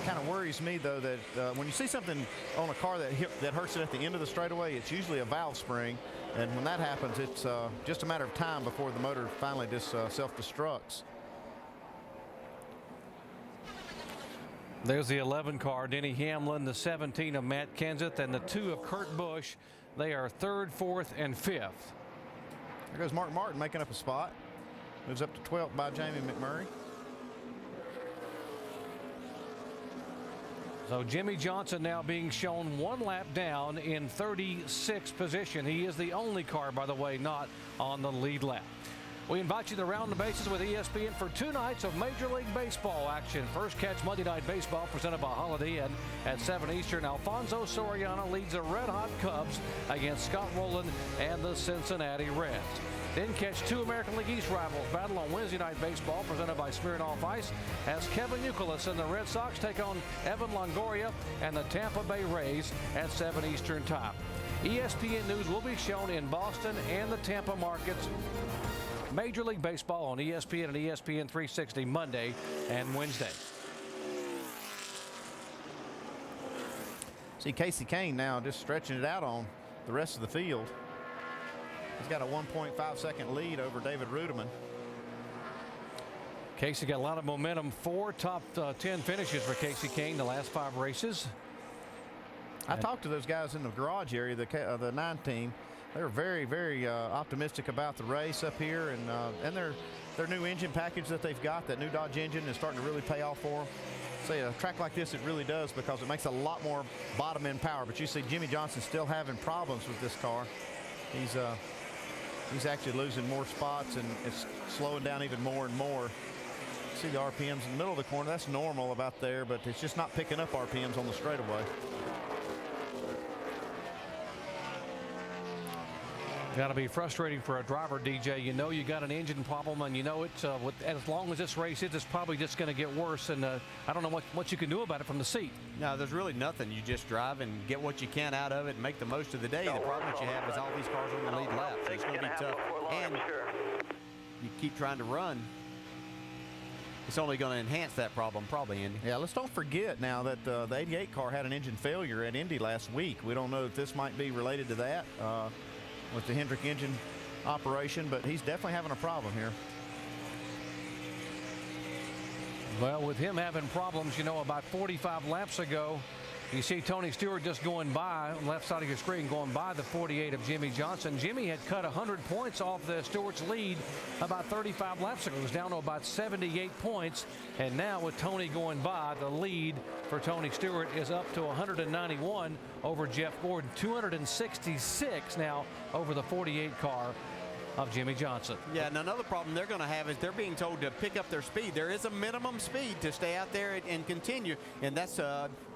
Kind of worries me though that when you see something on a car that hurts it at the end of the straightaway, it's usually a valve spring, and when that happens, it's just a matter of time before the motor finally just self-destructs. There's the 11 car, Denny Hamlin, the 17 of Matt Kenseth, and the 2 of Kurt Busch. They are 3rd, 4th, and 5th. There goes Mark Martin making up a spot. Moves up to 12th by Jamie McMurray. So Jimmy Johnson now being shown 1 lap down in 36th position. He is the only car, by the way, not on the lead lap. We invite you to round the bases with ESPN for 2 nights of Major League Baseball action. First catch Monday Night Baseball presented by Holiday Inn at 7 Eastern. Alfonso Soriano leads the red-hot Cubs against Scott Rowland and the Cincinnati Reds. Then catch 2 American League East rivals battle on Wednesday Night Baseball presented by Smirnoff Ice as Kevin Youkilis and the Red Sox take on Evan Longoria and the Tampa Bay Rays at 7 Eastern time. ESPN News will be shown in Boston and the Tampa markets. Major League Baseball on ESPN and ESPN 360 Monday and Wednesday. See Casey Kane now just stretching it out on the rest of the field. He's got a 1.5 second lead over David Rudeman. Casey got a lot of momentum. 4 top 10 finishes for Casey Kane the last 5 races. I talked to those guys in the garage area, the 9 team. They were very, very optimistic about the race up here, and their new engine package that they've got, that new Dodge engine, is starting to really pay off for them. Say a track like this, it really does, because it makes a lot more bottom end power. But you see Jimmy Johnson still having problems with this car. He's actually losing more spots, and it's slowing down even more and more. See the RPMs in the middle of the corner. That's normal about there, but it's just not picking up RPMs on the straightaway. Got to be frustrating for a driver, DJ. You know you got an engine problem, and you know it. As long as this race is, it's probably just going to get worse. And I don't know what you can do about it from the seat. No, there's really nothing. You just drive and get what you can out of it and make the most of the day. The problem that you have is all these cars on the lead lap, so it's going to be tough. And you keep trying to run. it's only going to enhance that problem, probably, Andy. Yeah, let's don't forget now that the 88 car had an engine failure at Indy last week. We don't know if this might be related to that with the Hendrick engine operation, but he's definitely having a problem here. Well, with him having problems, you know, about 45 laps ago, you see Tony Stewart just going by, on the left side of your screen, going by the 48 of Jimmy Johnson. Jimmy had cut 100 points off the Stewart's lead about 35 laps ago. It was down to about 78 points. And now with Tony going by, the lead for Tony Stewart is up to 191 over Jeff Gordon. 266 now over the 48 car of Jimmy Johnson. Yeah, and another problem they're going to have is they're being told to pick up their speed. There is a minimum speed to stay out there and continue, and that's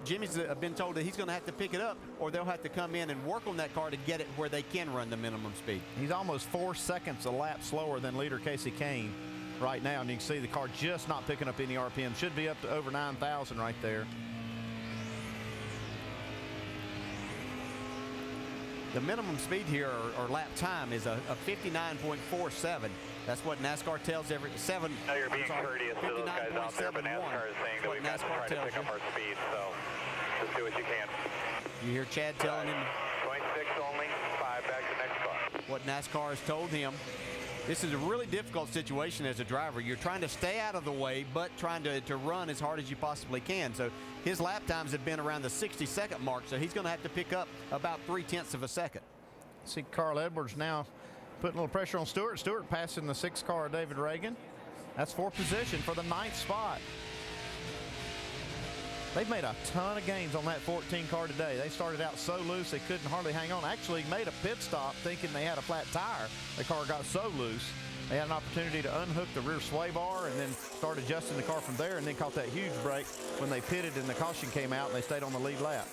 Jimmy's been told that he's going to have to pick it up, or they'll have to come in and work on that car to get it where they can run the minimum speed. He's almost 4 seconds a lap slower than leader Casey Kane right now, and you can see the car just not picking up any RPM. Should be up to over 9,000 right there. The minimum speed here, or lap time, is a 59.47. That's what NASCAR tells every seven. Now you're being courteous to those guys out there, but NASCAR is saying that we've got to try to pick up our speed, so just do what you can. You hear Chad telling him 26 only, 5 back to next spot. what NASCAR has told him. This is a really difficult situation as a driver. You're trying to stay out of the way, but trying to run as hard as you possibly can. So his lap times have been around the 60-second mark, so he's going to have to pick up about 0.3 of a second. See Carl Edwards now putting a little pressure on Stewart. Stewart passing the 6th car of David Reagan. That's for position for the 9th spot. They've made a ton of gains on that 14 car today. They started out so loose they couldn't hardly hang on. Actually made a pit stop thinking they had a flat tire. The car got so loose they had an opportunity to unhook the rear sway bar and then start adjusting the car from there, and then caught that huge break when they pitted and the caution came out and they stayed on the lead lap.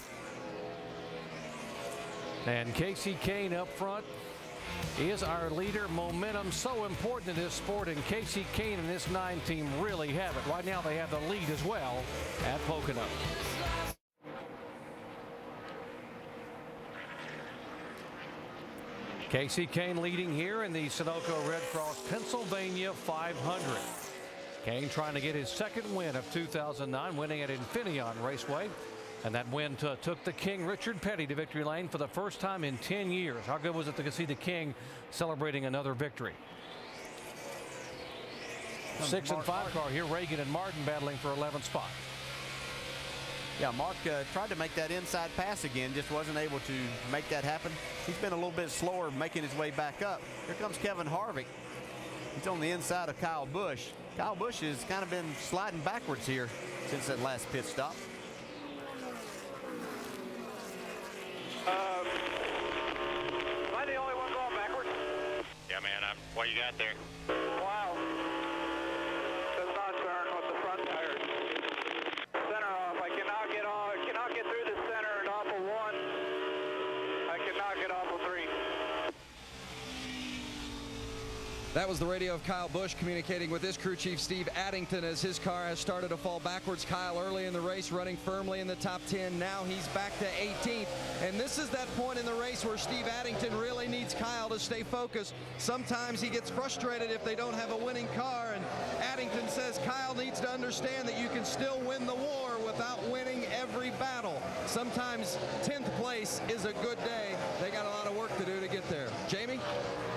And Casey Kane up front is our leader. Momentum so important in this sport, and Casey Kane and this 9 team really have it. Right now they have the lead as well at Pocono. Casey Kane leading here in the Sunoco Red Cross Pennsylvania 500. Kane trying to get his 2nd win of 2009, winning at Infineon Raceway. And that win took the King, Richard Petty, to victory lane for the first time in 10 years. How good was it to see the King celebrating another victory? 6 and 5 car here, Reagan and Martin battling for 11th spot. Yeah, Mark tried to make that inside pass again, just wasn't able to make that happen. He's been a little bit slower making his way back up. Here comes Kevin Harvick. He's on the inside of Kyle Busch. Kyle Busch has kind of been sliding backwards here since that last pit stop. Am I the only one going backwards? Yeah, man, what you got there? Wow. Does not turn with the front tires. Center off. I cannot get on. I cannot get through the center and off of 1. I cannot get off of 3. That was the radio of Kyle Busch communicating with his crew chief Steve Addington as his car has started to fall backwards. Kyle early in the race running firmly in the top 10. Now he's back to 18th. And this is that point in the race where Steve Addington really needs Kyle to stay focused. Sometimes he gets frustrated if they don't have a winning car. And Addington says Kyle needs to understand that you can still win the war without winning every battle. Sometimes 10th place is a good day. They got a lot of work to do to get there. Jamie?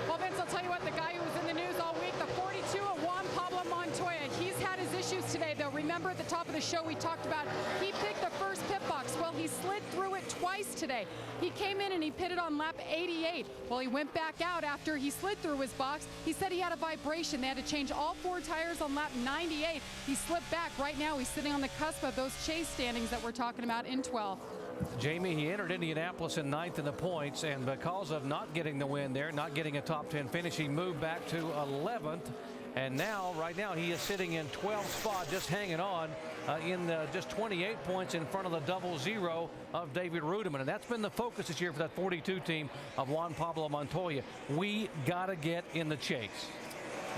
Well, Vince, I'll tell you what, the guy who was in the news all week, the 42 of Juan Pablo Montoya, he's had his issues today, though. Remember at the top of the show we talked about he picked the first pit box. Well, he slid through it twice today. He came in and he pitted on lap 88. Well, he went back out after he slid through his box. He said he had a vibration. They had to change all 4 tires on lap 98. He slipped back. Right now he's sitting on the cusp of those chase standings that we're talking about in 12th. Jamie, he entered Indianapolis in 9th in the points, and because of not getting the win there, not getting a top 10 finish, he moved back to 11th. And now, right now, he is sitting in 12th spot, just hanging on just 28 points in front of the 00 of David Rudiman. And that's been the focus this year for that 42 team of Juan Pablo Montoya. We got to get in the chase.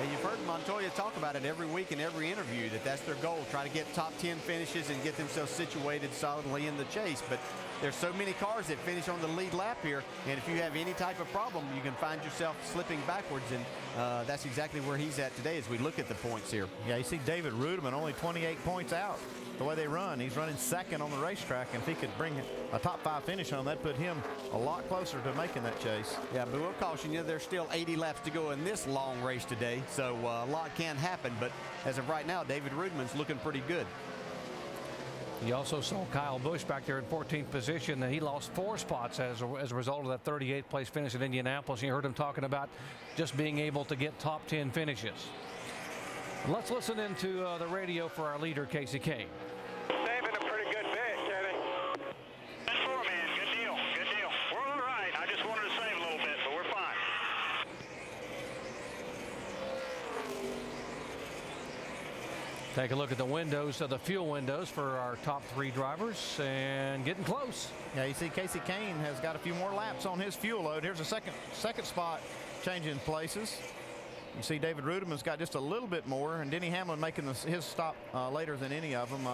Yeah, you've heard Montoya talk about it every week in every interview, that's their goal, try to get top 10 finishes and get themselves situated solidly in the chase. But there's so many cars that finish on the lead lap here, and if you have any type of problem, you can find yourself slipping backwards, and that's exactly where he's at today as we look at the points here. Yeah, you see David Rudeman only 28 points out. The way they run, he's running second on the racetrack, and if he could bring a top 5 finish on, that'd put him a lot closer to making that chase. Yeah, but we'll caution you, there's still 80 laps to go in this long race today, so a lot can happen, but as of right now, David Rudeman's looking pretty good. You also saw Kyle Busch back there in 14th position. He lost 4 spots as a result of that 38th place finish at Indianapolis. You heard him talking about just being able to get top 10 finishes. Let's listen into the radio for our leader, Casey Kane. Saving a pretty good bit, Kenny. That's 4, man. Good deal. Good deal. We're all right. I just wanted to save a little bit, but we're fine. Take a look at the windows, the fuel windows for our top 3 drivers, and getting close. Yeah, you see Casey Kane has got a few more laps on his fuel load. Here's a second spot changing places. You see David Rudeman's got just a little bit more, and Denny Hamlin making his stop later than any of them.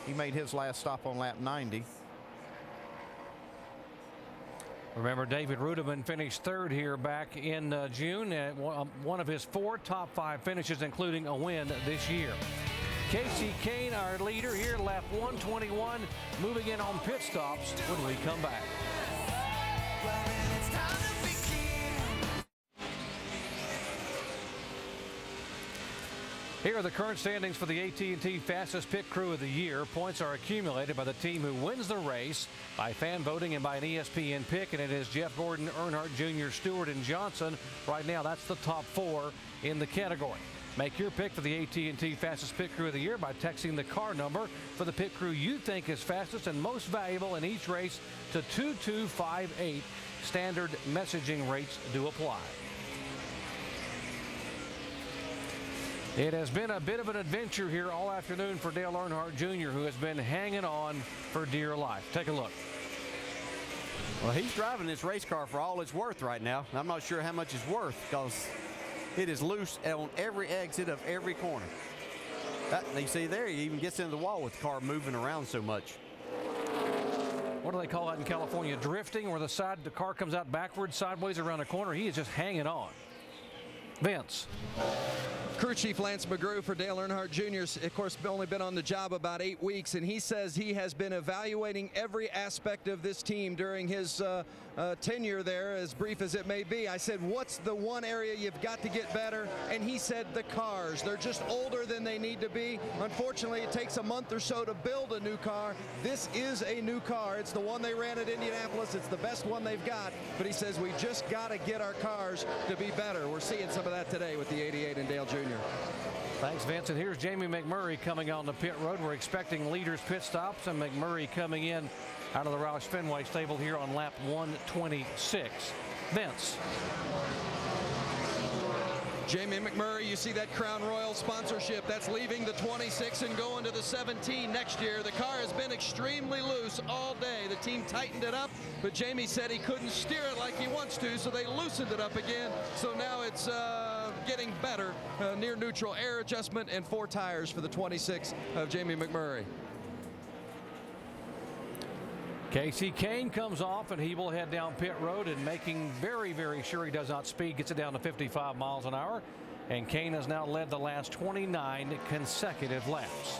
He made his last stop on lap 90. Remember, David Rudeman finished 3rd here back in June, at one of his 4 top 5 finishes, including a win this year. Casey Kane, our leader here, lap 121, moving in on pit stops when we come back. Here are the current standings for the AT&T Fastest Pit Crew of the Year. Points are accumulated by the team who wins the race by fan voting and by an ESPN pick, and it is Jeff Gordon, Earnhardt Jr., Stewart, and Johnson. Right now, that's the top 4 in the category. Make your pick for the AT&T Fastest Pit Crew of the Year by texting the car number for the pit crew you think is fastest and most valuable in each race to 2258. Standard messaging rates do apply. It has been a bit of an adventure here all afternoon for Dale Earnhardt Jr., who has been hanging on for dear life. Take a look. Well, he's driving this race car for all it's worth right now. I'm not sure how much it's worth because it is loose on every exit of every corner. You see there, he even gets into the wall with the car moving around so much. What do they call that in California? Drifting, where the car comes out backwards, sideways around a corner. He is just hanging on. Vince. Crew Chief Lance McGrew for Dale Earnhardt Jr. Of course, only been on the job about 8 weeks, and he says he has been evaluating every aspect of this team during his tenure there, as brief as it may be. I said, what's the one area you've got to get better? And he said the cars. They're just older than they need to be. Unfortunately, it takes a month or so to build a new car. This is a new car. It's the one they ran at Indianapolis. It's the best one they've got. But he says we just got to get our cars to be better. We're seeing some of that today with the 88 and Dale Jr. Thanks, Vincent. Here's Jamie McMurray coming on the pit road. We're expecting leaders pit stops, and McMurray coming in out of the Roush Fenway stable here on lap 126. Vince. Jamie McMurray, you see that Crown Royal sponsorship. That's leaving the 26 and going to the 17 next year. The car has been extremely loose all day. The team tightened it up, but Jamie said he couldn't steer it like he wants to, so they loosened it up again. So now it's getting better. Near neutral air adjustment and 4 tires for the 26 of Jamie McMurray. Casey Kane comes off, and he will head down pit road, and making very, very sure he does not speed, gets it down to 55 miles an hour. And Kane has now led the last 29 consecutive laps.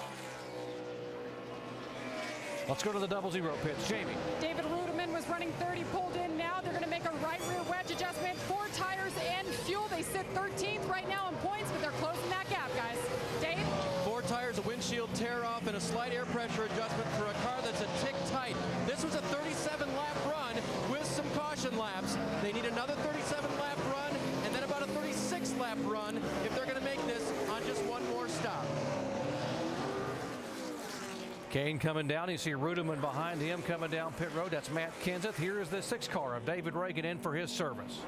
Let's go to the 00 pits. Jamie. David Rudeman was running 30, pulled in now. They're going to make a right rear wedge adjustment. 4 tires and fuel. They sit 13th right now in points, but they're closing that gap, guys. Dave? 4 tires, a windshield tear off, and a slight air pressure adjustment for a car that's a tick tight. This was a 37-lap run with some caution laps. They need another 37-lap run and then about a 36-lap run if they're going to make this on just one more stop. Kane coming down. You see Rudeman behind him coming down pit road. That's Matt Kenseth. Here is the 6 car of David Reagan in for his service.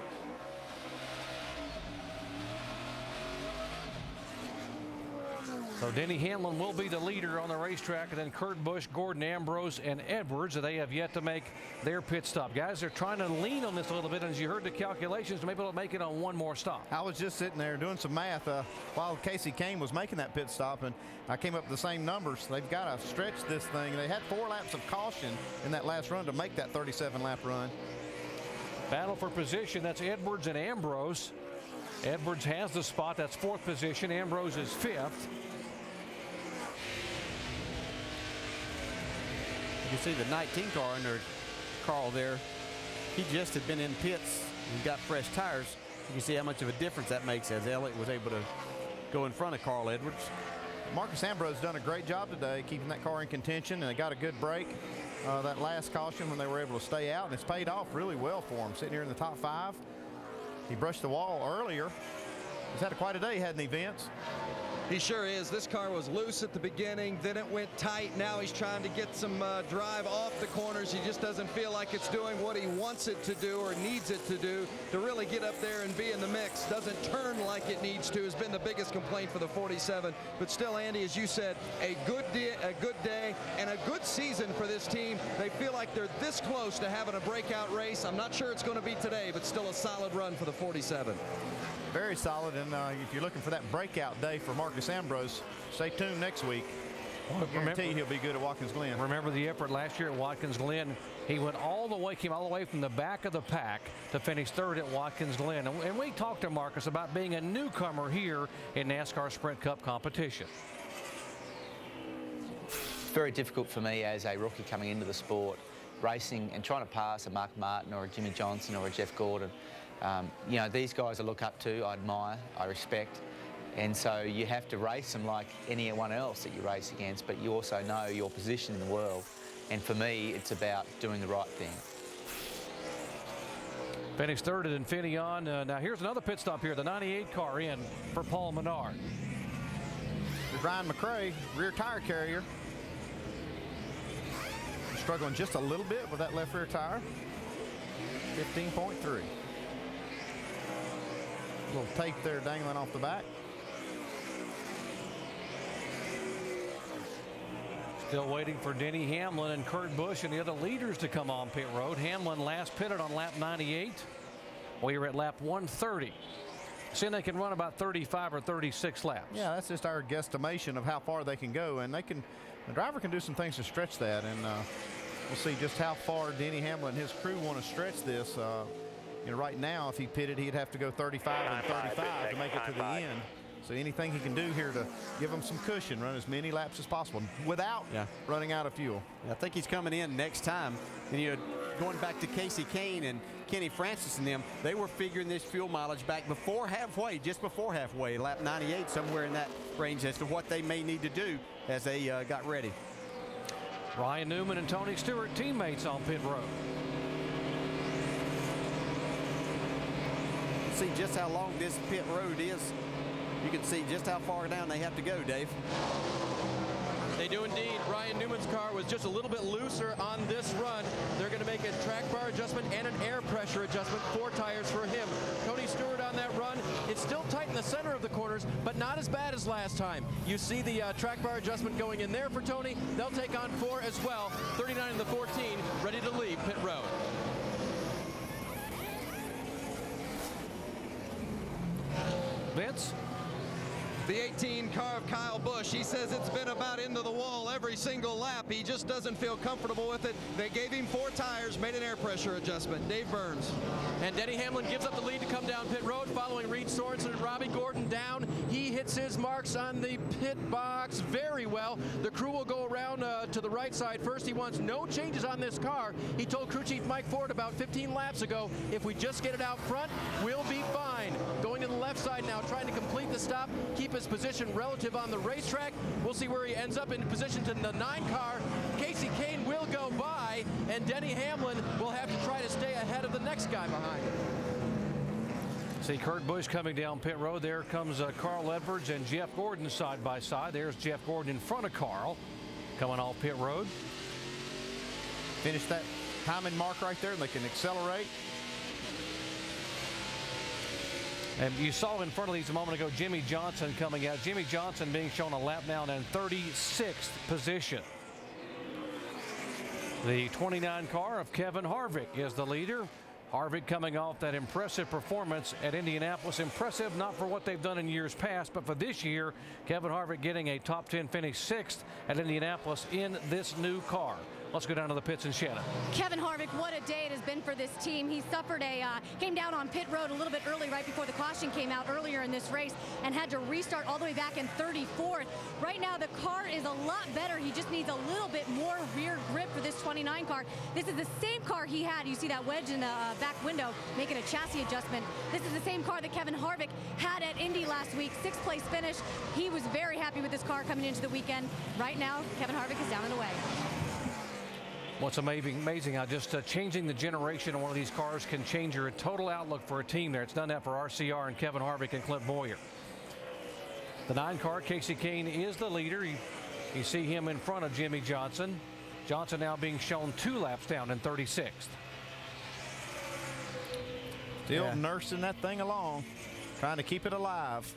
So Denny Hamlin will be the leader on the racetrack, and then Kurt Busch, Gordon Ambrose, and Edwards. They have yet to make their pit stop. Guys, they're trying to lean on this a little bit, and as you heard the calculations, maybe they'll make it on one more stop. I was just sitting there doing some math while Casey Kane was making that pit stop, and I came up with the same numbers. They've got to stretch this thing. They had 4 laps of caution in that last run to make that 37-lap run. Battle for position. That's Edwards and Ambrose. Edwards has the spot. That's 4th position. Ambrose is 5th. You can see the 19 car under Carl there. He just had been in pits and got fresh tires. You can see how much of a difference that makes as Elliott was able to go in front of Carl Edwards. Marcus Ambrose has done a great job today keeping that car in contention, and they got a good break that last caution when they were able to stay out, and it's paid off really well for him. Sitting here in the top 5. He brushed the wall earlier. He's had quite a day, hadn't he, Vince? He sure is. This car was loose at the beginning, then it went tight. Now he's trying to get some drive off the corners. He just doesn't feel like it's doing what he wants it to do or needs it to do to really get up there and be in the mix. Doesn't turn like it needs to has been the biggest complaint for the 47. But still, Andy, as you said, a good day and a good season for this team. They feel like they're this close to having a breakout race. I'm not sure it's going to be today, but still a solid run for the 47. Very solid, and if you're looking for that breakout day for Marcus Ambrose, stay tuned next week. I guarantee he'll be good at Watkins Glen. Remember the effort last year at Watkins Glen? He went came all the way from the back of the pack to finish 3rd at Watkins Glen. And we talked to Marcus about being a newcomer here in NASCAR Sprint Cup competition. It's very difficult for me as a rookie coming into the sport, racing and trying to pass a Mark Martin or a Jimmy Johnson or a Jeff Gordon. You know, these guys I look up to, I admire, I respect. And so you have to race them like anyone else that you race against, but you also know your position in the world. And for me, it's about doing the right thing. Finished 3rd at Infineon. Now here's another pit stop here. The 98 car in for Paul Menard. Ryan McRae, rear tire carrier. Struggling just a little bit with that left rear tire. 15.3. Little tape there dangling off the back. Still waiting for Denny Hamlin and Kurt Busch and the other leaders to come on pit road. Hamlin last pitted on lap 98. We were at lap 130. Saying they can run about 35 or 36 laps. Yeah, that's just our guesstimation of how far they can go, and the driver can do some things to stretch that, and we'll see just how far Denny Hamlin and his crew want to stretch this. You know, right now, if he pitted, he'd have to go 35 and 35 to make it to the end. So anything he can do here to give him some cushion, run as many laps as possible without running out of fuel. I think he's coming in next time. And you know, going back to Casey Kane and Kenny Francis and them, they were figuring this fuel mileage back before halfway, just before halfway, lap 98, somewhere in that range as to what they may need to do as they got ready. Ryan Newman and Tony Stewart, teammates on pit road. See just how long this pit road is. You can see just how far down they have to go, Dave. They do indeed. Ryan Newman's car was just a little bit looser on this run. They're going to make a track bar adjustment and an air pressure adjustment, 4 tires for him. Tony Stewart on that run. It's still tight in the center of the corners, but not as bad as last time. You see the track bar adjustment going in there for Tony. They'll take on 4 as well. 39 and the 14, ready to leave pit road. Vince? The 18 car of Kyle Busch, he says it's been about into the wall every single lap. He just doesn't feel comfortable with it. They gave him 4 tires, made an air pressure adjustment. Dave Burns. And Denny Hamlin gives up the lead to come down pit road, following Reed Sorensen and Robbie Gordon down. He hits his marks on the pit box very well. The crew will go around to the right side first. He wants no changes on this car. He told crew chief Mike Ford about 15 laps ago, if we just get it out front, we'll be fine. Going to the left side now, trying to complete the stop, keep his position relative on the racetrack. We'll see where he ends up in position to the 9 car. Casey Kane will go by, and Denny Hamlin will have to try to stay ahead of the next guy behind him. See Kurt Busch coming down pit road. There comes Carl Edwards and Jeff Gordon side by side. There's Jeff Gordon in front of Carl coming off pit road. Finish that timing mark right there, and they can accelerate. And you saw in front of these a moment ago Jimmy Johnson coming out. Jimmy Johnson being shown a lap now in 36th position. The 29 car of Kevin Harvick is the leader. Harvick coming off that impressive performance at Indianapolis. Impressive not for what they've done in years past, but for this year, Kevin Harvick getting a top 10 finish, 6th at Indianapolis in this new car. Let's go down to the pits in Shannon. Kevin Harvick, what a day it has been for this team. He suffered came down on pit road a little bit early right before the caution came out earlier in this race and had to restart all the way back in 34th. Right now the car is a lot better. He just needs a little bit more rear grip for this 29 car. This is the same car he had. You see that wedge in the back window making a chassis adjustment. This is the same car that Kevin Harvick had at Indy last week. 6th place finish. He was very happy with this car coming into the weekend. Right now, Kevin Harvick is down and away. What's amazing how just changing the generation of one of these cars can change your total outlook for a team there. It's done that for RCR and Kevin Harvick and Clint Boyer. The 9 car, Casey Kane, is the leader. You see him in front of Jimmy Johnson. Johnson now being shown 2 laps down in 36th. Still nursing that thing along, trying to keep it alive.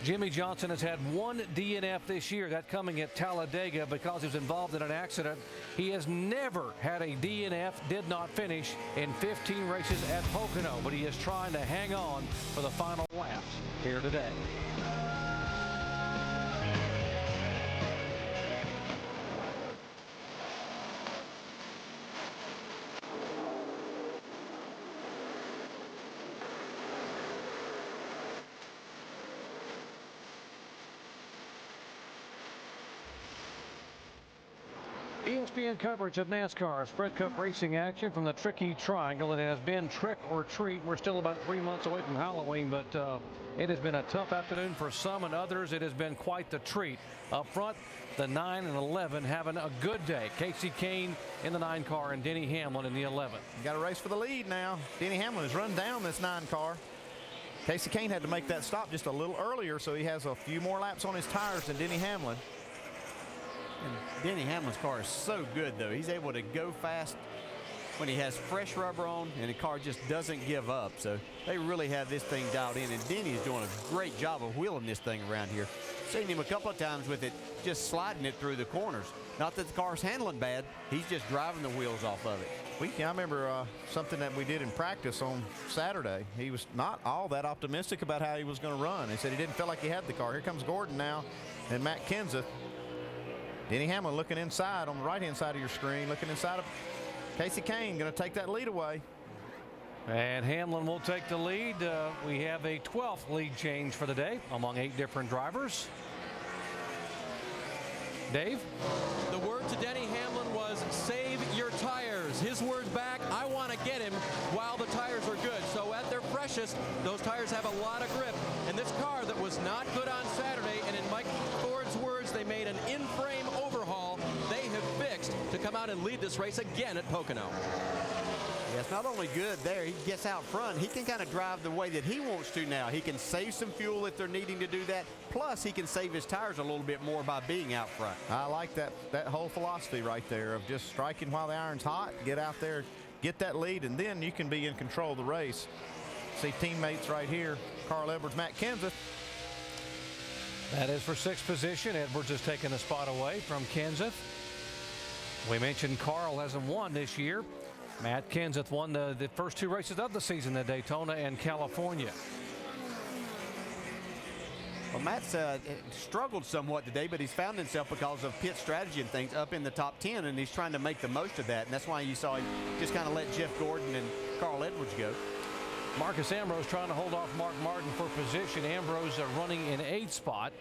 Jimmy Johnson has had 1 DNF this year, that coming at Talladega because he was involved in an accident. He has never had a DNF, did not finish in 15 races at Pocono, but he is trying to hang on for the final laps here today. ESPN coverage of NASCAR Sprint Cup racing action from the tricky triangle. It has been trick or treat. We're still about 3 months away from Halloween, but it has been a tough afternoon for some, and others it has been quite the treat. Up front, the 9 and 11 having a good day. Casey Kane in the 9 car and Denny Hamlin in the 11. You got a race for the lead now. Denny Hamlin has run down this 9 car. Casey Kane had to make that stop just a little earlier, so he has a few more laps on his tires than Denny Hamlin. And Denny Hamlin's car is so good, though. He's able to go fast when he has fresh rubber on, and the car just doesn't give up. So they really have this thing dialed in, and Denny's doing a great job of wheeling this thing around here. Seen him a couple of times with it, just sliding it through the corners. Not that the car's handling bad, he's just driving the wheels off of it. I remember something that we did in practice on Saturday. He was not all that optimistic about how he was going to run. He said he didn't feel like he had the car. Here comes Gordon now and Matt Kenseth. Denny Hamlin looking inside on the right-hand side of your screen, looking inside of Casey Kane, going to take that lead away. And Hamlin will take the lead. We have a 12th lead change for the day among 8 different drivers. Dave? The word to Denny Hamlin was save your tires. His words back, I want to get him while the tires are good. So at their freshest, those tires have a lot of grip. And this car that was not good on Saturday, and in Mike Ford's words, they made an in-frame overhaul, they have fixed to come out and lead this race again at Pocono. Yeah, it's not only good there, he gets out front. He can kind of drive the way that he wants to now. He can save some fuel if they're needing to do that. Plus, he can save his tires a little bit more by being out front. I like that whole philosophy right there of just striking while the iron's hot, get out there, get that lead, and then you can be in control of the race. See teammates right here, Carl Edwards, Matt Kenseth. That is for 6th position. Edwards has taken a spot away from Kenseth. We mentioned Carl hasn't won this year. Matt Kenseth won the first 2 races of the season at Daytona and California. Well, Matt's struggled somewhat today, but he's found himself because of pit strategy and things up in the top 10, and he's trying to make the most of that. And that's why you saw him just kind of let Jeff Gordon and Carl Edwards go. Marcus Ambrose trying to hold off Mark Martin for position. Ambrose running in 8th spot.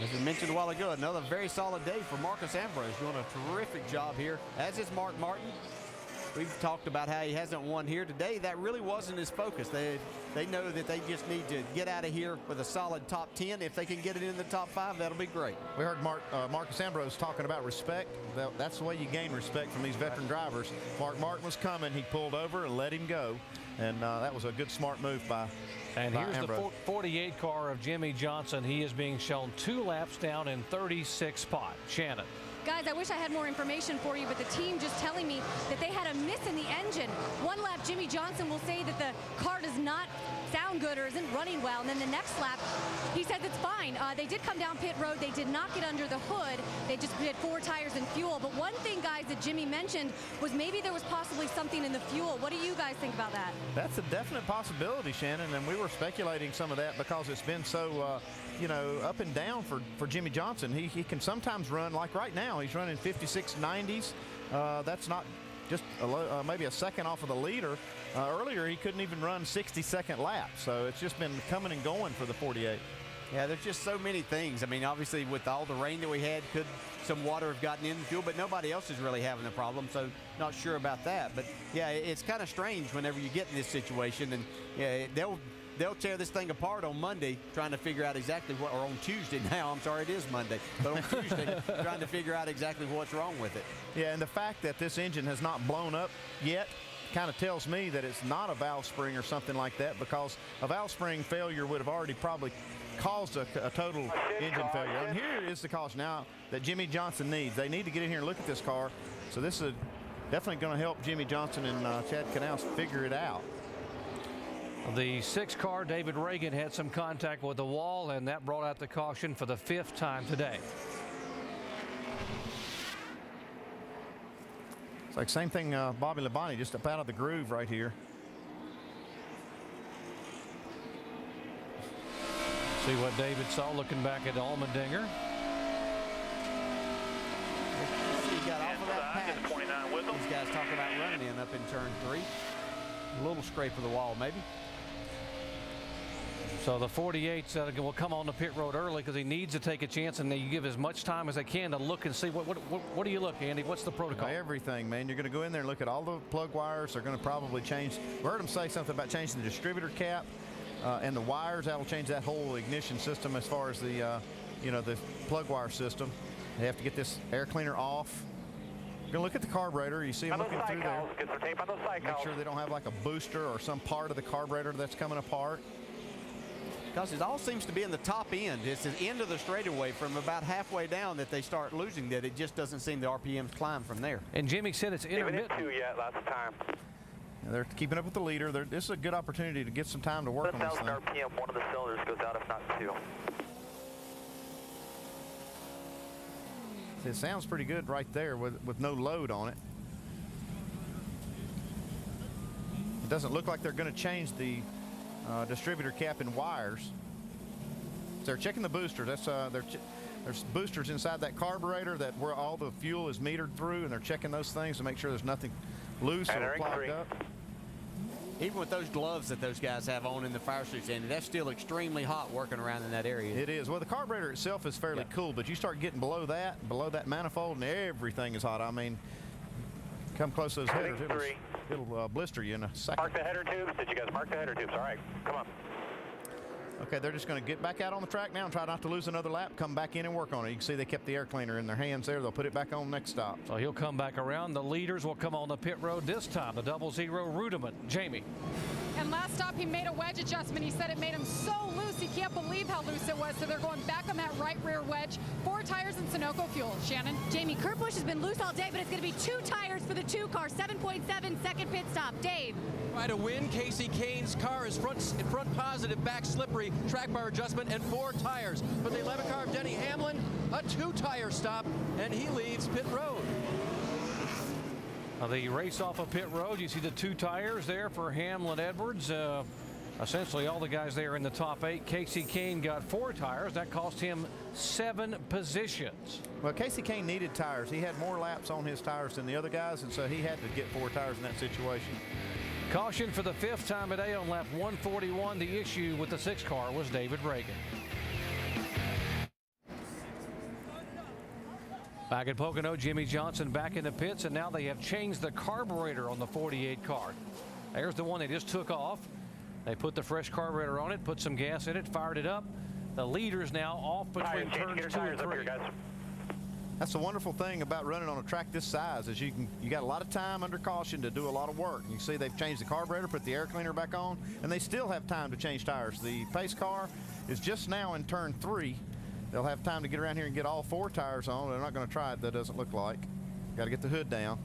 As we mentioned a while ago, another very solid day for Marcus Ambrose, doing a terrific job here, as is Mark Martin. We've talked about how he hasn't won here today. That really wasn't his focus. They know that they just need to get out of here with a solid top 10. If they can get it in the top 5, that'll be great. We heard Marcus Ambrose talking about respect. That's the way you gain respect from these veteran drivers. Mark Martin was coming. He pulled over and let him go. And that was a good, smart move by And here's Ambrose. the 48 car of Jimmy Johnson. He is being shown 2 laps down in 36th spot. Shannon. Guys, I wish I had more information for you, but the team just telling me that they had a miss in the engine. 1 lap, Jimmy Johnson will say that the sound good or isn't running well. And then the next lap, he says it's fine. They did come down pit road. They did not get under the hood. They just did 4 tires and fuel. But one thing, guys, that Jimmy mentioned was maybe there was possibly something in the fuel. What do you guys think about that? That's a definite possibility, Shannon, and we were speculating some of that because it's been so, you know, up and down for Jimmy Johnson. He can sometimes run, like right now, he's running 56.90s. That's not just maybe a second off of the leader. Earlier, he couldn't even run 60-second laps, so it's just been coming and going for the 48. Yeah, there's just so many things. I mean, obviously, with all the rain that we had, could some water have gotten in the fuel, but nobody else is really having the problem, so not sure about that. But, yeah, it's kind of strange whenever you get in this situation, and yeah, they'll tear this thing apart on Monday trying to figure out exactly what, or on Tuesday now, I'm sorry, it is Monday, but on Tuesday trying to figure out exactly what's wrong with it. Yeah, and the fact that this engine has not blown up yet kind of tells me that it's not a valve spring or something like that, because a valve spring failure would have already probably caused a total engine failure. And here is the caution now that Jimmy Johnson needs. They need to get in here and look at this car. So this is definitely going to help Jimmy Johnson and Chad Knaus figure it out. The 6 car, David Reagan, had some contact with the wall, and that brought out the caution for the 5th time today. It's like same thing, Bobby Labonte, just up out of the groove right here. See what David saw looking back at Allmendinger. He got off of that patch. These guys talking about running in up in turn 3. A little scrape of the wall, maybe. So the 48s will come on the pit road early because he needs to take a chance, and you give as much time as they can to look and see what do you look, Andy? What's the protocol? Everything, man. You're going to go in there and look at all the plug wires. They're going to probably change. We heard them say something about changing the distributor cap and the wires. That'll change that whole ignition system as far as the the plug wire system. They have to get this air cleaner off. You're going to look at the carburetor. You see them looking through there. Get some tape on those cycles. Make sure they don't have like a booster or some part of the carburetor that's coming apart. Because it all seems to be in the top end. It's the end of the straightaway from about halfway down that they start losing that. It just doesn't seem the RPMs climb from there. And Jimmy said it's intermittent. Even 2 yet, lots of time. Yeah, they're keeping up with the leader. This is a good opportunity to get some time to work on this thing. 10,000 RPM, one of the cylinders goes out, if not 2. It sounds pretty good right there with no load on it. It doesn't look like they're going to change the distributor cap and wires. So they're checking the boosters. That's there's boosters inside that carburetor that where all the fuel is metered through, and they're checking those things to make sure there's nothing loose or clogged up. Even with those gloves that those guys have on in the fire suits, Andy, that's still extremely hot working around in that area. It is. Well, the carburetor itself is fairly cool, but you start getting below that manifold, and everything is hot. I mean, come close to those headers, it'll blister you in a second. Mark the header tubes. Did you guys mark the header tubes? All right, come on. Okay, they're just going to get back out on the track now and try not to lose another lap, come back in and work on it. You can see they kept the air cleaner in their hands there. They'll put it back on next stop. So he'll come back around. The leaders will come on the pit road this time. The 00 Ruderman. Jamie. And last stop, he made a wedge adjustment. He said it made him so loose, he can't believe how loose it was. So they're going back on that right rear wedge. 4 tires and Sunoco fuel. Shannon? Jamie, Kurt Busch has been loose all day, but it's going to be 2 tires for the 2 car. 7.7 second pit stop. Dave. Try to win. Casey Kane's car is front positive, back slippery, track bar adjustment, and 4 tires. For the 11 car of Denny Hamlin, a 2-tire stop, and he leaves pit road. The race off of pit road, you see the 2 tires there for Hamlin Edwards. Essentially all the guys there in the top 8. Casey Kane got 4 tires. That cost him 7 positions. Well, Casey Kane needed tires. He had more laps on his tires than the other guys, and so he had to get 4 tires in that situation. Caution for the 5th time today on lap 141. The issue with the 6 car was David Reagan. Back at Pocono, Jimmy Johnson back in the pits, and now they have changed the carburetor on the 48 car. There's the one they just took off. They put the fresh carburetor on it, put some gas in it, fired it up. The leader's now off between turns 2 and 3. That's the wonderful thing about running on a track this size is you got a lot of time under caution to do a lot of work. You see they've changed the carburetor, put the air cleaner back on, and they still have time to change tires. The pace car is just now in turn 3. They'll have time to get around here and get all 4 tires on. They're not going to try it, that doesn't look like. Got to get the hood down.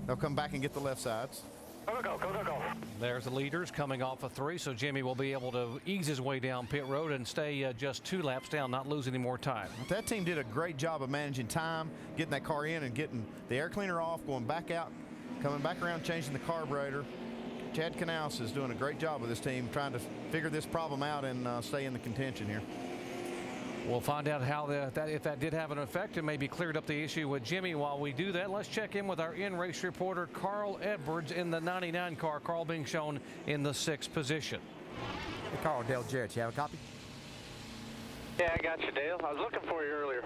They'll come back and get the left sides. Go, go, go, go, go. There's the leaders coming off of 3, so Jimmy will be able to ease his way down pit road and stay just 2 laps down, not lose any more time. That team did a great job of managing time, getting that car in and getting the air cleaner off, going back out, coming back around, changing the carburetor. Chad Knaus is doing a great job with this team, trying to figure this problem out and stay in the contention here. We'll find out how if that did have an effect and maybe cleared up the issue with Jimmy. While we do that, let's check in with our in-race reporter, Carl Edwards, in the 99 car. Carl being shown in the 6th position. Hey, Carl, Dale Jarrett, you have a copy? Yeah, I got you, Dale. I was looking for you earlier.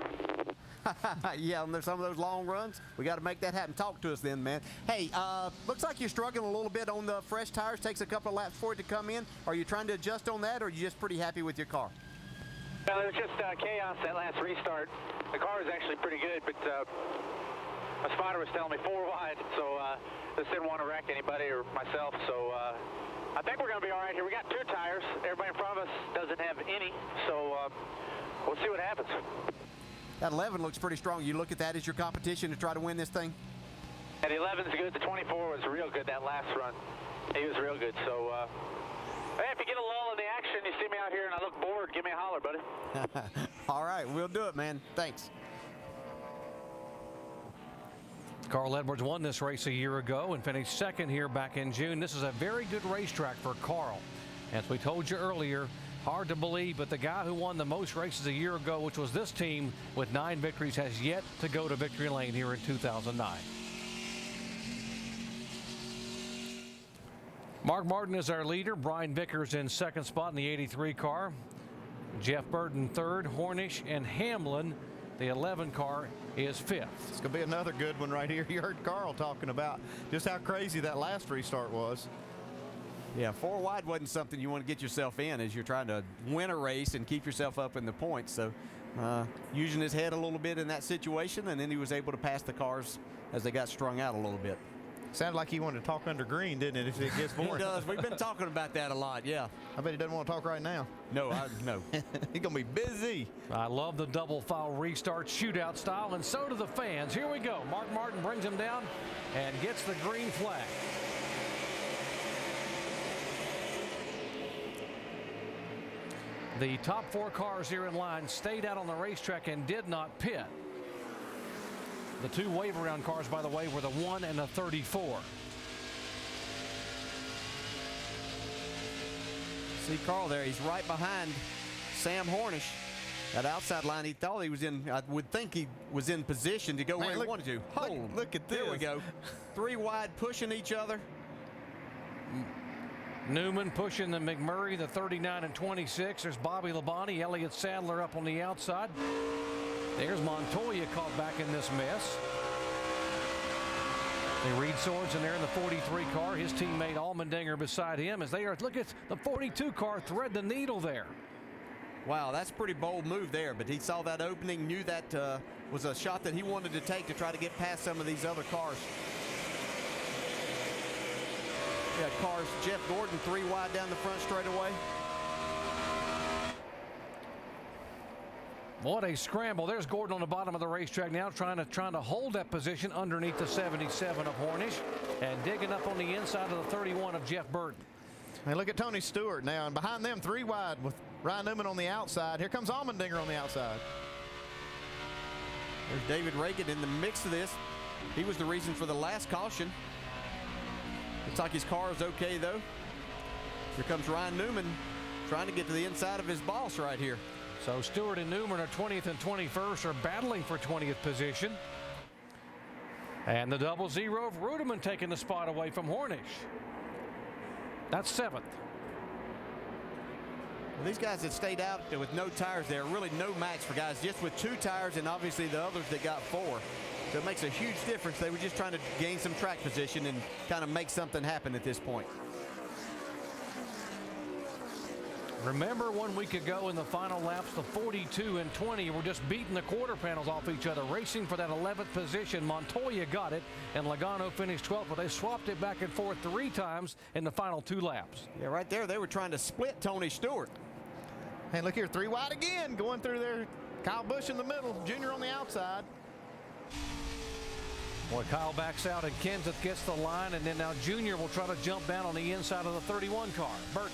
Yeah, and there's some of those long runs. We got to make that happen. Talk to us then, man. Hey, looks like you're struggling a little bit on the fresh tires. Takes a couple of laps for it to come in. Are you trying to adjust on that, or are you just pretty happy with your car? Well, it was just chaos that last restart. The car was actually pretty good, but my spotter was telling me 4 wide, so just didn't want to wreck anybody or myself. So I think we're going to be all right here. We got 2 tires. Everybody in front of us doesn't have any, so we'll see what happens. That 11 looks pretty strong. You look at that as your competition to try to win this thing? Yeah, the 11's good. The 24 was real good that last run. He was real good, so... Hey, if you get a lull in the action, you see me out here and I look bored, give me a holler, buddy. All right, we'll do it, man. Thanks. Carl Edwards won this race a year ago and finished 2nd here back in June. This is a very good racetrack for Carl. As we told you earlier, hard to believe, but the guy who won the most races a year ago, which was this team with 9 victories, has yet to go to victory lane here in 2009. Mark Martin is our leader. Brian Vickers in 2nd spot in the 83 car. Jeff Burton 3rd. Hornish and Hamlin, the 11 car, is 5th. It's going to be another good one right here. You heard Carl talking about just how crazy that last restart was. Yeah, 4 wide wasn't something you want to get yourself in as you're trying to win a race and keep yourself up in the points. So using his head a little bit in that situation, and then he was able to pass the cars as they got strung out a little bit. Sounded like he wanted to talk under green, didn't it, if it gets boring? He does. We've been talking about that a lot, yeah. I bet he doesn't want to talk right now. No, no. He's going to be busy. I love the double file restart shootout style, and so do the fans. Here we go. Mark Martin brings him down and gets the green flag. The top 4 cars here in line stayed out on the racetrack and did not pit. The 2 wave around cars, by the way, were the 1 and the 34. See Carl there. He's right behind Sam Hornish. That outside line, he thought he was in, I would think he was in position to go where he wanted to. Look at this. There we go. 3 wide pushing each other. Newman pushing the McMurray, the 39 and 26. There's Bobby Labonte, Elliott Sadler up on the outside. There's Montoya caught back in this mess. The Reed Swords in there in the 43 car. His teammate Allmendinger beside him as they are. Look at the 42 car thread the needle there. Wow, that's a pretty bold move there, but he saw that opening, knew that was a shot that he wanted to take to try to get past some of these other cars. Yeah, cars, Jeff Gordon 3 wide down the front straightaway. What a scramble. There's Gordon on the bottom of the racetrack now trying to hold that position underneath the 77 of Hornish and digging up on the inside of the 31 of Jeff Burton. Hey, look at Tony Stewart now, and behind them 3 wide with Ryan Newman on the outside. Here comes Allmendinger on the outside. There's David Reagan in the mix of this. He was the reason for the last caution. Looks like his car is okay, though. Here comes Ryan Newman trying to get to the inside of his boss right here. So Stewart and Newman are 20th and 21st, are battling for 20th position. And the 0-0 of Rudeman taking the spot away from Hornish. That's 7th. Well, these guys that stayed out with no tires there, really no match for guys just with 2 tires and obviously the others that got 4. So it makes a huge difference. They were just trying to gain some track position and kind of make something happen at this point. Remember 1 week ago in the final laps, the 42 and 20 were just beating the quarter panels off each other, racing for that 11th position. Montoya got it, and Logano finished 12th, but they swapped it back and forth 3 times in the final 2 laps. Yeah, right there, they were trying to split Tony Stewart. Hey, look here, 3 wide again, going through there. Kyle Busch in the middle, Junior on the outside. Boy, Kyle backs out and Kenseth gets the line, and then now Junior will try to jump down on the inside of the 31 car. Burton.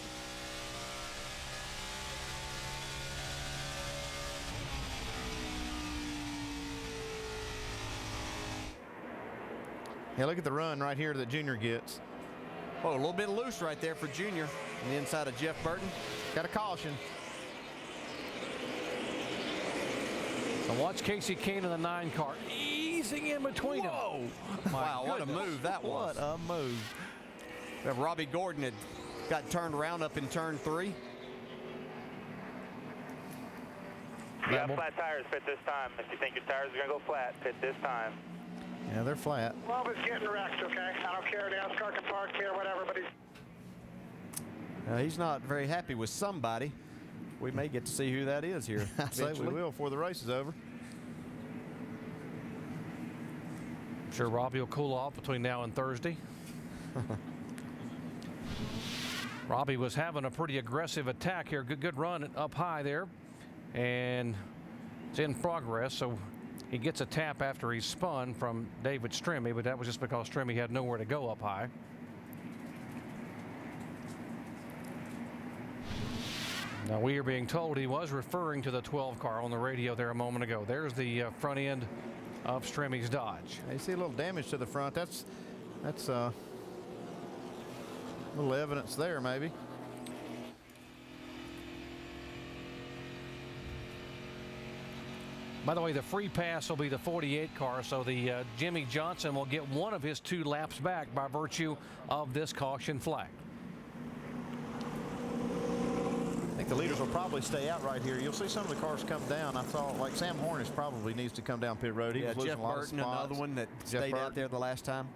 Yeah, look at the run right here that Junior gets. Oh, a little bit loose right there for Junior on the inside of Jeff Burton. Got a caution. So watch Casey Kane in the 9 car, easing in between them. Whoa! Wow, what a move that was. What a move. Robbie Gordon had got turned around up in turn 3. You got flat tires, pit this time. If you think your tires are going to go flat, pit this time. Yeah, they're flat. Well, it's getting wrecked, okay? I don't care. NASCAR can park here, whatever, but He's not very happy with somebody. We may get to see who that is here. I say we will before the race is over. I'm sure Robbie will cool off between now and Thursday. Robbie was having a pretty aggressive attack here. Good run up high there. And it's in progress. So he gets a tap after he spun from David Stremme, but that was just because Stremme had nowhere to go up high. Now we are being told he was referring to the 12 car on the radio there a moment ago. There's the front end of Stremme's Dodge. You see a little damage to the front. That's a little evidence there, maybe. By the way, the free pass will be the 48 car, so the Jimmy Johnson will get one of his 2 laps back by virtue of this caution flag. I think the leaders will probably stay out right here. You'll see some of the cars come down. I thought, like Sam Hornish probably needs to come down pit road. He was losing Jeff a lot Burton, of spots. another one that stayed out there the last time.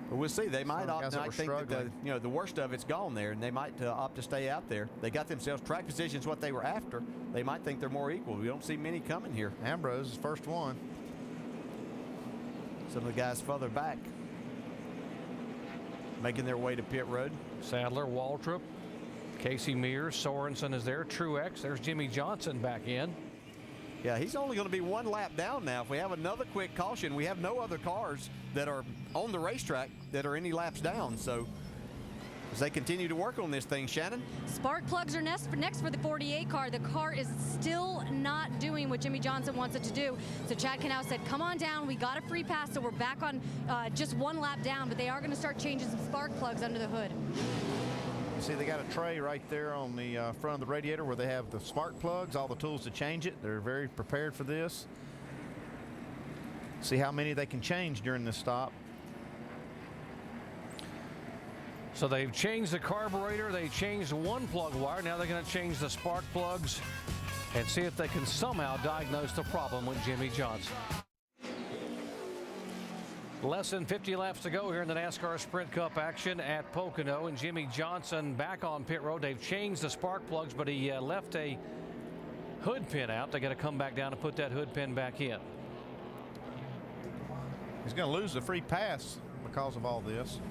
But we'll see. They might opt. I think that the worst of it's gone there, and they might opt to stay out there. They got themselves track positions what they were after. They might think they're more equal. We don't see many coming here. Ambrose is first one. Some of the guys further back making their way to pit road. Sadler, Waltrip, Casey Mears, Sorensen is there. Truex. There's Jimmy Johnson back in. Yeah, he's only going to be 1 lap down now. If we have another quick caution, we have no other cars that are on the racetrack that are any laps down. So as they continue to work on this thing, Shannon. Spark plugs are next for the 48 car. The car is still not doing what Jimmy Johnson wants it to do. So Chad Canal said, come on down. We got a free pass, so we're back on just 1 lap down, but they are going to start changing some spark plugs under the hood. You see they got a tray right there on the front of the radiator where they have the spark plugs, all the tools to change it. They're very prepared for this. See how many they can change during this stop. So they've changed the carburetor. They changed 1 plug wire. Now they're going to change the spark plugs and see if they can somehow diagnose the problem with Jimmy Johnson. Less than 50 laps to go here in the NASCAR Sprint Cup action at Pocono, and Jimmy Johnson back on pit road. They've changed the spark plugs, but he left a hood pin out. They got to come back down and put that hood pin back in. He's going to lose the free pass because of all this.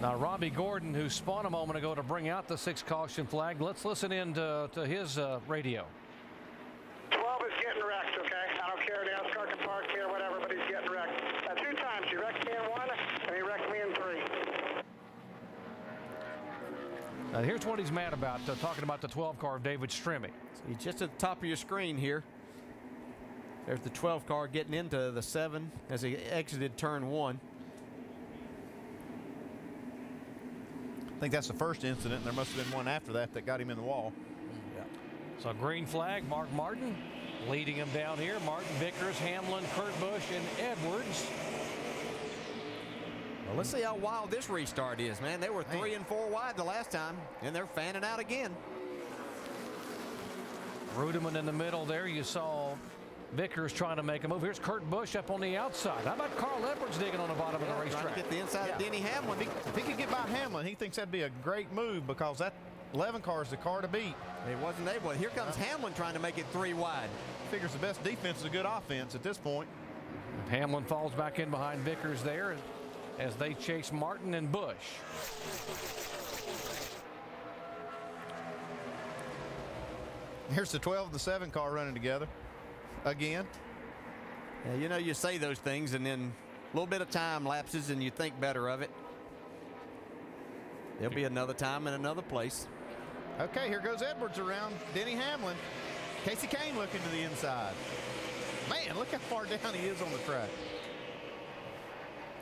Now Robbie Gordon, who spun a moment ago to bring out the 6 caution flag. Let's listen in to his radio. 12 is getting wrecked, okay? I don't care. NASCAR can park here, whatever, but he's getting wrecked. 2 times. He wrecked me in 1, and he wrecked me in 3. Now here's what he's mad about, talking about the 12 car of David Stremme. He's just at the top of your screen here. There's the 12 car getting into the 7 as he exited turn 1. I think that's the first incident, and there must have been one after that that got him in the wall. Yeah. So green flag, Mark Martin leading him down here. Martin, Vickers, Hamlin, Kurt Busch, and Edwards. Well, let's see how wild this restart is, man. They were 3 and 4 wide the last time, and they're fanning out again. Rudeman in the middle there. You saw Vickers trying to make a move. Here's Kurt Busch up on the outside. How about Carl Edwards digging on the bottom of the racetrack? Trying to get the inside of Denny Hamlin. If he could get by Hamlin, he thinks that'd be a great move because that 11 car is the car to beat. He wasn't able. Here comes Hamlin trying to make it 3 wide. Figures the best defense is a good offense at this point. Hamlin falls back in behind Vickers there as they chase Martin and Busch. Here's the 12 and the 7 car running together. again. Yeah, you know, you say those things and then a little bit of time lapses and you think better of it. There'll be another time in another place. Okay, here goes Edwards around Denny Hamlin. Casey Kane looking to the inside. Man, look how far down he is on the track.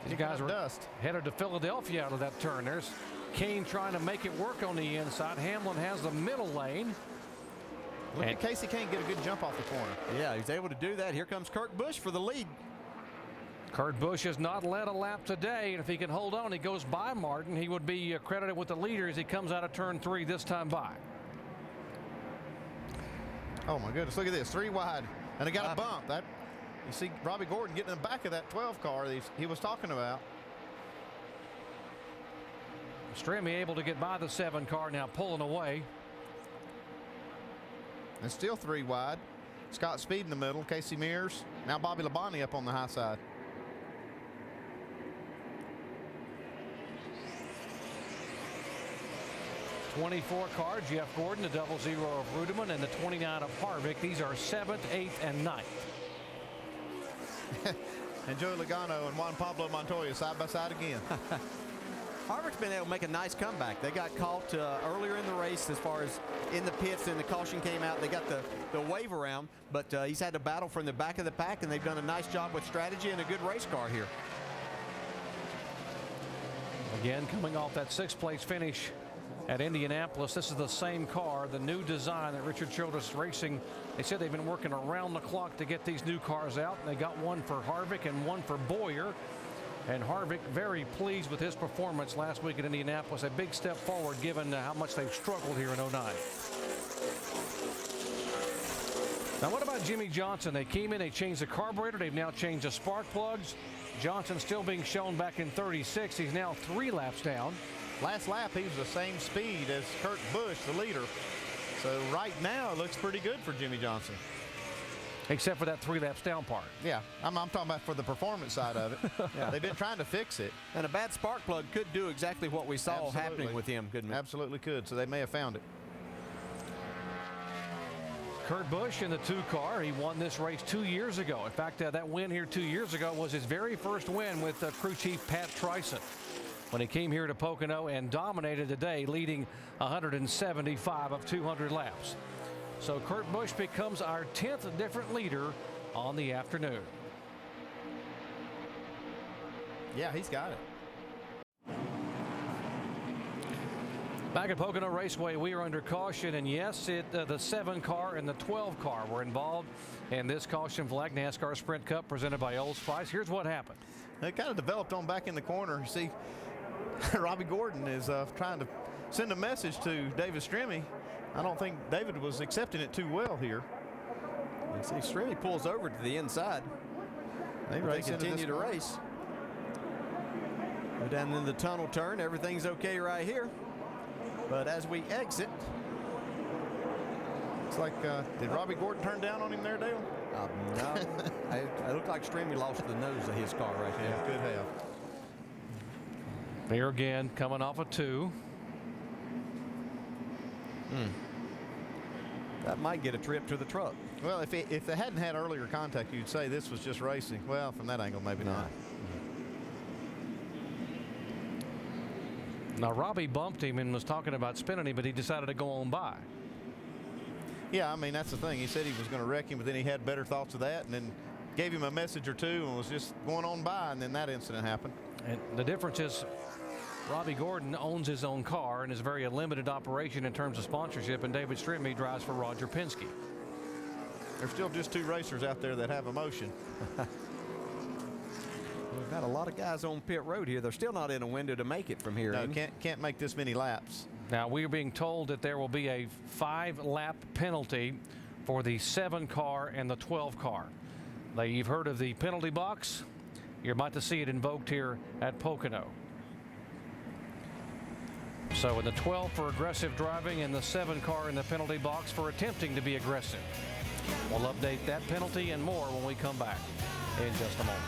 These guys were headed to Philadelphia out of that turn. There's Kane trying to make it work on the inside. Hamlin has the middle lane. Look at Casey Kane get a good jump off the corner. Yeah, he's able to do that. Here comes Kurt Busch for the lead. Kurt Busch has not led a lap today, and if he can hold on, he goes by Martin. He would be credited with the leader as he comes out of turn 3 this time by. Oh my goodness, look at this, 3 wide, and it got a bump. That you see Robbie Gordon getting in the back of that 12 car he was talking about. Strimmy able to get by the 7 car, now pulling away. And still 3 wide. Scott Speed in the middle, Casey Mears. Now Bobby Labonte up on the high side. '24 car, Jeff Gordon, the 00 of Ruderman, and the 29 of Harvick. These are 7th, 8th, and 9th. And Joey Logano and Juan Pablo Montoya side by side again. Harvick's been able to make a nice comeback. They got caught earlier in the race as far as in the pits, and the caution came out. They got the wave around, but he's had to battle from the back of the pack, and they've done a nice job with strategy and a good race car here. Again, coming off that 6th place finish at Indianapolis, this is the same car, the new design that Richard Childress Racing. They said they've been working around the clock to get these new cars out, and they got one for Harvick and one for Boyer. And Harvick very pleased with his performance last week at Indianapolis. A big step forward given how much they've struggled here in '09. Now what about Jimmy Johnson? They came in, they changed the carburetor, they've now changed the spark plugs. Johnson still being shown back in 36. He's now 3 laps down. Last lap, he was the same speed as Kurt Busch, the leader. So right now, it looks pretty good for Jimmy Johnson. Except for that 3 laps down part. Yeah, I'm talking about for the performance side of it. Yeah. They've been trying to fix it. And a bad spark plug could do exactly what we saw happening with him, couldn't it? Absolutely could, so they may have found it. Kurt Busch in the 2 car. He won this race 2 years ago. In fact, that win here 2 years ago was his very first win with crew chief Pat Tryson, when he came here to Pocono and dominated the day, leading 175 of 200 laps. So Kurt Busch becomes our 10th different leader on the afternoon. Yeah, he's got it. Back at Pocono Raceway, we are under caution, and yes, the 7 car and the 12 car were involved in this caution flag. NASCAR Sprint Cup presented by Old Spice. Here's what happened. It kind of developed on back in the corner. See, Robbie Gordon is trying to send a message to David Strimmy. I don't think David was accepting it too well here. You see, Strimmy pulls over to the inside. They continue to race. Go down in the tunnel turn. Everything's okay right here. But as we exit, it's like, did Robbie Gordon turn down on him there, Dale? No. It looked like Strimmy lost the nose of his car right there. Yeah, could have. Here again, coming off a 2. That might get a trip to the truck. Well, if they hadn't had earlier contact, you'd say this was just racing. Well, from that angle, maybe not. Now, Robbie bumped him and was talking about spinning him, but he decided to go on by. Yeah, I mean, that's the thing. He said he was going to wreck him, but then he had better thoughts of that, and then gave him a message or two and was just going on by, and then that incident happened. And the difference is Robbie Gordon owns his own car and is a very limited operation in terms of sponsorship, and David Strimmy drives for Roger Penske. There's still just 2 racers out there that have emotion. We've got a lot of guys on pit road here. They're still not in a window to make it from here. No, can't make this many laps. Now, we are being told that there will be a 5-lap penalty for the 7 car and the 12 car. You've heard of the penalty box. You're about to see it invoked here at Pocono. So in the 12 for aggressive driving and the 7 car in the penalty box for attempting to be aggressive. We'll update that penalty and more when we come back in just a moment.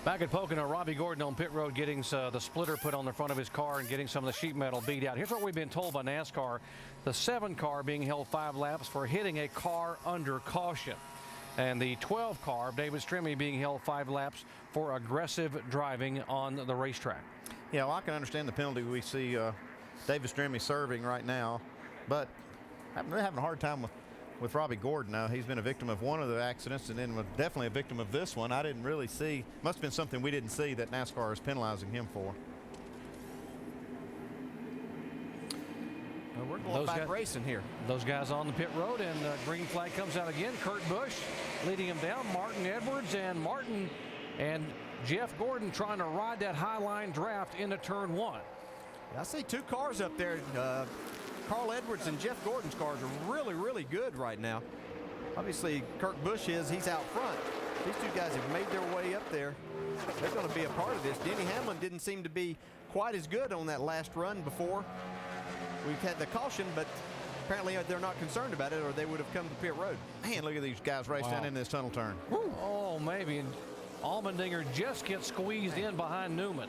Back at Pocono, Robbie Gordon on pit road getting the splitter put on the front of his car and getting some of the sheet metal beat out. Here's what we've been told by NASCAR. The 7 car being held 5 laps for hitting a car under caution. And the 12 car, David Stremme, being held 5 laps for aggressive driving on the racetrack. Yeah, well, I can understand the penalty we see David Stremme serving right now, but they're having a hard time with Robbie Gordon now. He's been a victim of one of the accidents and then was definitely a victim of this one. I didn't really see, must have been something we didn't see that NASCAR is penalizing him for. Well, we're going back racing here. Those guys on the pit road, and green flag comes out again. Kurt Busch leading him down. Martin Edwards and Martin and Jeff Gordon trying to ride that high line draft into turn 1. I see 2 cars up there. Carl Edwards and Jeff Gordon's cars are really, really good right now. Obviously, Kurt Busch he's out front. These 2 guys have made their way up there. They're going to be a part of this. Denny Hamlin didn't seem to be quite as good on that last run before. We've had the caution, but apparently they're not concerned about it, or they would have come to pit road. Man, look at these guys racing in this tunnel turn. Woo. Oh, maybe. And Allmendinger just gets squeezed in behind Newman.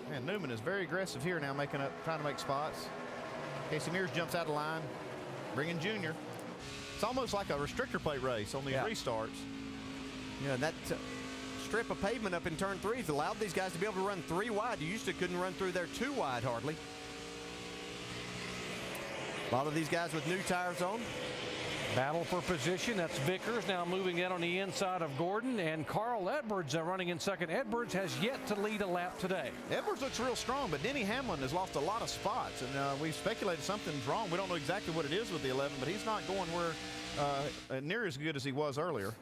Man, Newman is very aggressive here now, trying to make spots. Casey Mears jumps out of line, bringing Junior. It's almost like a restrictor plate race on these restarts. Yeah, that strip of pavement up in turn 3 has allowed these guys to be able to run 3 wide. You used to couldn't run through there 2 wide hardly. A lot of these guys with new tires on. Battle for position. That's Vickers now moving in on the inside of Gordon, and Carl Edwards running in second. Edwards has yet to lead a lap today. Edwards looks real strong, but Denny Hamlin has lost a lot of spots, and we speculated something's wrong. We don't know exactly what it is with the 11, but he's not going where near as good as he was earlier.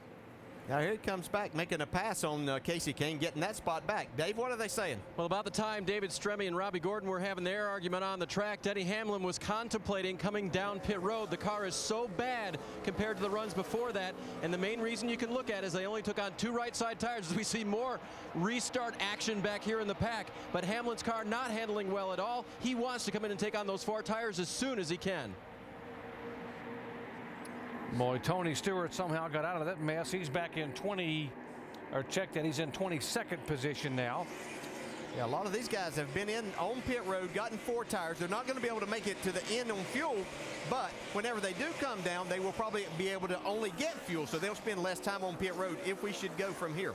Now here he comes back, making a pass on Casey Kane, getting that spot back. Dave, what are they saying? Well, about the time David Stremme and Robbie Gordon were having their argument on the track, Denny Hamlin was contemplating coming down pit road. The car is so bad compared to the runs before that, and the main reason you can look at is they only took on 2 right side tires. As we see more restart action back here in the pack, but Hamlin's car not handling well at all. He wants to come in and take on those 4 tires as soon as he can. Boy, Tony Stewart somehow got out of that mess. He's back in he's in 22nd position now. Yeah, a lot of these guys have been in on pit road, gotten 4 tires. They're not going to be able to make it to the end on fuel, but whenever they do come down, they will probably be able to only get fuel, so they'll spend less time on pit road if we should go from here.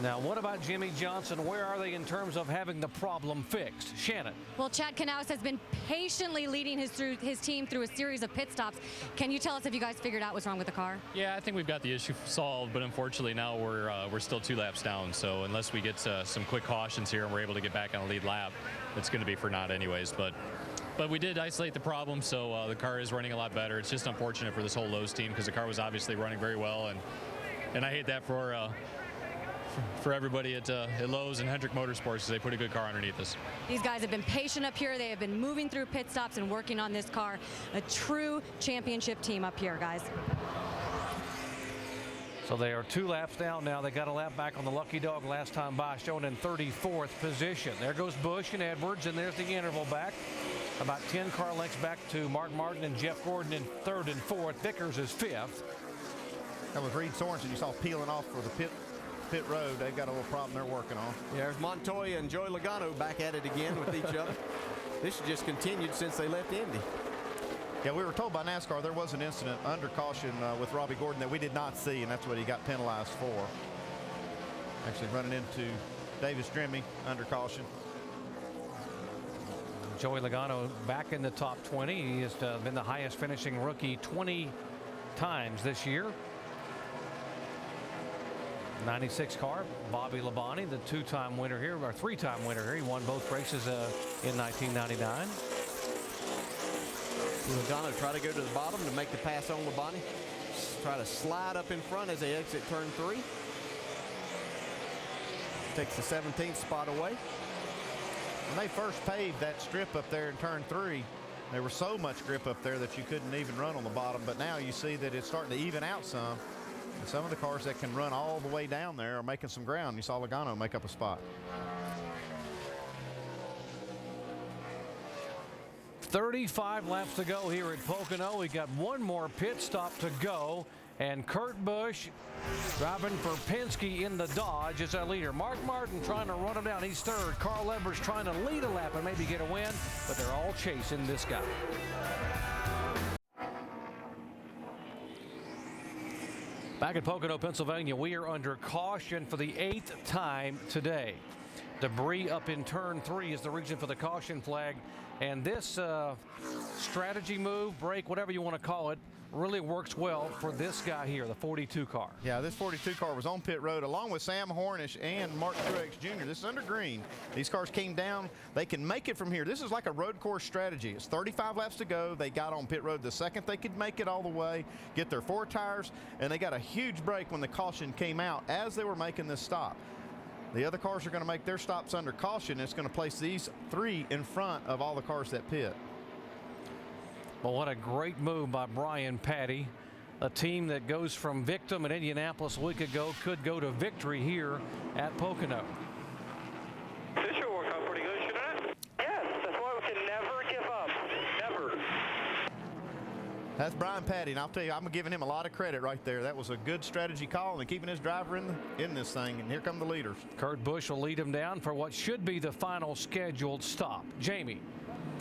Now, what about Jimmy Johnson? Where are they in terms of having the problem fixed? Shannon. Well, Chad Knaus has been patiently leading his team through a series of pit stops. Can you tell us if you guys figured out what's wrong with the car? Yeah, I think we've got the issue solved, but unfortunately now we're still 2 laps down. So unless we get some quick cautions here and we're able to get back on a lead lap, it's going to be for naught anyways. But we did isolate the problem, so the car is running a lot better. It's just unfortunate for this whole Lowe's team because the car was obviously running very well, and I hate that for everybody at Lowe's and Hendrick Motorsports because they put a good car underneath us. These guys have been patient up here. They have been moving through pit stops and working on this car. A true championship team up here, guys. So they are 2 laps down now. They got a lap back on the lucky dog last time by, showing in 34th position. There goes Busch and Edwards, and there's the interval back. About 10 car lengths back to Mark Martin and Jeff Gordon in 3rd and 4th. Vickers is 5th. That was Reed Sorensen you saw peeling off for the pit road. They've got a little problem they're working on. Yeah, there's Montoya and Joey Logano back at it again with each other. This has just continued since they left Indy. Yeah, we were told by NASCAR there was an incident under caution with Robbie Gordon that we did not see, and that's what he got penalized for. Actually running into David Stremme under caution. Joey Logano back in the top 20. He has been the highest finishing rookie 20 times this year. 96 car, Bobby Labonte, the 2-time winner here, or 3-time winner here. He won both races in 1999. Logano try to go to the bottom to make the pass on Labonte. Try to slide up in front as they exit turn 3. Takes the 17th spot away. When they first paved that strip up there in turn 3, there was so much grip up there that you couldn't even run on the bottom, but now you see that it's starting to even out some. And some of the cars that can run all the way down there are making some ground. You saw Logano make up a spot. 35 laps to go here at Pocono. We got one more pit stop to go, And Kurt Busch driving for Penske in the Dodge is our leader. Mark Martin trying to run him down. He's third. Carl Edwards trying to lead a lap and maybe get a win, but they're all chasing this guy. Back at Pocono, Pennsylvania, we are under caution for the 8th time today. Debris up in turn 3 is the reason for the caution flag. And this strategy move, break, whatever you want to call it, really works well for this guy here, the 42 car. Yeah, this 42 car was on pit road along with Sam Hornish and Mark Truex Jr. This is under green. These cars came down. They can make it from here. This is like a road course strategy. It's 35 laps to go. They got on pit road the second they could make it all the way, get their 4 tires, and they got a huge break when the caution came out as they were making this stop. The other cars are going to make their stops under caution. It's going to place these 3 in front of all the cars that pit. Well, what a great move by Brian Patty. A team that goes from victim at Indianapolis a week ago could go to victory here at Pocono. This should work out pretty good, shouldn't it? Yes, that's why we can never give up. Never. That's Brian Patty, and I'll tell you, I'm giving him a lot of credit right there. That was a good strategy call and keeping his driver in this thing, and here come the leaders. Kurt Busch will lead him down for what should be the final scheduled stop. Jamie.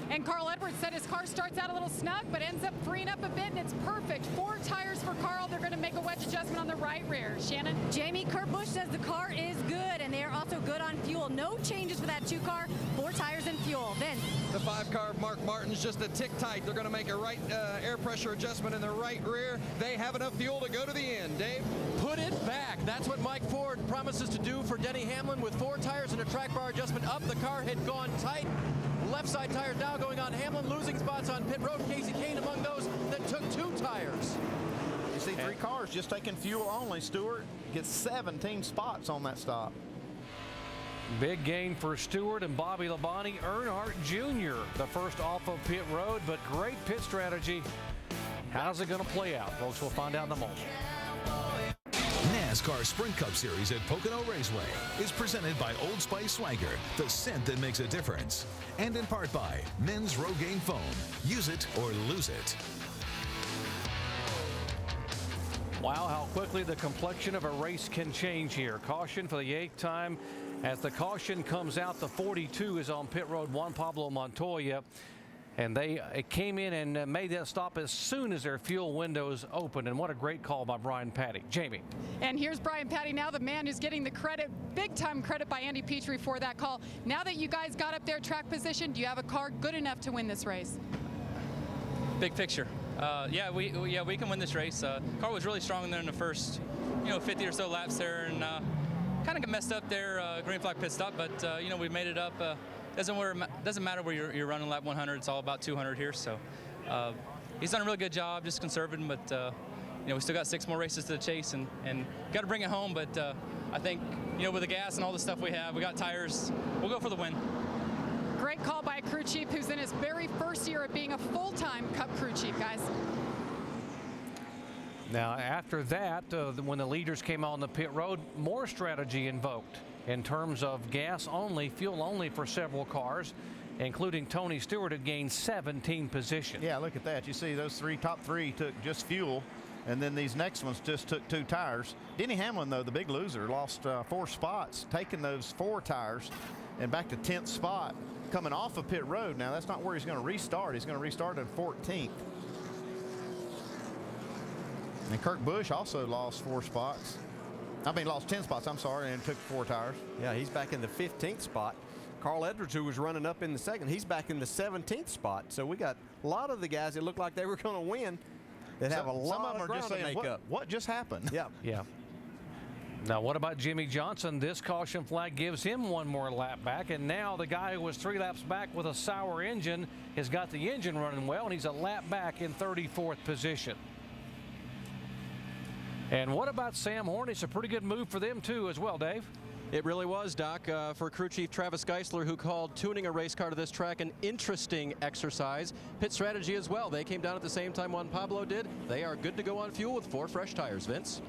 And Carl Edwards said his car starts out a little snug, but ends up freeing up a bit, and it's perfect. 4 tires for Carl. They're going to make a wedge adjustment on the right rear. Shannon? Jamie, Kurt Busch says the car is good, and they are also good on fuel. No changes for that 2 car, 4 tires and fuel. Vince? The 5 car of Mark Martin's just a tick tight. They're going to make a right air pressure adjustment in the right rear. They have enough fuel to go to the end. Dave? Put it back. That's what Mike Ford promises to do for Denny Hamlin with 4 tires and a track bar adjustment up. The car had gone tight. Left side tires now going on Hamlin, losing spots on pit road. Casey Kane among those that took 2 tires. You see 3 cars just taking fuel only. Stewart gets 17 spots on that stop. Big gain for Stewart and Bobby Labonte. Earnhardt Jr., the first off of pit road, but great pit strategy. How's it going to play out, folks? We'll find out in a moment. NASCAR Sprint Cup Series at Pocono Raceway is presented by Old Spice Swagger, the scent that makes a difference. And in part by Men's Rogaine Foam. Use it or lose it. Wow, how quickly the complexion of a race can change here. Caution for the 8th time. As the caution comes out, the 42 is on pit road, Juan Pablo Montoya. And they came in and made that stop as soon as their fuel windows opened. And what a great call by Brian Patty. Jamie. And here's Brian Patty, now the man who's getting the credit, big time credit by Andy Petrie for that call. Now that you guys got up there track position, do you have a car good enough to win this race? Big picture. Yeah, we can win this race. Car was really strong there in the first, 50 or so laps there, and kind of got messed up there. Green flag pit stop, but we made it up. Doesn't matter where you're running lap 100. It's all about 200 here. So he's done a really good job, just conserving. But we still got 6 more races to the chase, and got to bring it home. But I think with the gas and all the stuff we have, we got tires. We'll go for the win. Great call by a crew chief who's in his very first year of being a full-time Cup crew chief, guys. Now, after that, when the leaders came on the pit road, more strategy invoked in terms of gas only, fuel only for several cars, including Tony Stewart, who gained 17 positions. Yeah, look at that. You see those top three took just fuel, and then these next ones just took 2 tires. Denny Hamlin, though, the big loser, lost 4 spots, taking those 4 tires and back to 10th spot, coming off of pit road. Now, that's not where he's going to restart. He's going to restart at 14th. And Kurt Busch also lost 4 spots. Lost 10 spots, I'm sorry, and took 4 tires. Yeah, he's back in the 15th spot. Carl Edwards, who was running up in the second, he's back in the 17th spot. So we got a lot of the guys that looked like they were going to win that have a lot of ground to make up. What just happened? Yeah. Yeah. Now, what about Jimmy Johnson? This caution flag gives him 1 more lap back, and now the guy who was 3 laps back with a sour engine has got the engine running well, and he's a lap back in 34th position. And what about Sam Hornish? A pretty good move for them, too, as well, Dave. It really was, Doc, for crew chief Travis Geisler, who called tuning a race car to this track an interesting exercise. Pit strategy as well. They came down at the same time Juan Pablo did. They are good to go on fuel with 4 fresh tires, Vince.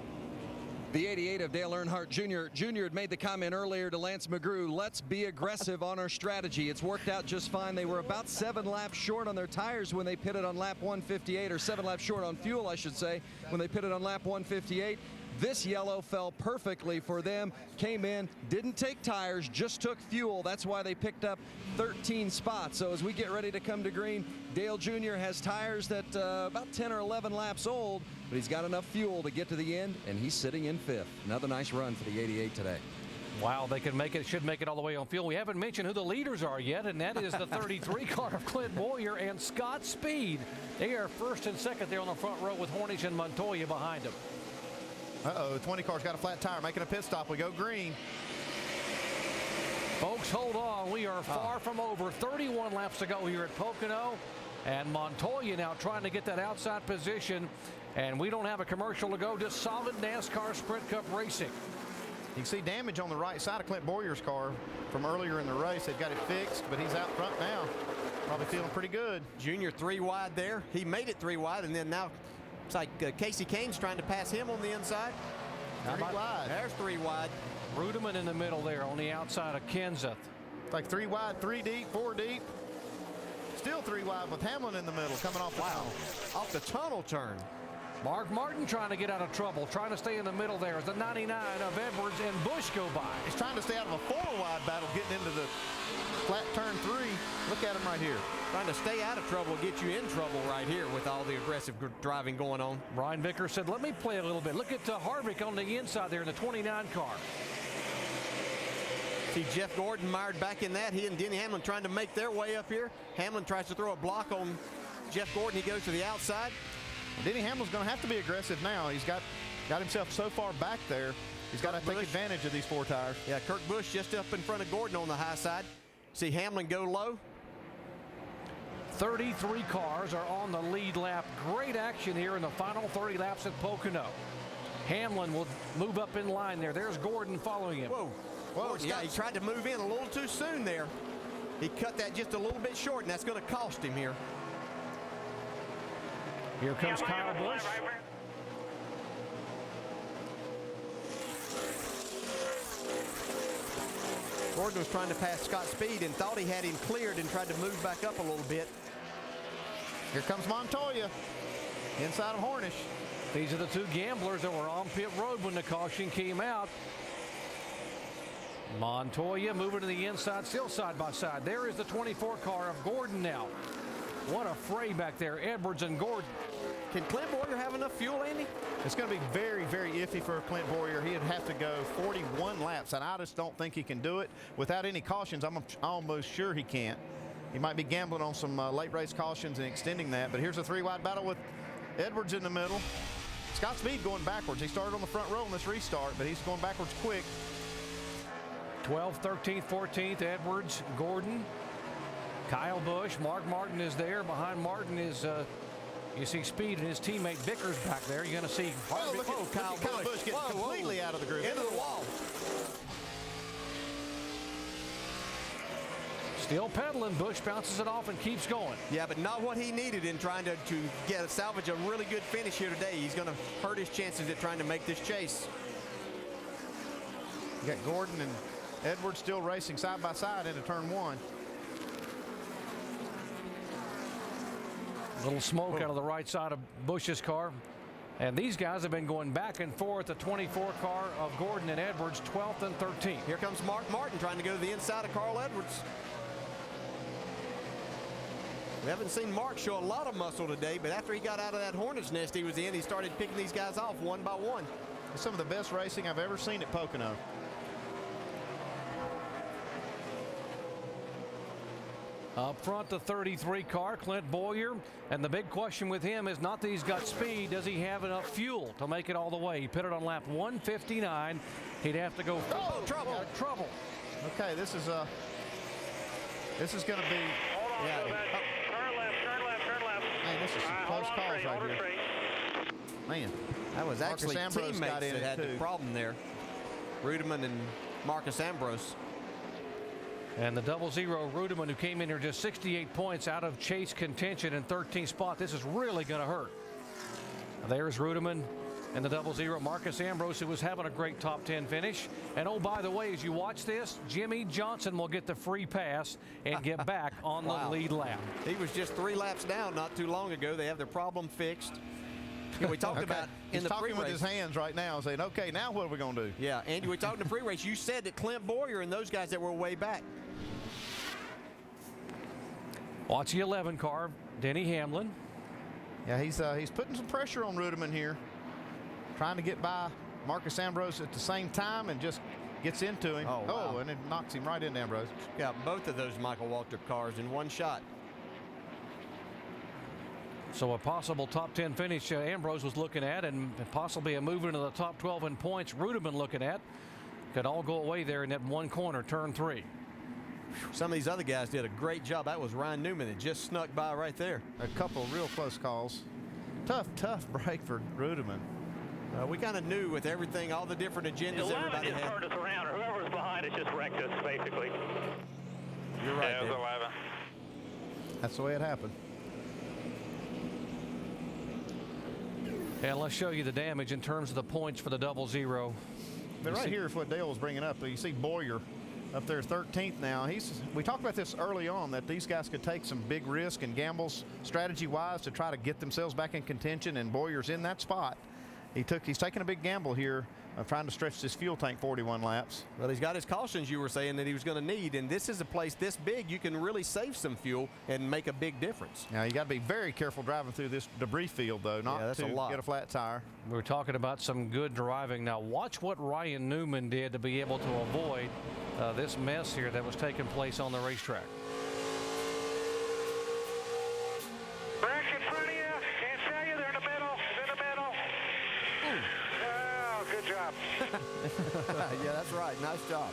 The 88 of Dale Earnhardt Jr. Jr. had made the comment earlier to Lance McGrew, let's be aggressive on our strategy. It's worked out just fine. They were about 7 laps short on their tires when they pitted on lap 158, or 7 laps short on fuel, I should say, when they pitted on lap 158. This yellow fell perfectly for them. Came in, didn't take tires, just took fuel. That's why they picked up 13 spots. So as we get ready to come to green, Dale Jr. has tires that about 10 or 11 laps old, but he's got enough fuel to get to the end, and he's sitting in 5th. Another nice run for the 88 today. Wow, they can make it, should make it all the way on fuel. We haven't mentioned who the leaders are yet, and that is the 33 car of Clint Boyer and Scott Speed. They are first and second there on the front row with Hornish and Montoya behind them. Uh-oh, the 20 car's got a flat tire, making a pit stop. We go green. Folks, hold on. We are far from over. 31 laps to go here at Pocono. And Montoya now trying to get that outside position. And we don't have a commercial to go, just solid NASCAR Sprint Cup racing. You can see damage on the right side of Clint Boyer's car from earlier in the race. They've got it fixed, but he's out front now. Probably feeling pretty good. Junior 3 wide there. He made it 3 wide, and then now it's like Casey Kane's trying to pass him on the inside. 3 wide. There's 3 wide. Rudeman in the middle there on the outside of Kenseth. Like 3 wide, 3 deep, 4 deep. Still 3 wide with Hamlin in the middle coming off the tunnel. Off the tunnel turn. Mark Martin trying to get out of trouble, trying to stay in the middle there as the 99 of Edwards and Busch go by. He's trying to stay out of a 4 wide battle, getting into the flat turn 3. Look at him right here. Trying to stay out of trouble, get you in trouble right here with all the aggressive driving going on. Brian Vickers said, let me play a little bit. Look at Harvick on the inside there in the 29 car. See Jeff Gordon mired back in that. He and Denny Hamlin trying to make their way up here. Hamlin tries to throw a block on Jeff Gordon. He goes to the outside. Denny Hamlin's going to have to be aggressive now. He's got himself so far back there. He's got to take advantage of these 4 tires. Yeah, Kurt Busch just up in front of Gordon on the high side. See Hamlin go low. 33 cars are on the lead lap. Great action here in the final 30 laps at Pocono. Hamlin will move up in line there. There's Gordon following him. Whoa. Yeah, he tried to move in a little too soon there. He cut that just a little bit short, and that's going to cost him here. Here comes Kyle Busch. Gordon was trying to pass Scott Speed and thought he had him cleared and tried to move back up a little bit. Here comes Montoya inside of Hornish. These are the 2 gamblers that were on pit road when the caution came out. Montoya moving to the inside, still side by side. There is the 24 car of Gordon now. What a fray back there, Edwards and Gordon. Can Clint Boyer have enough fuel, Andy? It's going to be very, very iffy for Clint Boyer. He'd have to go 41 laps, and I just don't think he can do it. Without any cautions, I'm almost sure he can't. He might be gambling on some late race cautions and extending that, but here's a 3 wide battle with Edwards in the middle. Scott Speed going backwards. He started on the front row in this restart, but he's going backwards quick. 12th, 13th, 14th, Edwards, Gordon, Kyle Busch. Mark Martin is there. Behind Martin is, you see Speed and his teammate Vickers back there. You're going to see Harvick. Look at Kyle Busch getting completely out of the groove. Into the wall. Still pedaling. Busch bounces it off and keeps going. Yeah, but not what he needed in trying to salvage a really good finish here today. He's going to hurt his chances at trying to make this chase. You got Gordon and Edwards still racing side by side into turn 1. Little smoke out of the right side of Busch's car. And these guys have been going back and forth. The 24 car of Gordon and Edwards, 12th and 13th. Here comes Mark Martin trying to go to the inside of Carl Edwards. We haven't seen Mark show a lot of muscle today, but after he got out of that hornet's nest he was in, he started picking these guys off one by one. It's some of the best racing I've ever seen at Pocono. Up front, the 33 car, Clint Boyer. And the big question with him is not that he's got speed. Does he have enough fuel to make it all the way? He pitted on lap 159. He'd have to go. Oh, trouble. Trouble. Okay, this is going to be. Hold on, turn left. Man, this is some close calls right here. Man, that was actually Marcus Ambrose teammates got in that had too. the problem there. Rudeman and Marcus Ambrose. And the 00 Rudeman, who came in here just 68 points out of chase contention in 13th spot. This is really going to hurt. There's Rudeman And the 00, Marcus Ambrose, who was having a great top 10 finish. And oh, by the way, as you watch this, Jimmy Johnson will get the free pass and get back on the lead lap. He was just 3 laps down not too long ago. They have their problem fixed. Yeah, we talked about in He's the talking pre-race. with his hands right now, saying, okay, now what are we going to do? Yeah, Andy, we talked in the pre-race. You said that Clint Boyer and those guys that were way back. Watch the 11 car, Denny Hamlin. Yeah, he's putting some pressure on Rudeman here, trying to get by Marcus Ambrose at the same time and just gets into him. Oh, wow. And it knocks him right into Ambrose. Got both of those Michael Waltrip cars in one shot. So a possible top 10 finish Ambrose was looking at, and possibly a move into the top 12 in points Rudeman looking at. Could all go away there in that one corner, turn 3. Some of these other guys did a great job. That was Ryan Newman that just snuck by right there. A couple real close calls. Tough break for Rudeman. We kind of knew with everything, all the different agendas 11 everybody just had. turned us around. Whoever's behind us just wrecked us, basically. You're right. Yeah, it was 11. That's the way it happened. And let's show you the damage in terms of the points for the 00. But right here is what Dale was bringing up. You see Boyer up there 13th now. We talked about this early on, that these guys could take some big risk and gambles strategy-wise to try to get themselves back in contention, and Boyer's in that spot. He's taking a big gamble here of trying to stretch this fuel tank 41 laps. Well, he's got his cautions you were saying that he was going to need, and this is a place this big you can really save some fuel and make a big difference. Now, you got to be very careful driving through this debris field, though, not to get a flat tire. We were talking about some good driving. Now, watch what Ryan Newman did to be able to avoid this mess here that was taking place on the racetrack. Wreck in front of you. Can't tell you. They're in the middle. They're in the middle. Oh, good job. Yeah, that's right. Nice job.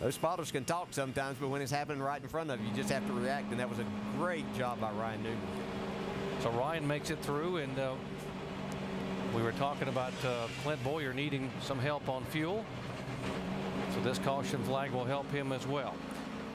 Those spotters can talk sometimes, but when it's happening right in front of you, you just have to react, and that was a great job by Ryan Newman. So Ryan makes it through, and we were talking about Clint Boyer needing some help on fuel. So this caution flag will help him as well.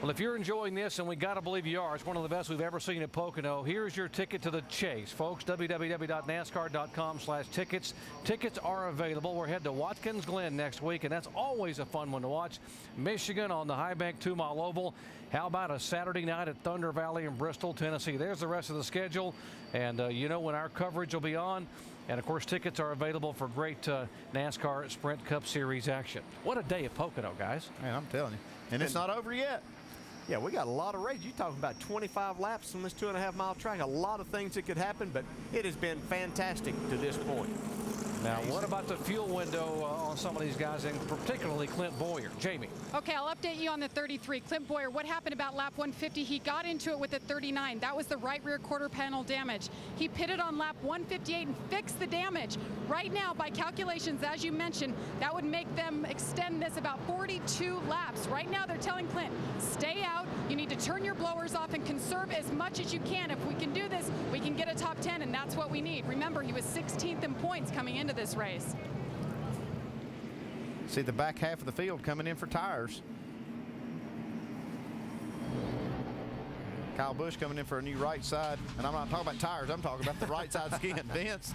Well, if you're enjoying this, and we got to believe you are, it's one of the best we've ever seen at Pocono. Here's your ticket to the chase, folks. www.nascar.com/tickets. Tickets are available. We're headed to Watkins Glen next week, and that's always a fun one to watch. Michigan on the High Bank 2-mile oval. How about a Saturday night at Thunder Valley in Bristol, Tennessee? There's the rest of the schedule, and you know when our coverage will be on. And, of course, tickets are available for great NASCAR Sprint Cup Series action. What a day at Pocono, guys. Man, I'm telling you. And it's not over yet. Yeah, we got a lot of races. You're talking about 25 laps on this 2.5-mile track. A lot of things that could happen, but it has been fantastic to this point. Now, what about the fuel window on some of these guys, and particularly Clint Boyer? Jamie. Okay, I'll update you on the 33. Clint Boyer, what happened about lap 150? He got into it with the 39. That was the right rear quarter panel damage. He pitted on lap 158 and fixed the damage. Right now, by calculations, as you mentioned, that would make them extend this about 42 laps. Right now, they're telling Clint, stay out. You need to turn your blowers off and conserve as much as you can. If we can do this, we can get a top 10, and that's what we need. Remember, he was 16th in points coming into this race. See the back half of the field coming in for tires. Kyle Busch coming in for a new right side. And I'm not talking about tires, I'm talking about the right side skin. Vince.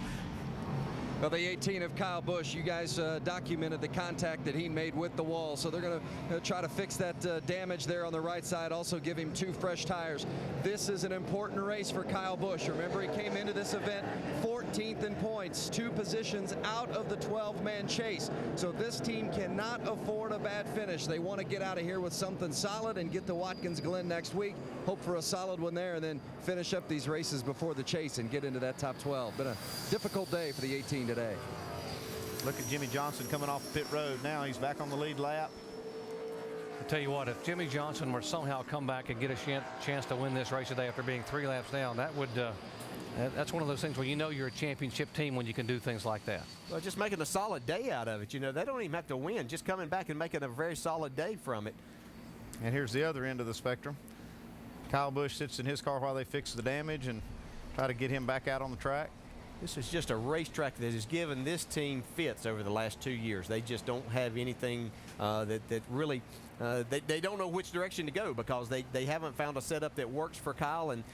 Well, the 18 of Kyle Busch, you guys documented the contact that he made with the wall. So they're going to try to fix that damage there on the right side, also give him 2 fresh tires. This is an important race for Kyle Busch. Remember, he came into this event 14th in points, 2 positions out of the 12-man chase. So this team cannot afford a bad finish. They want to get out of here with something solid and get to Watkins Glen next week. Hope for a solid one there, and then finish up these races before the chase and get into that top 12. Been a difficult day for the 18 today. Look at Jimmy Johnson coming off pit road now. He's back on the lead lap. I'll tell you what, if Jimmy Johnson were somehow come back and get a chance to win this race today after being 3 laps down, that would that's one of those things where you know you're a championship team when you can do things like that. Well, just making a solid day out of it. You know, they don't even have to win. Just coming back and making a very solid day from it. And here's the other end of the spectrum. Kyle Busch sits in his car while they fix the damage and try to get him back out on the track. This is just a racetrack that has given this team fits over the last 2 years. They just don't have anything that really, they don't know which direction to go because they haven't found a setup that works for Kyle, and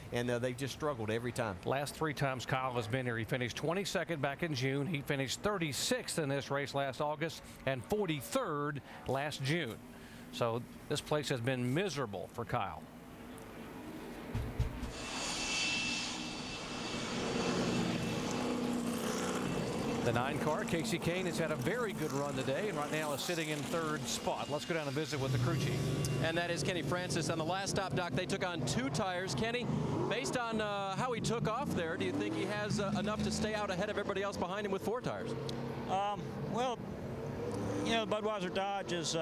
they've just struggled every time. Last 3 times Kyle has been here, he finished 22nd back in June. He finished 36th in this race last August and 43rd last June. So this place has been miserable for Kyle. The 9 car, Casey Kane, has had a very good run today and right now is sitting in 3rd spot. Let's go down and visit with the crew chief. And that is Kenny Francis. On the last stop, Doc, they took on 2 tires. Kenny, based on how he took off there, do you think he has enough to stay out ahead of everybody else behind him with 4 tires? Well, you know, the Budweiser Dodge is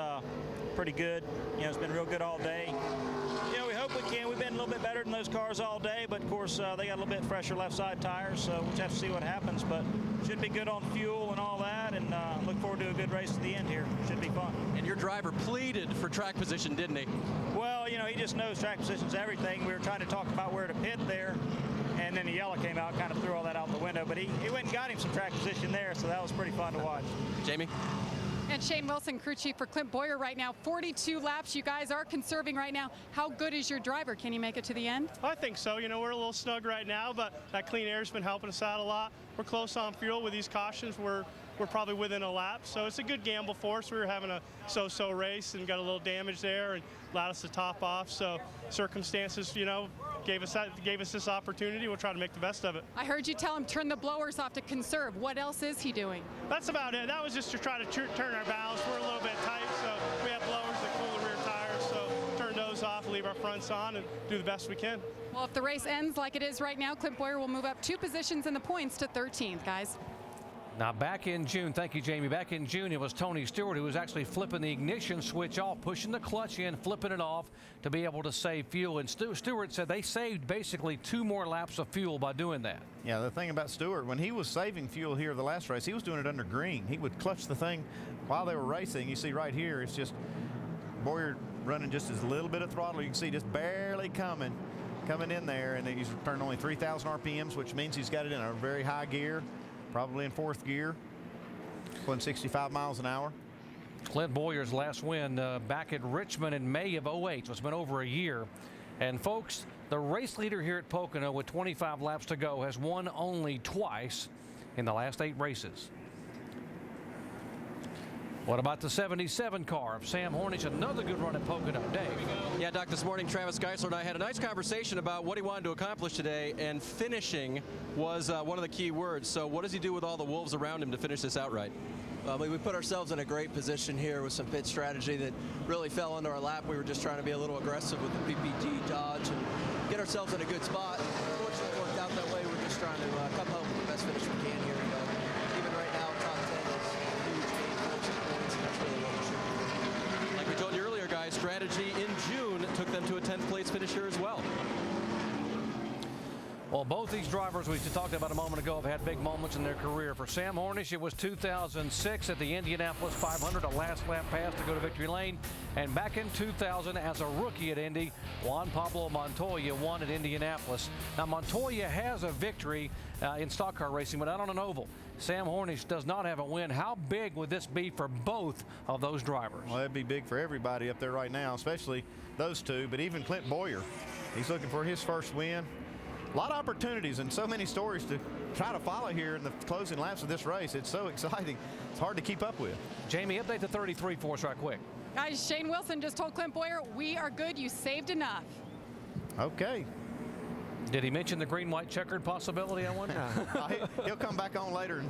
pretty good. You know, it's been real good all day. You know, we hope we can. We've been a little bit better than those cars all day, but of course they got a little bit fresher left side tires, so we'll just have to see what happens. But should be good on fuel and all that, and look forward to a good race at the end here. Should be fun. And your driver pleaded for track position, didn't he? Well, you know, he just knows track position's everything. We were trying to talk about where to pit there, and then the yellow came out, kind of threw all that out the window. But he went and got him some track position there, so that was pretty fun to watch. Jamie? And Shane Wilson, crew chief for Clint Boyer right now. 42 laps. You guys are conserving right now. How good is your driver? Can he make it to the end? I think so. You know, we're a little snug right now, but that clean air has been helping us out a lot. We're close on fuel with these cautions. We're probably within a lap, so it's a good gamble for us. We were having a so-so race and got a little damage there and allowed us to top off. So circumstances, you know, gave us this opportunity. We'll try to make the best of it. I heard you tell him turn the blowers off to conserve. What else is he doing? That's about it. That was just to try to turn our valves. We're a little bit tight, so we have blowers that cool the rear tires. So turn those off, leave our fronts on, and do the best we can. Well, if the race ends like it is right now, Clint Boyer will move up 2 positions in the points to 13th, guys. Now back in June, thank you, Jamie. Back in June, it was Tony Stewart who was actually flipping the ignition switch off, pushing the clutch in, flipping it off to be able to save fuel. And Stewart said they saved basically 2 more laps of fuel by doing that. Yeah, the thing about Stewart, when he was saving fuel here the last race, he was doing it under green. He would clutch the thing while they were racing. You see right here, it's just Boyer running just as little bit of throttle. You can see just barely coming in there, and he's turned only 3,000 RPMs, which means he's got it in a very high gear. Probably in 4th gear, going 65 miles an hour. Clint Boyer's last win back at Richmond in May of 08. So it's been over a year. And folks, the race leader here at Pocono with 25 laps to go has won only twice in the last 8 races. What about the 77 car of Sam Hornish? Another good run at Pocono. Dave. Yeah, Doc, this morning Travis Geisler and I had a nice conversation about what he wanted to accomplish today, and finishing was one of the key words. So what does he do with all the wolves around him to finish this outright? We put ourselves in a great position here with some pit strategy that really fell into our lap. We were just trying to be a little aggressive with the PPT dodge and get ourselves in a good spot. Fortunately, it worked out that way. We're just trying to come home with the best finish we can here. Even right now, top 10 is a huge gain, 14 points, and that's really what we should do. Like we told you earlier, guys, strategy in June took them to a 10th place finish here as well. Well, both these drivers we talked about a moment ago have had big moments in their career. For Sam Hornish, it was 2006 at the Indianapolis 500, a last lap pass to go to victory lane. And back in 2000, as a rookie at Indy, Juan Pablo Montoya won at Indianapolis. Now, Montoya has a victory in stock car racing, but not on an oval. Sam Hornish does not have a win. How big would this be for both of those drivers? Well, that'd be big for everybody up there right now, especially those two, but even Clint Boyer. He's looking for his first win. A lot of opportunities and so many stories to try to follow here in the closing laps of this race. It's so exciting. It's hard to keep up with. Jamie, update the 33 for us right quick. Guys, Shane Wilson just told Clint Boyer, we are good. You saved enough. Okay. Did he mention the green-white checkered possibility, I wonder? He'll come back on later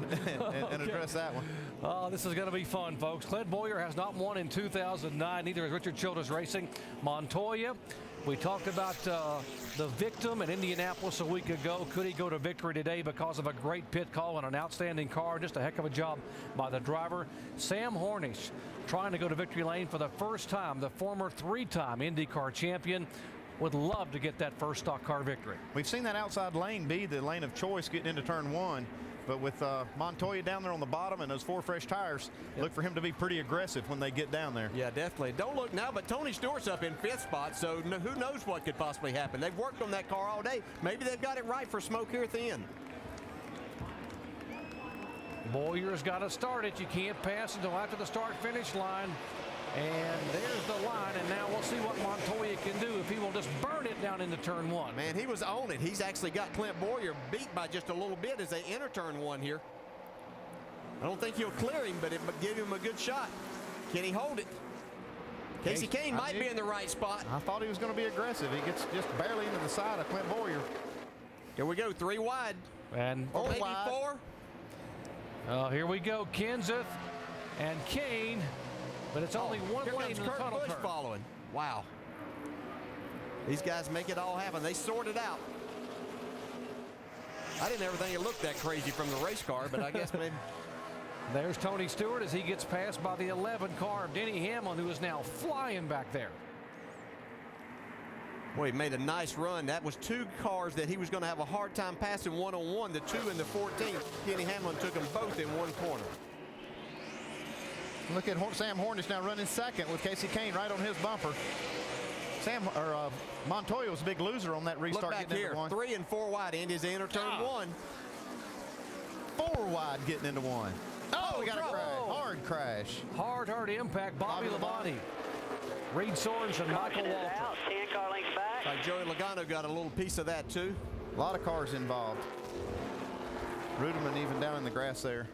and address that one. Oh, this is going to be fun, folks. Clint Boyer has not won in 2009. Neither has Richard Childress Racing. Montoya, we talked about the victim in Indianapolis a week ago. Could he go to victory today because of a great pit call and an outstanding car? Just a heck of a job by the driver. Sam Hornish trying to go to victory lane for the first time. The former 3-time IndyCar champion would love to get that first stock car victory. We've seen that outside lane be the lane of choice getting into turn 1. But with Montoya down there on the bottom and those 4 fresh tires, look for him to be pretty aggressive when they get down there. Yeah, definitely. Don't look now, but Tony Stewart's up in 5th spot, so who knows what could possibly happen. They've worked on that car all day. Maybe they've got it right for smoke here at the end. Boyer's got to start it. You can't pass until after the start-finish line. And there's the line, and now we'll see what Montoya can do if he will just burn it down into turn 1. Man, he was on it. He's actually got Clint Boyer beat by just a little bit as they enter turn 1 here. I don't think he'll clear him, but it give him a good shot. Can he hold it? Casey Kane might be in the right spot. I thought he was going to be aggressive. He gets just barely into the side of Clint Boyer. Here we go, 3 wide. And or maybe wide. 4. Here we go, Kenseth and Kane. But it's only one lane in the tunnel turn. Following. Wow. These guys make it all happen. They sort it out. I didn't ever think it looked that crazy from the race car, but I guess maybe. There's Tony Stewart as he gets passed by the 11 car of Denny Hamlin, who is now flying back there. Boy, he made a nice run. That was 2 cars that he was going to have a hard time passing one-on-one. The 2 and the 14. Denny Hamlin took them both in one corner. Look at Sam Hornish now running second with Casey Kane right on his bumper. Montoya was a big loser on that restart. Look back getting here, into 1. 3 and 4 wide. Andy's enter turn 1. 4 wide getting into 1. Oh, we got a crash. Hard crash. Hard impact. Bobby Labonte. Reed Sorensen, Michael Waltrip. 10 car lengths back. Joey Logano got a little piece of that too. A lot of cars involved. Ruderman even down in the grass there.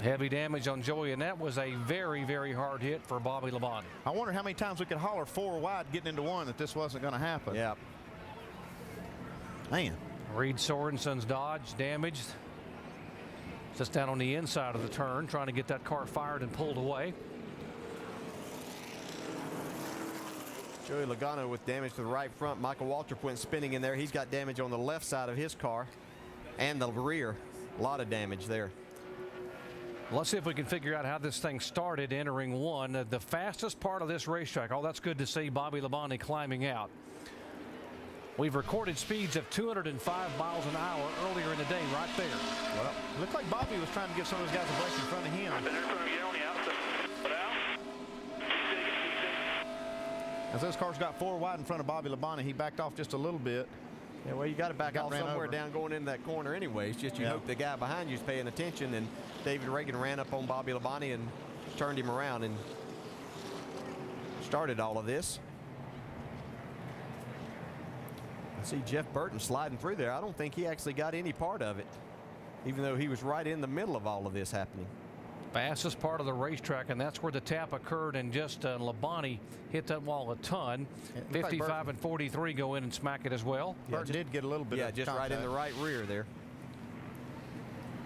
Heavy damage on Joey, and that was a very, very hard hit for Bobby Labonte. I wonder how many times we could holler 4 wide getting into 1 that this wasn't going to happen. Yeah. Man. Reed Sorensen's Dodge damaged. Just down on the inside of the turn, trying to get that car fired and pulled away. Joey Logano with damage to the right front. Michael Waltrip went spinning in there. He's got damage on the left side of his car and the rear. A lot of damage there. Let's see if we can figure out how this thing started entering 1. The fastest part of this racetrack. Oh, that's good to see Bobby Labonte climbing out. We've recorded speeds of 205 miles an hour earlier in the day right there. Well, it looked like Bobby was trying to give some of those guys a break in front of him. As those cars got 4 wide in front of Bobby Labonte, he backed off just a little bit. Yeah, well, you got to back off somewhere down going into that corner anyway. It's just you hope the guy behind you is paying attention, and David Reagan ran up on Bobby Labonte and turned him around and started all of this. I see Jeff Burton sliding through there. I don't think he actually got any part of it, even though he was right in the middle of all of this happening. Fastest part of the racetrack, and that's where the tap occurred, and just Labonte hit that wall a ton. 55 and 43 go in and smack it as well. Burton did get a little bit of just contact. right in the right rear there.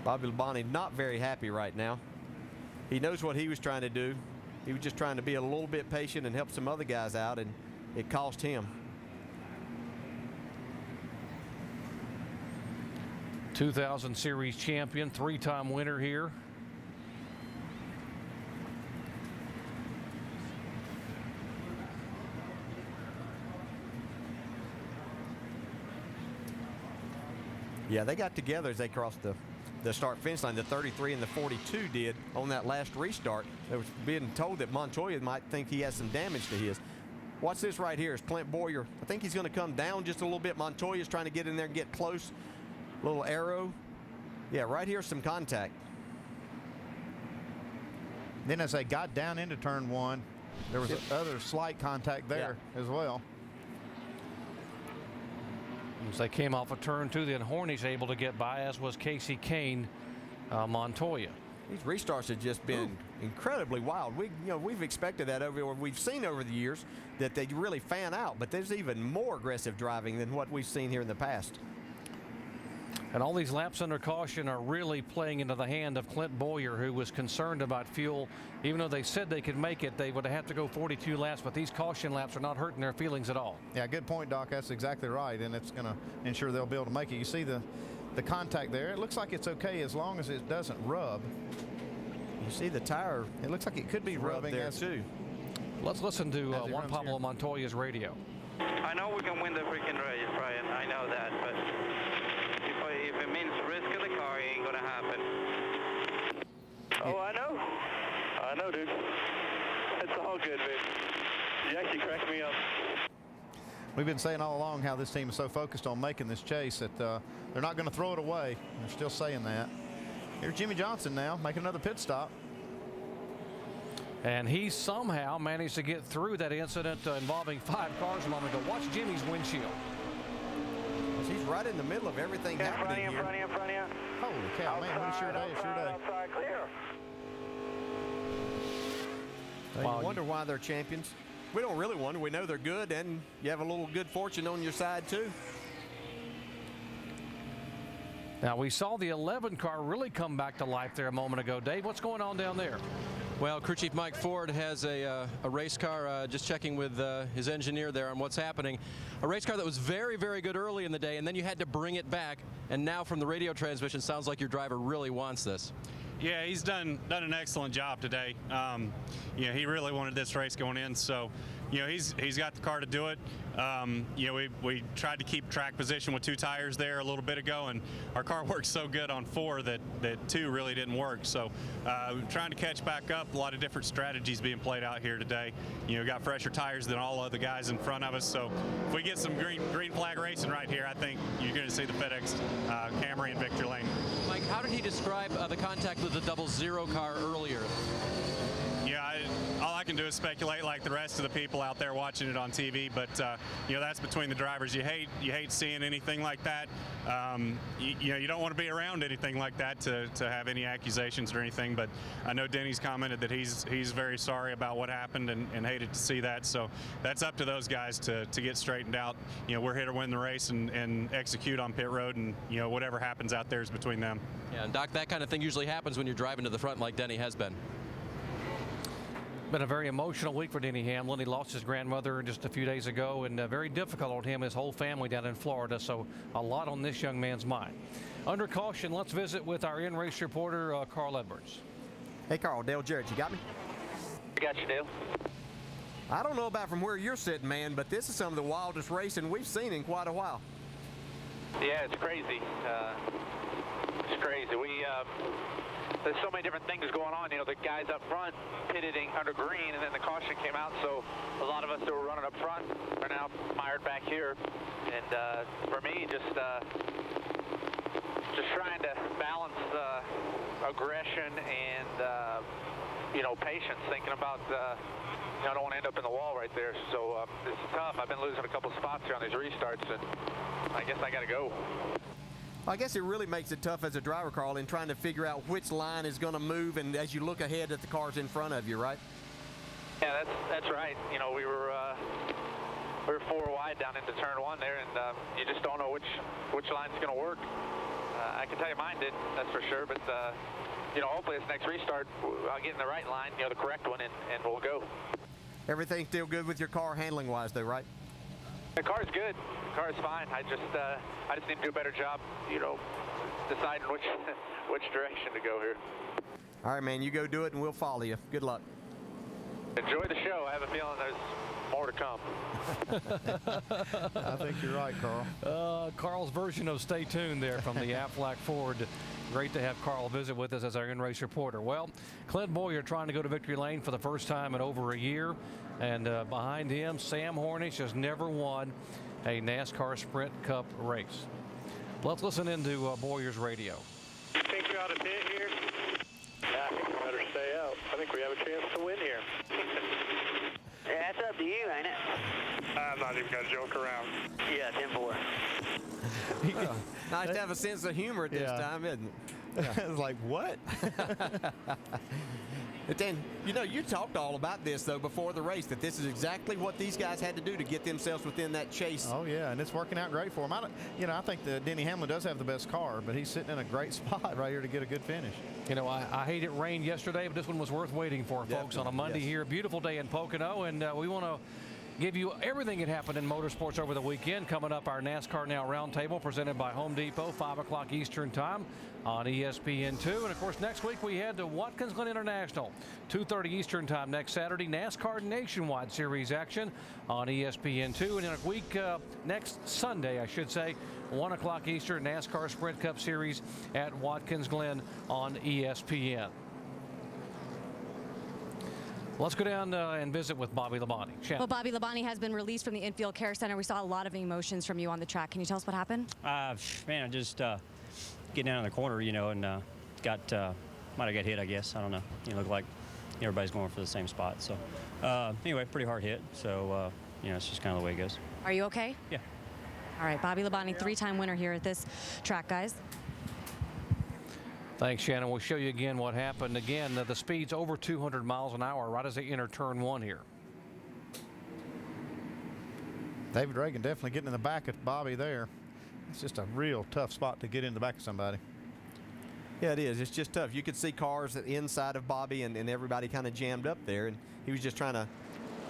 Bobby Labonte not very happy right now. He knows what he was trying to do. He was just trying to be a little bit patient and help some other guys out, and it cost him. 2000 Series champion, 3-time winner here. Yeah, they got together as they crossed the start finish line. The 33 and the 42 did on that last restart. They were being told that Montoya might think he has some damage to his. Watch this right here. Is Clint Boyer. I think he's going to come down just a little bit. Montoya's trying to get in there and get close. Little arrow. Yeah, right here, some contact. Then as they got down into turn 1, there was other slight contact there as well. As they came off of turn 2, then Hornish able to get by, as was Casey Kane, Montoya. These restarts have just been incredibly wild. We've expected that we've seen over the years that they really fan out, but there's even more aggressive driving than what we've seen here in the past. And all these laps under caution are really playing into the hand of Clint Boyer, who was concerned about fuel. Even though they said they could make it, they would have to go 42 laps, but these caution laps are not hurting their feelings at all. Yeah, good point, Doc. That's exactly right, and it's going to ensure they'll be able to make it. You see the contact there. It looks like it's okay as long as it doesn't rub. You see the tire. It looks like it could be rubbing there too. Let's listen to Juan Pablo Montoya's radio. I know we can win the freaking race, Brian. I know that, but if it means risk of the car, it ain't gonna happen. Oh, I know, dude. It's all good, man. You actually cracked me up. we've been saying all along how this team is so focused on making this chase that they're not going to throw it away. They're still saying that. Here's Jimmy Johnson now making another pit stop. And he somehow managed to get through that incident involving 5 cars a moment ago. Watch Jimmy's windshield. He's right in the middle of everything happening here. In front of you. Holy cow, man, what a sure day, sure day. Outside, clear. You wonder why they're champions. We don't really wonder. We know they're good, and you have a little good fortune on your side, too. Now, we saw the 11 car really come back to life there a moment ago. Dave, what's going on down there? Well, Crew Chief Mike Ford has a race car, just checking with his engineer there on what's happening. A race car that was very, very good early in the day, and then you had to bring it back. And now from the radio transmission, sounds like your driver really wants this. Yeah, he's done an excellent job today. He really wanted this race going in, so he's got the car to do it. We tried to keep track position with 2 tires there a little bit ago, and our car worked so good on 4 that 2 really didn't work. So trying to catch back up. A lot of different strategies being played out here today. Got fresher tires than all of the guys in front of us. So if we get some green flag racing right here, I think you're going to see the FedEx Camry in victory lane. Mike, how did he describe the contact with the 00 car earlier? Yeah, all I can do is speculate like the rest of the people out there watching it on TV, but that's between the drivers. You hate seeing anything like that. You don't want to be around anything like that to have any accusations or anything, but I know Denny's commented that he's very sorry about what happened and hated to see that, so that's up to those guys to get straightened out. We're here to win the race and execute on pit road, and whatever happens out there is between them. Yeah, and Doc, that kind of thing usually happens when you're driving to the front like Denny has been. Been a very emotional week for Denny Hamlin. He lost his grandmother just a few days ago, and very difficult on him and his whole family down in Florida, so a lot on this young man's mind. Under caution, let's visit with our in-race reporter, Carl Edwards. Hey, Carl, Dale Jarrett, you got me? I got you, Dale. I don't know about from where you're sitting, man, but this is some of the wildest racing we've seen in quite a while. Yeah, it's crazy. It's crazy. There's so many different things going on. The guys up front pitted under green, and then the caution came out, so a lot of us that were running up front are now mired back here. And for me, just trying to balance aggression and patience, thinking about I don't want to end up in the wall right there. So it's tough. I've been losing a couple spots here on these restarts, and I guess I got to go. I guess it really makes it tough as a driver, Carl, in trying to figure out which line is going to move, and as you look ahead at the cars in front of you, right? Yeah, that's right. We were 4 wide down into turn 1 there, and you just don't know which line's going to work. I can tell you mine did, that's for sure. But hopefully this next restart, I'll get in the right line, the correct one, and we'll go. Everything still good with your car handling-wise, though, right? The car's good. The car's fine. I just need to do a better job, deciding which direction to go here. All right, man, you go do it, and we'll follow you. Good luck. Enjoy the show. I have a feeling there's more to come. I think you're right, Carl. Carl's version of stay tuned there from the Aflac Ford. Great to have Carl visit with us as our in-race reporter. Well, Clint Boyer trying to go to victory lane for the first time in over a year. And behind him, Sam Hornish has never won a NASCAR Sprint Cup race. Let's listen into Boyer's radio. Think you're out of pit here? Yeah, I think we better stay out. I think we have a chance to win here. Yeah, it's up to you, ain't it? I'm not even going to joke around. Yeah, 10-4. Nice to have a sense of humor at this time, isn't it? Yeah. It's like, what? But then, you talked all about this, though, before the race, that this is exactly what these guys had to do to get themselves within that chase. Oh, yeah, and it's working out great for him. I think that Denny Hamlin does have the best car, but he's sitting in a great spot right here to get a good finish. I hate it rained yesterday, but this one was worth waiting for, folks, on a Monday here. Beautiful day in Pocono, and we want to give you everything that happened in motorsports over the weekend. Coming up, our NASCAR Now Roundtable presented by Home Depot, 5 o'clock Eastern Time on ESPN2. And, of course, next week we head to Watkins Glen International, 2:30 Eastern Time next Saturday. NASCAR Nationwide Series action on ESPN2. And in a week, next Sunday, I should say, 1 o'clock Eastern, NASCAR Sprint Cup Series at Watkins Glen on ESPN. Let's go down and visit with Bobby Labonte. Shannon. Well, Bobby Labonte has been released from the infield care center. We saw a lot of emotions from you on the track. Can you tell us what happened? Man, I just getting down in the corner, you know, and might have got hit, I guess. I don't know. You look like everybody's going for the same spot. So anyway, pretty hard hit. So, you know, it's just kind of the way it goes. Are you okay? Yeah. All right, Bobby Labonte, 3-time winner here at this track, guys. Thanks, Shannon. We'll show you again what happened. Again, the speed's over 200 miles an hour right as they enter turn 1 here. David Reagan definitely getting in the back of Bobby there. It's just a real tough spot to get in the back of somebody. Yeah, it is. It's just tough. You could see cars at the inside of Bobby and everybody kind of jammed up there, and he was just trying to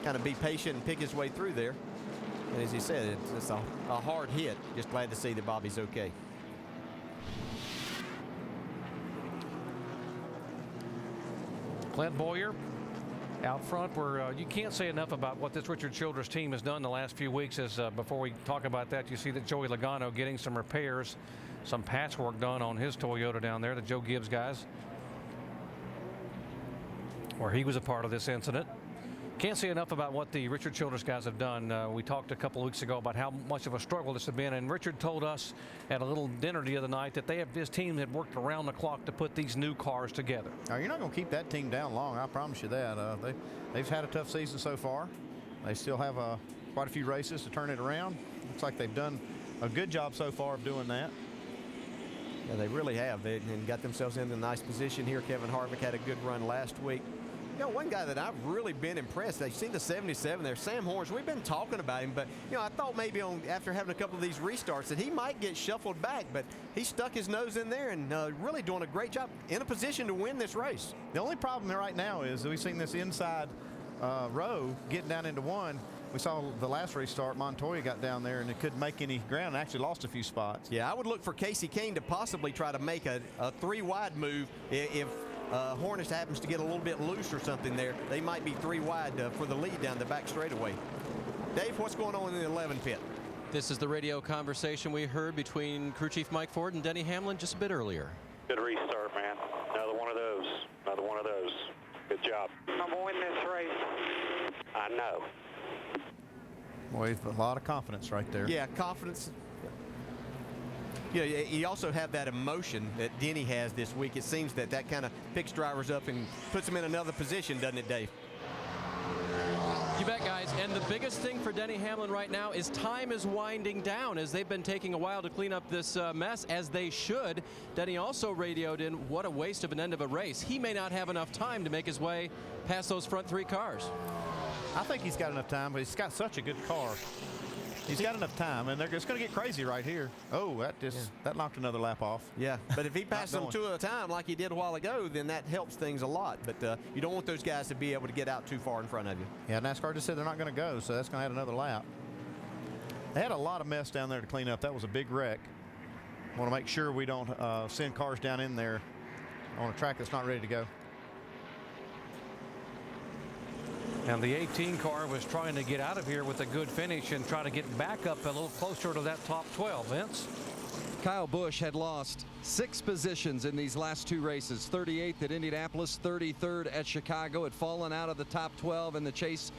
kind of be patient and pick his way through there. And as he said, it's a hard hit. Just glad to see that Bobby's okay. Clint Boyer out front, where you can't say enough about what this Richard Childress team has done the last few weeks. As before we talk about that, you see that Joey Logano getting some repairs, some patchwork done on his Toyota down there, the Joe Gibbs guys, where he was a part of this incident. Can't say enough about what the Richard Childress guys have done. We talked a couple of weeks ago about how much of a struggle this has been, and Richard told us at a little dinner the other night that his team had worked around the clock to put these new cars together. Now, you're not going to keep that team down long, I promise you that. They've had a tough season so far. They still have quite a few races to turn it around. Looks like they've done a good job so far of doing that. Yeah, they really have. They got themselves in a nice position here. Kevin Harvick had a good run last week. You know, one guy that I've really been impressed, they've seen the 77 there, Sam Horns. We've been talking about him, but, you know, I thought maybe after having a couple of these restarts that he might get shuffled back, but he stuck his nose in there and really doing a great job in a position to win this race. The only problem there right now is that we've seen this inside row getting down into one. We saw the last restart, Montoya got down there and it couldn't make any ground and actually lost a few spots. Yeah, I would look for Casey Kane to possibly try to make a 3-wide move if Hornish happens to get a little bit loose or something there. They might be 3 wide for the lead down the back straightaway. Dave, what's going on in the 11 pit? This is the radio conversation we heard between crew chief Mike Ford and Denny Hamlin just a bit earlier. Good restart, man. Another one of those. Another one of those. Good job. I'm going to win this race. I know. Boy, a lot of confidence right there. Yeah, confidence. Yeah, you also have that emotion that Denny has this week. It seems that kind of picks drivers up and puts them in another position, doesn't it, Dave? You bet, guys. And the biggest thing for Denny Hamlin right now is time is winding down, as they've been taking a while to clean up this mess, as they should. Denny also radioed in, what a waste of an end of a race. He may not have enough time to make his way past those front 3 cars. I think he's got enough time, but he's got such a good car. He's got enough time, and it's going to get crazy right here. Oh, that knocked another lap off. Yeah, but if he passes them 2 at a time like he did a while ago, then that helps things a lot. But you don't want those guys to be able to get out too far in front of you. Yeah, NASCAR just said they're not going to go, so that's going to add another lap. They had a lot of mess down there to clean up. That was a big wreck. Want to make sure we don't send cars down in there on a track that's not ready to go. And the 18 car was trying to get out of here with a good finish and try to get back up a little closer to that top 12. Vince? Kyle Busch had lost 6 positions in these last 2 races. 38th at Indianapolis, 33rd at Chicago. Had fallen out of the top 12 in the chase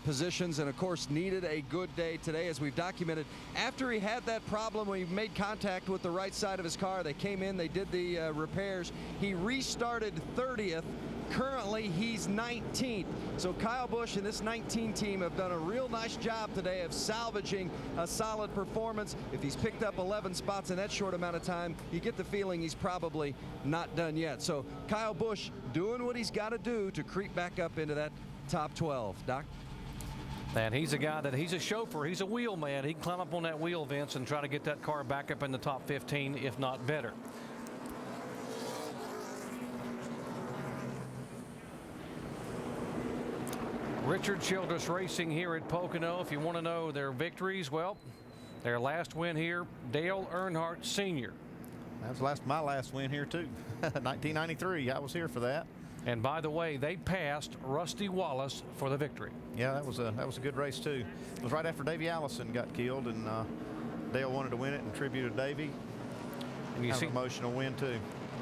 positions, and of course needed a good day today, as we've documented. After he had that problem when he made contact with the right side of his car, they came in, they did the repairs. He restarted 30th. Currently, he's 19th. So Kyle Busch and this 19 team have done a real nice job today of salvaging a solid performance. If he's picked up 11 spots in that short amount of time, you get the feeling he's probably not done yet. So Kyle Busch doing what he's got to do to creep back up into that top 12. Doc? And he's a guy he's a chauffeur. He's a wheel man. He can climb up on that wheel, Vince, and try to get that car back up in the top 15, if not better. Richard Childress Racing here at Pocono. If you want to know their victories, well, their last win here, Dale Earnhardt Sr. That was my last win here too. 1993. I was here for that. And by the way, they passed Rusty Wallace for the victory. Yeah, that was a good race too. It was right after Davey Allison got killed, and Dale wanted to win it in tribute to Davey. And you see an emotional win too.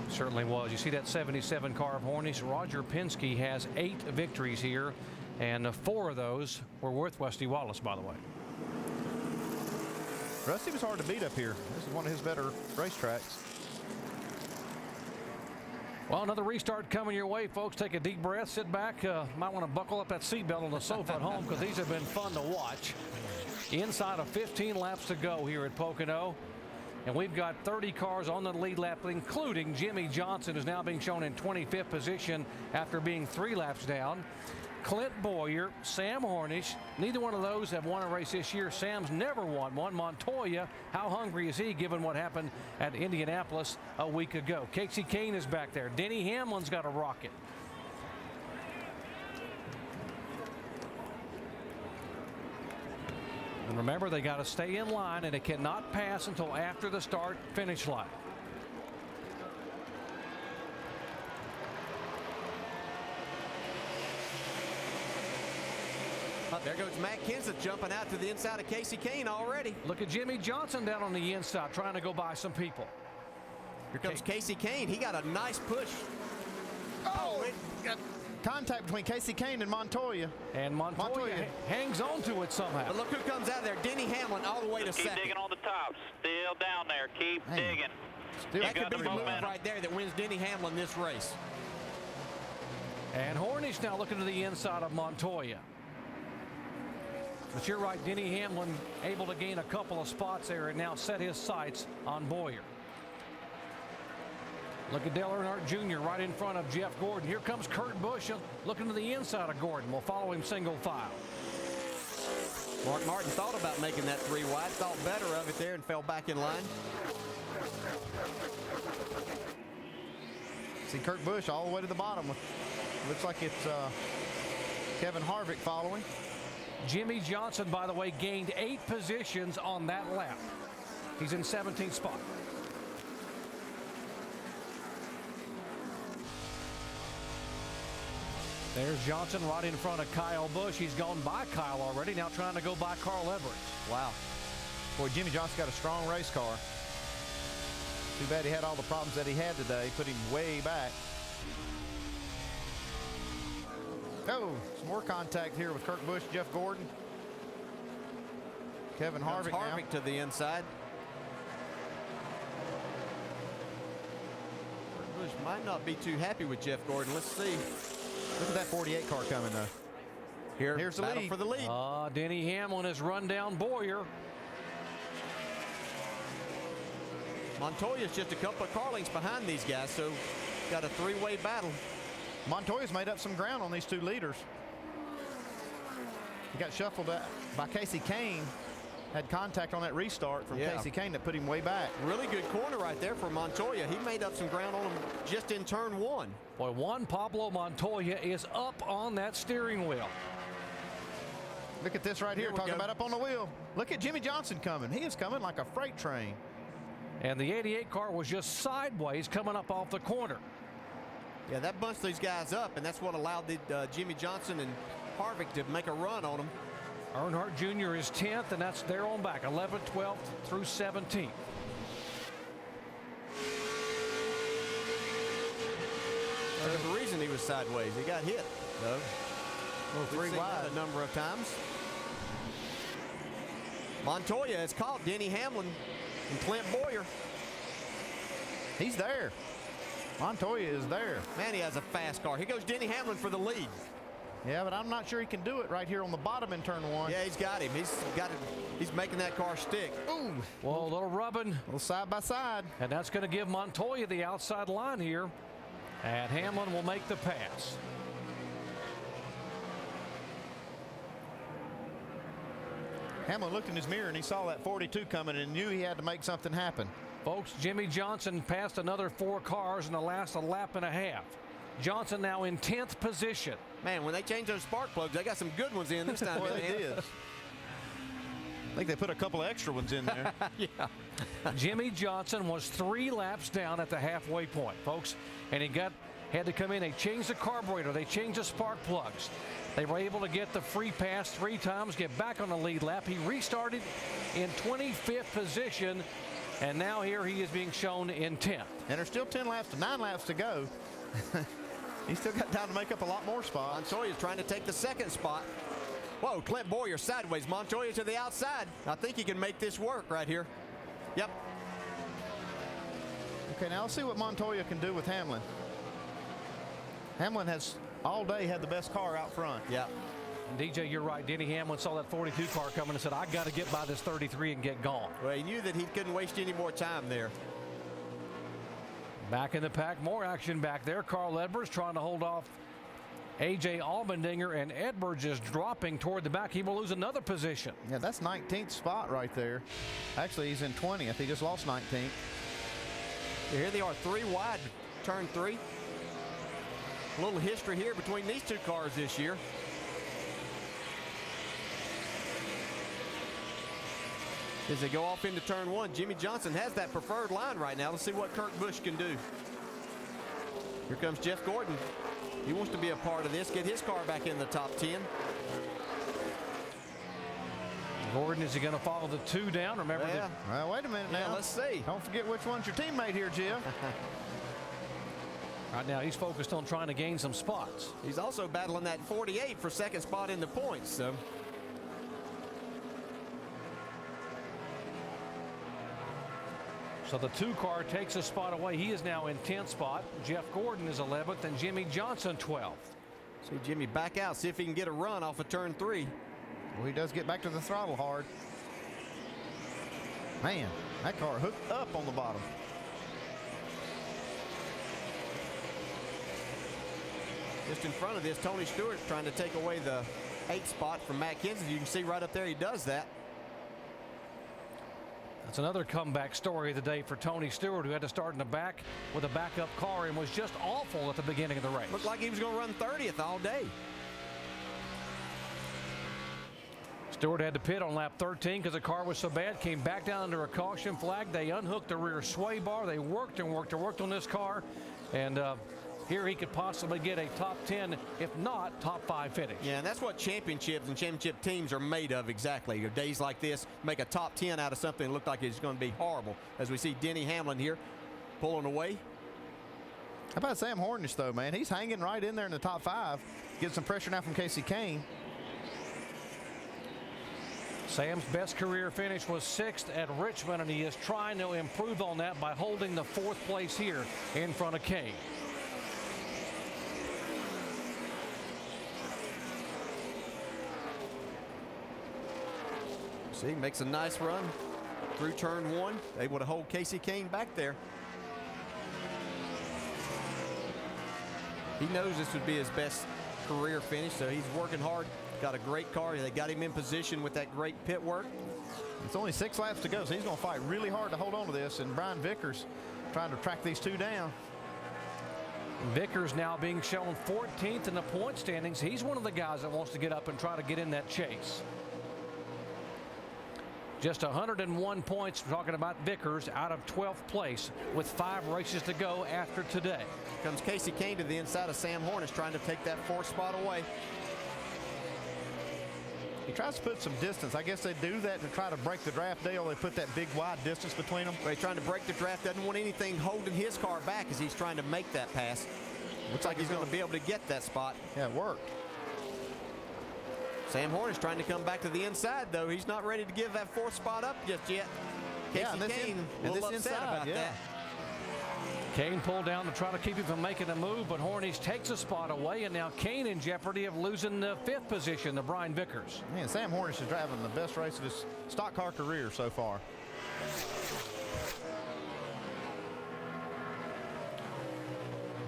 Certainly was. You see that 77 car of Hornish. Roger Penske has 8 victories here, and 4 of those were with Rusty Wallace, by the way. Rusty was hard to beat up here. This is one of his better racetracks. Well, another restart coming your way, folks. Take a deep breath, sit back. Might want to buckle up that seatbelt on the sofa at home, because these have been fun to watch. Inside of 15 laps to go here at Pocono. And we've got 30 cars on the lead lap, including Jimmy Johnson, is now being shown in 25th position after being 3 laps down. Clint Boyer, Sam Hornish, neither one of those have won a race this year. Sam's never won one. Montoya, how hungry is he given what happened at Indianapolis a week ago? Casey Kane is back there. Denny Hamlin's got a rocket. And remember, they got to stay in line, and it cannot pass until after the start finish line. There goes Matt Kenseth jumping out to the inside of Casey Kane already. Look at Jimmy Johnson down on the inside trying to go by some people. Here comes Casey Kane. He got a nice push. Oh, it got contact between Casey Kane and Montoya. And Montoya hangs on to it somehow. But look who comes out of there. Denny Hamlin all the way to second. Keep digging on the top. Still down there. Keep digging. That could be the move right there that wins Denny Hamlin this race. And Hornish now looking to the inside of Montoya. But you're right, Denny Hamlin able to gain a couple of spots there and now set his sights on Boyer. Look at Dale Earnhardt Jr. right in front of Jeff Gordon. Here comes Kurt Busch looking to the inside of Gordon. We'll follow him single file. Mark Martin thought about making that 3 wide, thought better of it there and fell back in line. See Kurt Busch all the way to the bottom. Looks like it's Kevin Harvick following. Jimmy Johnson, by the way, gained 8 positions on that lap. He's in 17th spot. There's Johnson right in front of Kyle Busch. He's gone by Kyle already, now trying to go by Carl Edwards. Wow. Boy, Jimmy Johnson got a strong race car. Too bad he had all the problems that he had today. Put him way back. Oh, some more contact here with Kurt Busch, Jeff Gordon. Kevin Harvick now. To the inside. Kurt Busch might not be too happy with Jeff Gordon. Let's see. Look at that 48 car coming though. Here's the lead. For the lead. Denny Hamlin has run down Boyer. Montoya's just a couple of car lengths behind these guys, so got a 3-way battle. Montoya's made up some ground on these 2 leaders. He got shuffled by Casey Kane. Had contact on that restart from Casey Kane that put him way back. Really good corner right there for Montoya. He made up some ground on him just in turn 1. Boy, Juan Pablo Montoya is up on that steering wheel. Look at this right here talking about up on the wheel. Look at Jimmy Johnson coming. He is coming like a freight train. And the 88 car was just sideways coming up off the corner. Yeah, that bunched these guys up, and that's what allowed the Jimmy Johnson and Harvick to make a run on them. Earnhardt Jr. is 10th, and that's their own back, 11th, 12th through 17th. There's a reason he was sideways. He got hit, though. We've seen that a number of times. Montoya has caught Denny Hamlin and Clint Boyer. He's there. Montoya is there. Man, he has a fast car. Here goes Denny Hamlin for the lead. Yeah, but I'm not sure he can do it right here on the bottom in turn 1. Yeah, he's got him. He's making that car stick. Ooh. Well, a little rubbing. A little side by side. And that's going to give Montoya the outside line here. And Hamlin will make the pass. Hamlin looked in his mirror and he saw that 42 coming and knew he had to make something happen. Folks, Jimmy Johnson passed another 4 cars in the last lap and a half. Johnson now in 10th position. Man, when they change those spark plugs, they got some good ones in this time. Well, they did. I think they put a couple of extra ones in there. Yeah. Jimmy Johnson was 3 laps down at the halfway point, folks, and he had to come in. They changed the carburetor. They changed the spark plugs. They were able to get the free pass 3 times, get back on the lead lap. He restarted in 25th position And now here he is being shown in 10th. And there's still 9 laps to go. He's still got time to make up a lot more spots. Montoya's trying to take the second spot. Whoa, Clint Boyer sideways. Montoya to the outside. I think he can make this work right here. Yep. Okay, now let's see what Montoya can do with Hamlin. Hamlin has all day had the best car out front. Yeah. And DJ, you're right. Denny Hamlin saw that 42 car coming and said, I got to get by this 33 and get gone. Well, he knew that he couldn't waste any more time there. Back in the pack, more action back there. Carl Edwards trying to hold off A.J. Allmendinger, and Edwards is dropping toward the back. He will lose another position. Yeah, that's 19th spot right there. Actually, he's in 20th. He just lost 19th. Here they are, 3 wide, turn 3. A little history here between these two cars this year. As they go off into turn 1, Jimmy Johnson has that preferred line right now. Let's see what Kurt Busch can do. Here comes Jeff Gordon. He wants to be a part of this, get his car back in the top 10. Gordon, is he going to follow the 2 down? Remember yeah. Well, wait a minute now. Let's see. Don't forget which one's your teammate here, Jeff. Right now, he's focused on trying to gain some spots. He's also battling that 48 for second spot in the points. So the 2 car takes a spot away. He is now in 10th spot. Jeff Gordon is 11th, and Jimmy Johnson 12th. See Jimmy back out, see if he can get a run off of turn 3. Well, he does get back to the throttle hard. Man, that car hooked up on the bottom. Just in front of this, Tony Stewart trying to take away the 8th spot from Matt Kenseth. You can see right up there he does that. That's another comeback story of the day for Tony Stewart, who had to start in the back with a backup car and was just awful at the beginning of the race. Looked like he was going to run 30th all day. Stewart had to pit on lap 13 because the car was so bad, came back down under a caution flag. They unhooked the rear sway bar. They worked and worked and worked on this car. And here he could possibly get a top 10, if not top 5 finish. Yeah, and that's what championships and championship teams are made of exactly. Days like this, make a top 10 out of something that looked like it's going to be horrible. As we see Denny Hamlin here pulling away. How about Sam Hornish, though, man? He's hanging right in there in the top 5. Getting some pressure now from Casey Kane. Sam's best career finish was 6th at Richmond, and he is trying to improve on that by holding the 4th place here in front of Kane. See, makes a nice run through turn 1, able to hold Casey Kane back there. He knows this would be his best career finish, so he's working hard. Got a great car. They got him in position with that great pit work. It's only 6 laps to go, so he's going to fight really hard to hold on to this. And Brian Vickers trying to track these 2 down. Vickers now being shown 14th in the point standings. He's one of the guys that wants to get up and try to get in that chase. Just 101 points, we're talking about Vickers, out of 12th place with 5 races to go after today. Comes Casey Kane to the inside of Sam Hornish, trying to take that 4th spot away. He tries to put some distance. I guess they do that to try to break the draft, Dale. They put that big wide distance between them. Well, he's trying to break the draft, doesn't want anything holding his car back as he's trying to make that pass. Looks like he's going to be able to get that spot. Yeah, it worked. Sam Hornish trying to come back to the inside, though. He's not ready to give that 4th spot up just yet. Casey Kane a little upset about that. Kane pulled down to try to keep him from making a move, but Hornish takes a spot away, and now Kane in jeopardy of losing the 5th position to Brian Vickers. Man, Sam Hornish is driving the best race of his stock car career so far.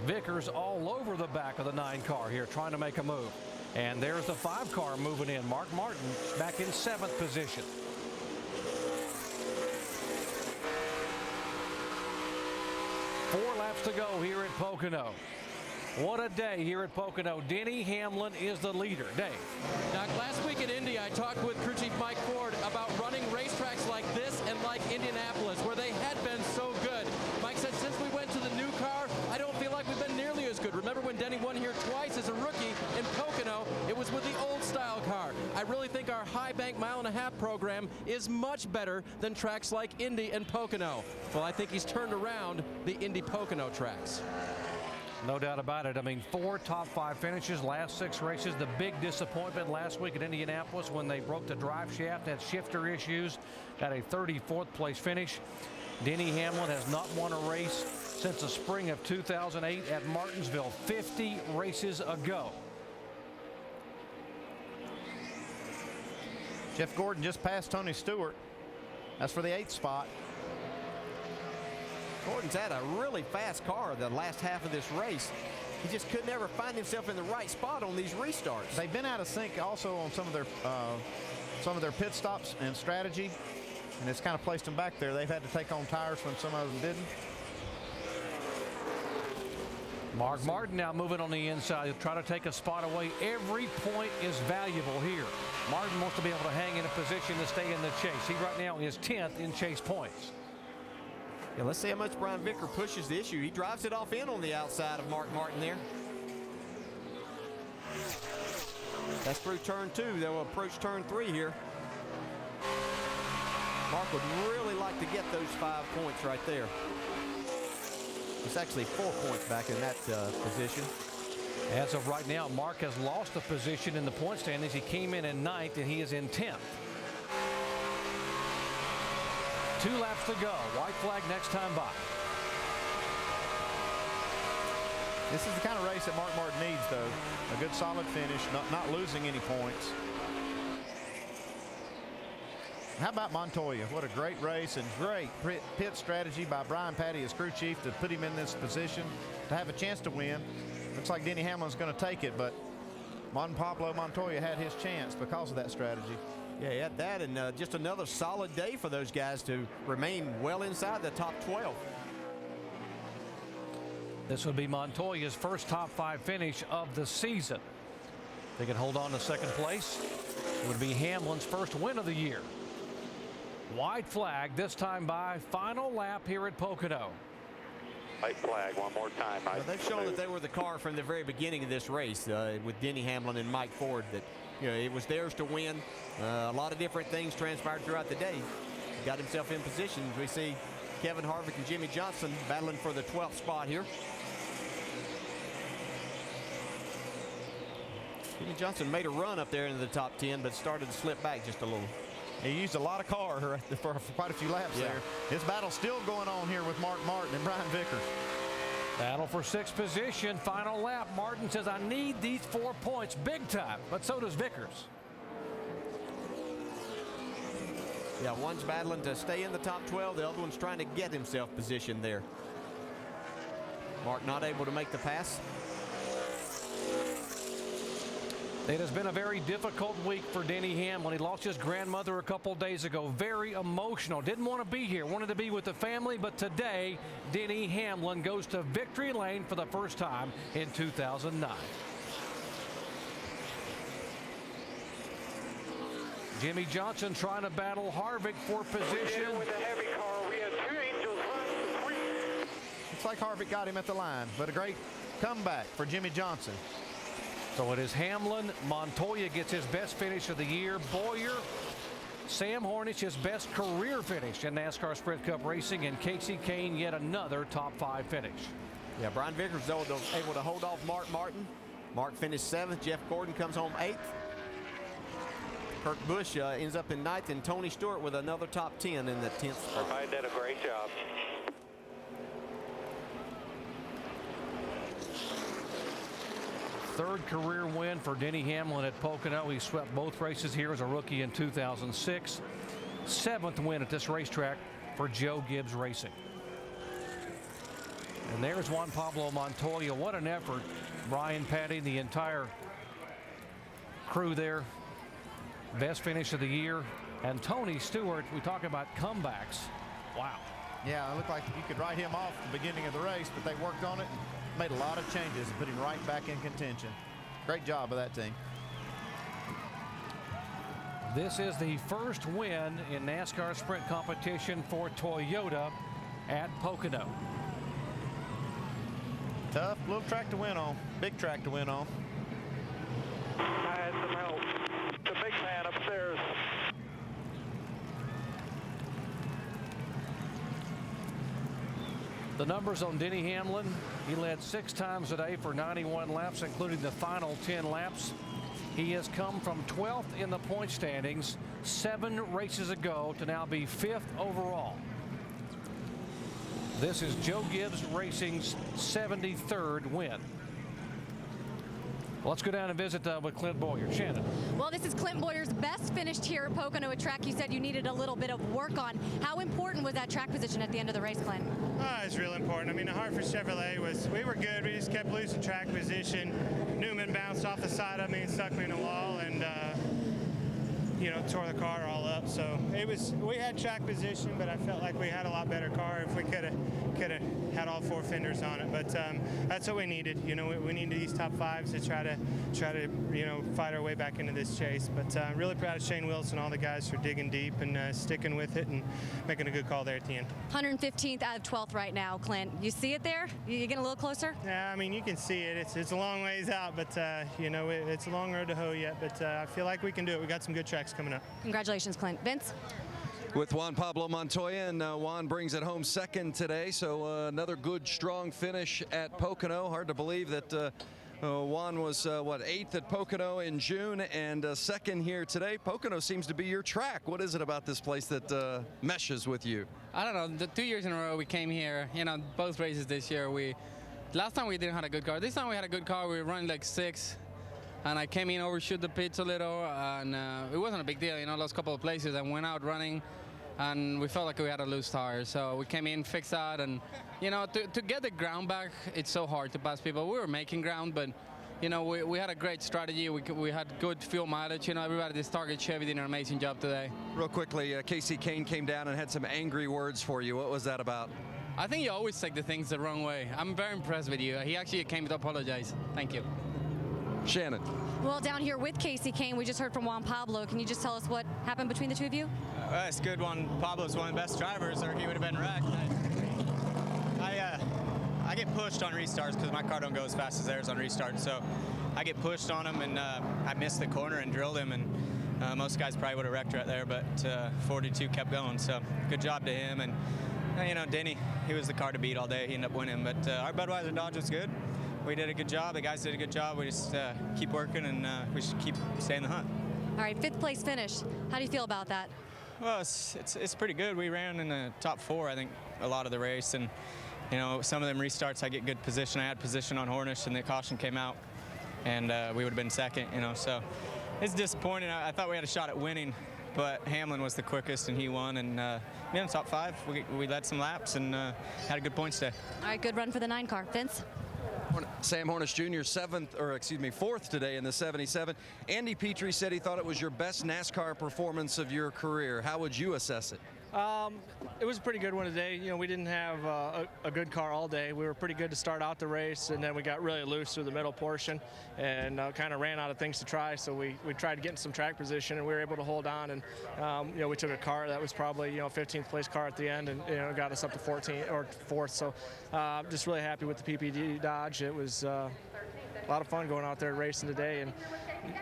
Vickers all over the back of the 9 car here, trying to make a move. And there's the 5 car moving in. Mark Martin back in 7th position. Four laps to go here at Pocono. What a day here at Pocono. Denny Hamlin is the leader. Dave. Now, last week at Indy, I talked with crew chief Mike Ford about running racetracks like this and like Indianapolis, where they had been so good. Mike said, since we went to the new car, I don't feel like we've been nearly as good. Remember when Denny won here twice as a rookie in Pocono? It was with the old style car. I really think our high bank 1.5 mile program him is much better than tracks like Indy and Pocono. Well, I think he's turned around the Indy Pocono tracks. No doubt about it. I mean, 4 top 5 finishes, last 6 races. The big disappointment last week at Indianapolis when they broke the drive shaft, had shifter issues, got a 34th place finish. Denny Hamlin has not won a race since the spring of 2008 at Martinsville, 50 races ago. Jeff Gordon just passed Tony Stewart. That's for the 8th spot. Gordon's had a really fast car the last half of this race. He just could never find himself in the right spot on these restarts. They've been out of sync also on some of their pit stops and strategy, and it's kind of placed them back there. They've had to take on tires when some of them didn't. Mark Martin now moving on the inside. He'll try to take a spot away. Every point is valuable here. Martin wants to be able to hang in a position to stay in the chase. He right now is 10th in chase points. Yeah, let's see how much Brian Vicker pushes the issue. He drives it off in on the outside of Mark Martin there. That's through turn 2. They'll approach turn 3 here. Mark would really like to get those 5 points right there. It's actually 4 points back in that position. As of right now, Mark has lost a position in the point standings. He came in 9th, and he is in 10th. 2 laps to go. White flag next time by. This is the kind of race that Mark Martin needs, though. A good solid finish, not losing any points. How about Montoya? What a great race and great pit strategy by Brian Patty as crew chief to put him in this position to have a chance to win. Looks like Denny Hamlin's going to take it, but Pablo Montoya had his chance because of that strategy. Yeah, he had that, and just another solid day for those guys to remain well inside the top 12. This would be Montoya's first top 5 finish of the season. They can hold on to second place. It would be Hamlin's first win of the year. White flag this time by. Final lap here at Pocono. White flag one more time. Well, they've shown that they were the car from the very beginning of this race with Denny Hamlin and Mike Ford, that it was theirs to win. A lot of different things transpired throughout the day. He got himself in position. We see Kevin Harvick and Jimmy Johnson battling for the 12th spot here. Jimmy Johnson made a run up there into the top 10, but started to slip back just a little. He used a lot of car for quite a few laps there. His battle's still going on here with Mark Martin and Brian Vickers. Battle for 6th position. Final lap. Martin says, I need these 4 points big time, but so does Vickers. Yeah, one's battling to stay in the top 12. The other one's trying to get himself positioned there. Mark not able to make the pass. It has been a very difficult week for Denny Hamlin. He lost his grandmother a couple days ago. Very emotional. Didn't want to be here. Wanted to be with the family. But today, Denny Hamlin goes to victory lane for the first time in 2009. Jimmy Johnson trying to battle Harvick for position. With a heavy car, we had 2 angels running for 3. Looks like Harvick got him at the line, but a great comeback for Jimmy Johnson. So it is Hamlin. Montoya gets his best finish of the year. Boyer, Sam Hornish, his best career finish in NASCAR Sprint Cup racing, and Casey Kane yet another top 5 finish. Yeah, Brian Vickers though able to hold off Mark Martin. Mark finished 7th. Jeff Gordon comes home 8th. Kurt Busch ends up in 9th, and Tony Stewart with another top 10 in the 10th spot. Everybody did a great job. Third career win for Denny Hamlin at Pocono. He swept both races here as a rookie in 2006. 7th win at this racetrack for Joe Gibbs Racing. And there's Juan Pablo Montoya. What an effort. Brian Patty, the entire crew there. Best finish of the year. And Tony Stewart, we talk about comebacks. Wow. Yeah, it looked like you could write him off at the beginning of the race, but they worked on it. Made a lot of changes and put him right back in contention. Great job of that team. This is the first win in NASCAR Sprint competition for Toyota at Pocono. Tough little track to win on. Big track to win on. I had some help. The big man upstairs. The numbers on Denny Hamlin, he led 6 times today for 91 laps, including the final 10 laps. He has come from 12th in the point standings 7 races ago to now be 5th overall. This is Joe Gibbs Racing's 73rd win. Let's go down and visit with Clint Boyer. Shannon. Well, this is Clint Boyer's best finished here at Pocono, a track you said you needed a little bit of work on. How important was that track position at the end of the race, Clint? It's real important. I mean, the Hartford Chevrolet we were good. We just kept losing track position. Newman bounced off the side of me and stuck me in the wall, and tore the car all up. So we had track position, but I felt like we had a lot better car if we could have had all 4 fenders on it. But that's what we needed. We needed these top 5s to try to fight our way back into this chase. But really proud of Shane Wilson, all the guys for digging deep and sticking with it and making a good call there at the end. 115th out of 12th right now, Clint. You see it there? You getting a little closer? Yeah, I mean, you can see it. It's a long ways out, but it's a long road to hoe yet. But I feel like we can do it. We got some good tracks coming up. Congratulations, Clint. Vince? With Juan Pablo Montoya, and Juan brings it home second today, so another good, strong finish at Pocono. Hard to believe that Juan was, 8th at Pocono in June and second here today. Pocono seems to be your track. What is it about this place that meshes with you? I don't know. The 2 years in a row we came here, both races this year. Last time we didn't have a good car. This time we had a good car. We were running like 6. And I came in, overshoot the pits a little, and it wasn't a big deal, lost a couple of places and went out running, and we felt like we had a loose tire. So we came in, fixed that, and, to get the ground back, it's so hard to pass people. We were making ground, but, we had a great strategy. We had good fuel mileage. Everybody at this Target Chevy did an amazing job today. Real quickly, Casey Kane came down and had some angry words for you. What was that about? I think you always take the things the wrong way. I'm very impressed with you. He actually came to apologize. Thank you. Shannon. Well, down here with Casey Kane, we just heard from Juan Pablo. Can you just tell us what happened between the two of you? It's good. Juan Pablo's one of the best drivers, or he would have been wrecked. I get pushed on restarts because my car don't go as fast as theirs on restarts. So I get pushed on him, and I missed the corner and drilled him. And most guys probably would have wrecked right there, but 42 kept going. So good job to him. And Denny, he was the car to beat all day. He ended up winning. But our Budweiser Dodge was good. We did a good job. The guys did a good job. We just keep working, and we should keep staying in the hunt. All right, 5th place finish. How do you feel about that? Well, it's pretty good. We ran in the top 4, I think, a lot of the race, and some of them restarts I get good position. I had position on Hornish, and the caution came out, and we would have been second. So it's disappointing. I thought we had a shot at winning, but Hamlin was the quickest, and he won. And in the top 5, we led some laps and had a good points day. All right, good run for the 9 car. Vince? Sam Hornish Jr. 4th today in the 77. Andy Petrie said he thought it was your best NASCAR performance of your career. How would you assess it? It was a pretty good one today. We didn't have a good car all day. We were pretty good to start out the race, and then we got really loose through the middle portion and kind of ran out of things to try. So we tried to get in some track position, and we were able to hold on. And we took a car that was probably 15th place car at the end, and got us up to 14th or 4th. So just really happy with the PPD Dodge. It was a lot of fun going out there racing today, and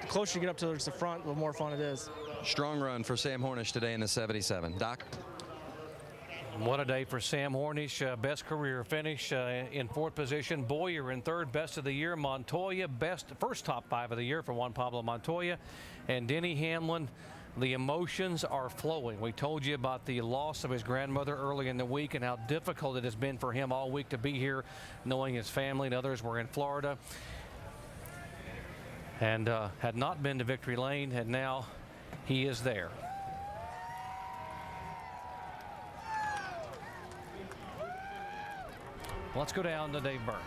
the closer you get up to the front, the more fun it is. Strong run for Sam Hornish today in the 77. Doc? What a day for Sam Hornish. Best career finish in 4th position. Boyer in 3rd, best of the year. Montoya, first top 5 of the year for Juan Pablo Montoya. And Denny Hamlin, the emotions are flowing. We told you about the loss of his grandmother early in the week and how difficult it has been for him all week to be here, knowing his family and others were in Florida. And had not been to Victory Lane, and now he is there. Let's go down to Dave Burns.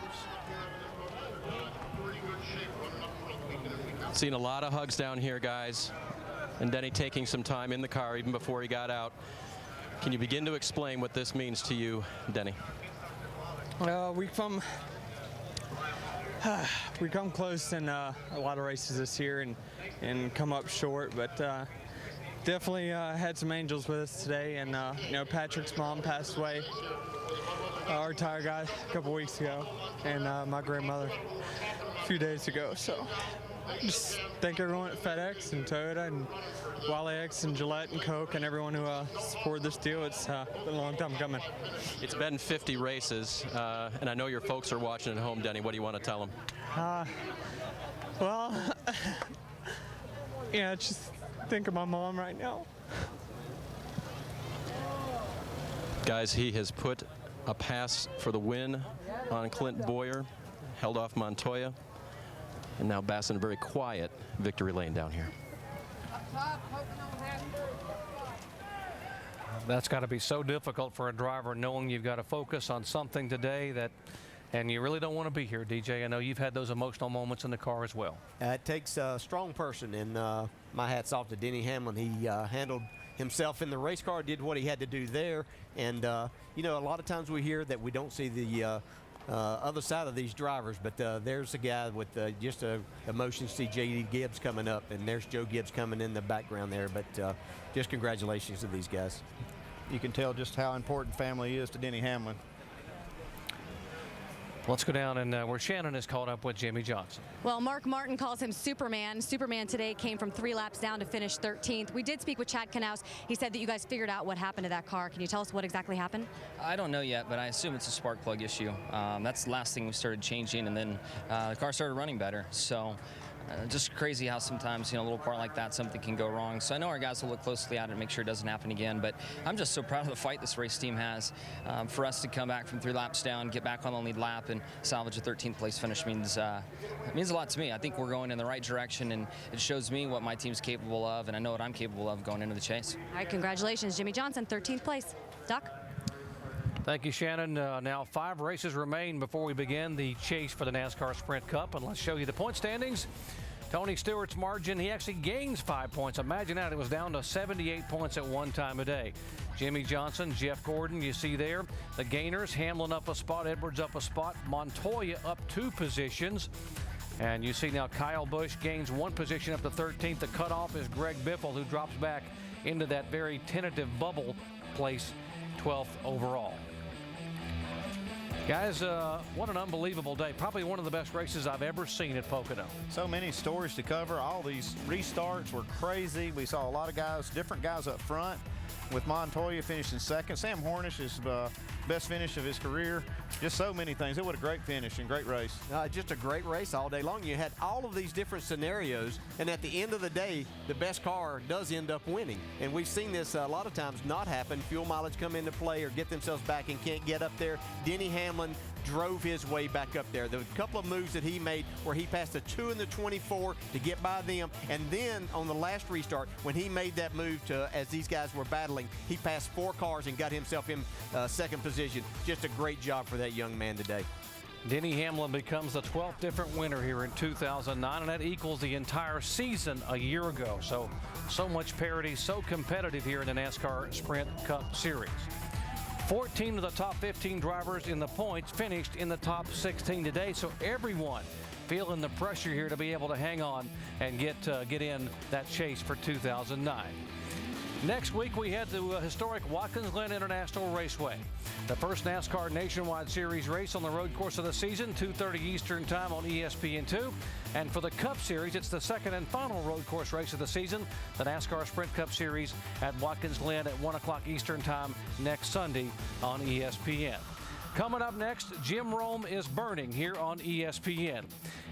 Seen a lot of hugs down here, guys, and Denny taking some time in the car even before he got out. Can you begin to explain what this means to you, Denny? We come close in a lot of races this year and come up short, but definitely had some angels with us today. And Patrick's mom passed away, our tire guy, a couple weeks ago, and my grandmother a few days ago. So just thank everyone at FedEx and Toyota and WileX and Gillette and Coke and everyone who supported this deal. It's been a long time coming. It's been 50 races, and I know your folks are watching at home, Denny. What do you want to tell them? Well, yeah, just think of my mom right now. Guys, he has put a pass for the win on Clint Boyer, held off Montoya, and now Bass in a very quiet victory lane down here. That's got to be so difficult for a driver, knowing you've got to focus on something today and you really don't want to be here, DJ. I know you've had those emotional moments in the car as well. It takes a strong person, and my hat's off to Denny Hamlin. He handled himself in the race car, did what he had to do there. And, you know, a lot of times we hear that we don't see the other side of these drivers, but there's a guy with just emotion. See J.D. Gibbs coming up, and there's Joe Gibbs coming in the background there. But just congratulations to these guys. You can tell just how important family is to Denny Hamlin. Let's go down and where Shannon is caught up with Jimmy Johnson. Well, Mark Martin calls him Superman. Superman today came from 3 laps down to finish 13th. We did speak with Chad Knaus. He said that you guys figured out what happened to that car. Can you tell us what exactly happened? I don't know yet, but I assume it's a spark plug issue. That's the last thing we started changing, and then the car started running better. So just crazy how sometimes, you know, a little part like that, something can go wrong. So I know our guys will look closely at it and make sure it doesn't happen again. But I'm just so proud of the fight this race team has. For us to come back from 3 laps down, get back on the lead lap, and salvage a 13th place finish means a lot to me. I think we're going in the right direction, and it shows me what my team's capable of, and I know what I'm capable of going into the chase. All right, congratulations, Jimmy Johnson, 13th place. Doc? Thank you, Shannon. Now 5 races remain before we begin the chase for the NASCAR Sprint Cup, and let's show you the point standings. Tony Stewart's margin, he actually gains 5 points. Imagine that, it was down to 78 points at one time a day. Jimmy Johnson, Jeff Gordon, you see there. The gainers, Hamlin up a spot, Edwards up a spot, Montoya up 2 positions. And you see now Kyle Busch gains 1 position up to 13th. The cutoff is Greg Biffle, who drops back into that very tentative bubble place, 12th overall. Guys, what an unbelievable day. Probably one of the best races I've ever seen at Pocono. So many stories to cover. All these restarts were crazy. We saw a lot of guys, different guys up front, with Montoya finishing second. Sam Hornish's best finish of his career. Just so many things. It was a great finish and great race. Just a great race all day long. You had all of these different scenarios, and at the end of the day, the best car does end up winning. And we've seen this a lot of times not happen. Fuel mileage come into play or get themselves back and can't get up there. Denny Hamlin drove his way back up there. There were a couple of moves that he made where he passed the 2 and the 24 to get by them, and then on the last restart, when he made that move to, as these guys were battling, he passed 4 cars and got himself in second position. Just a great job for that young man today. Denny Hamlin becomes the 12th different winner here in 2009, and that equals the entire season a year ago. So much parity, so competitive here in the NASCAR Sprint Cup Series. 14 of the top 15 drivers in the points finished in the top 16 today, so everyone feeling the pressure here to be able to hang on and get in that chase for 2009. Next week, we head to historic Watkins Glen International Raceway. The first NASCAR Nationwide Series race on the road course of the season, 2:30 Eastern Time on ESPN2. And for the Cup Series, it's the second and final road course race of the season, the NASCAR Sprint Cup Series at Watkins Glen at 1 o'clock Eastern Time next Sunday on ESPN. Coming up next, Jim Rome is burning here on ESPN.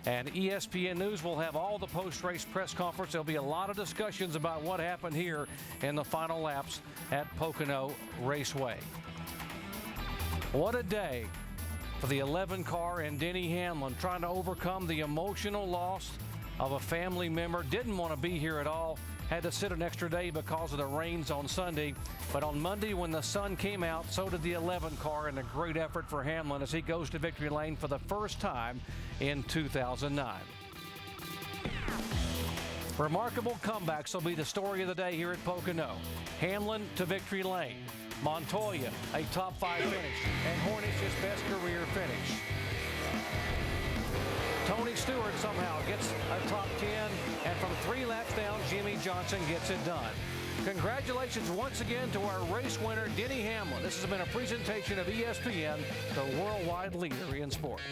And ESPN News will have all the post-race press conference. There'll be a lot of discussions about what happened here in the final laps at Pocono Raceway. What a day for the 11 car and Denny Hamlin, trying to overcome the emotional loss of a family member. Didn't want to be here at all. Had to sit an extra day because of the rains on Sunday. But on Monday, when the sun came out, so did the 11 car, and a great effort for Hamlin as he goes to victory lane for the first time in 2009. Remarkable comebacks will be the story of the day here at Pocono. Hamlin to victory lane. Montoya, a top 5 finish, and Hornish his best career finish. Tony Stewart somehow gets a top 10, and from 3 laps down, Jimmy Johnson gets it done. Congratulations once again to our race winner, Denny Hamlin. This has been a presentation of ESPN, the worldwide leader in sports.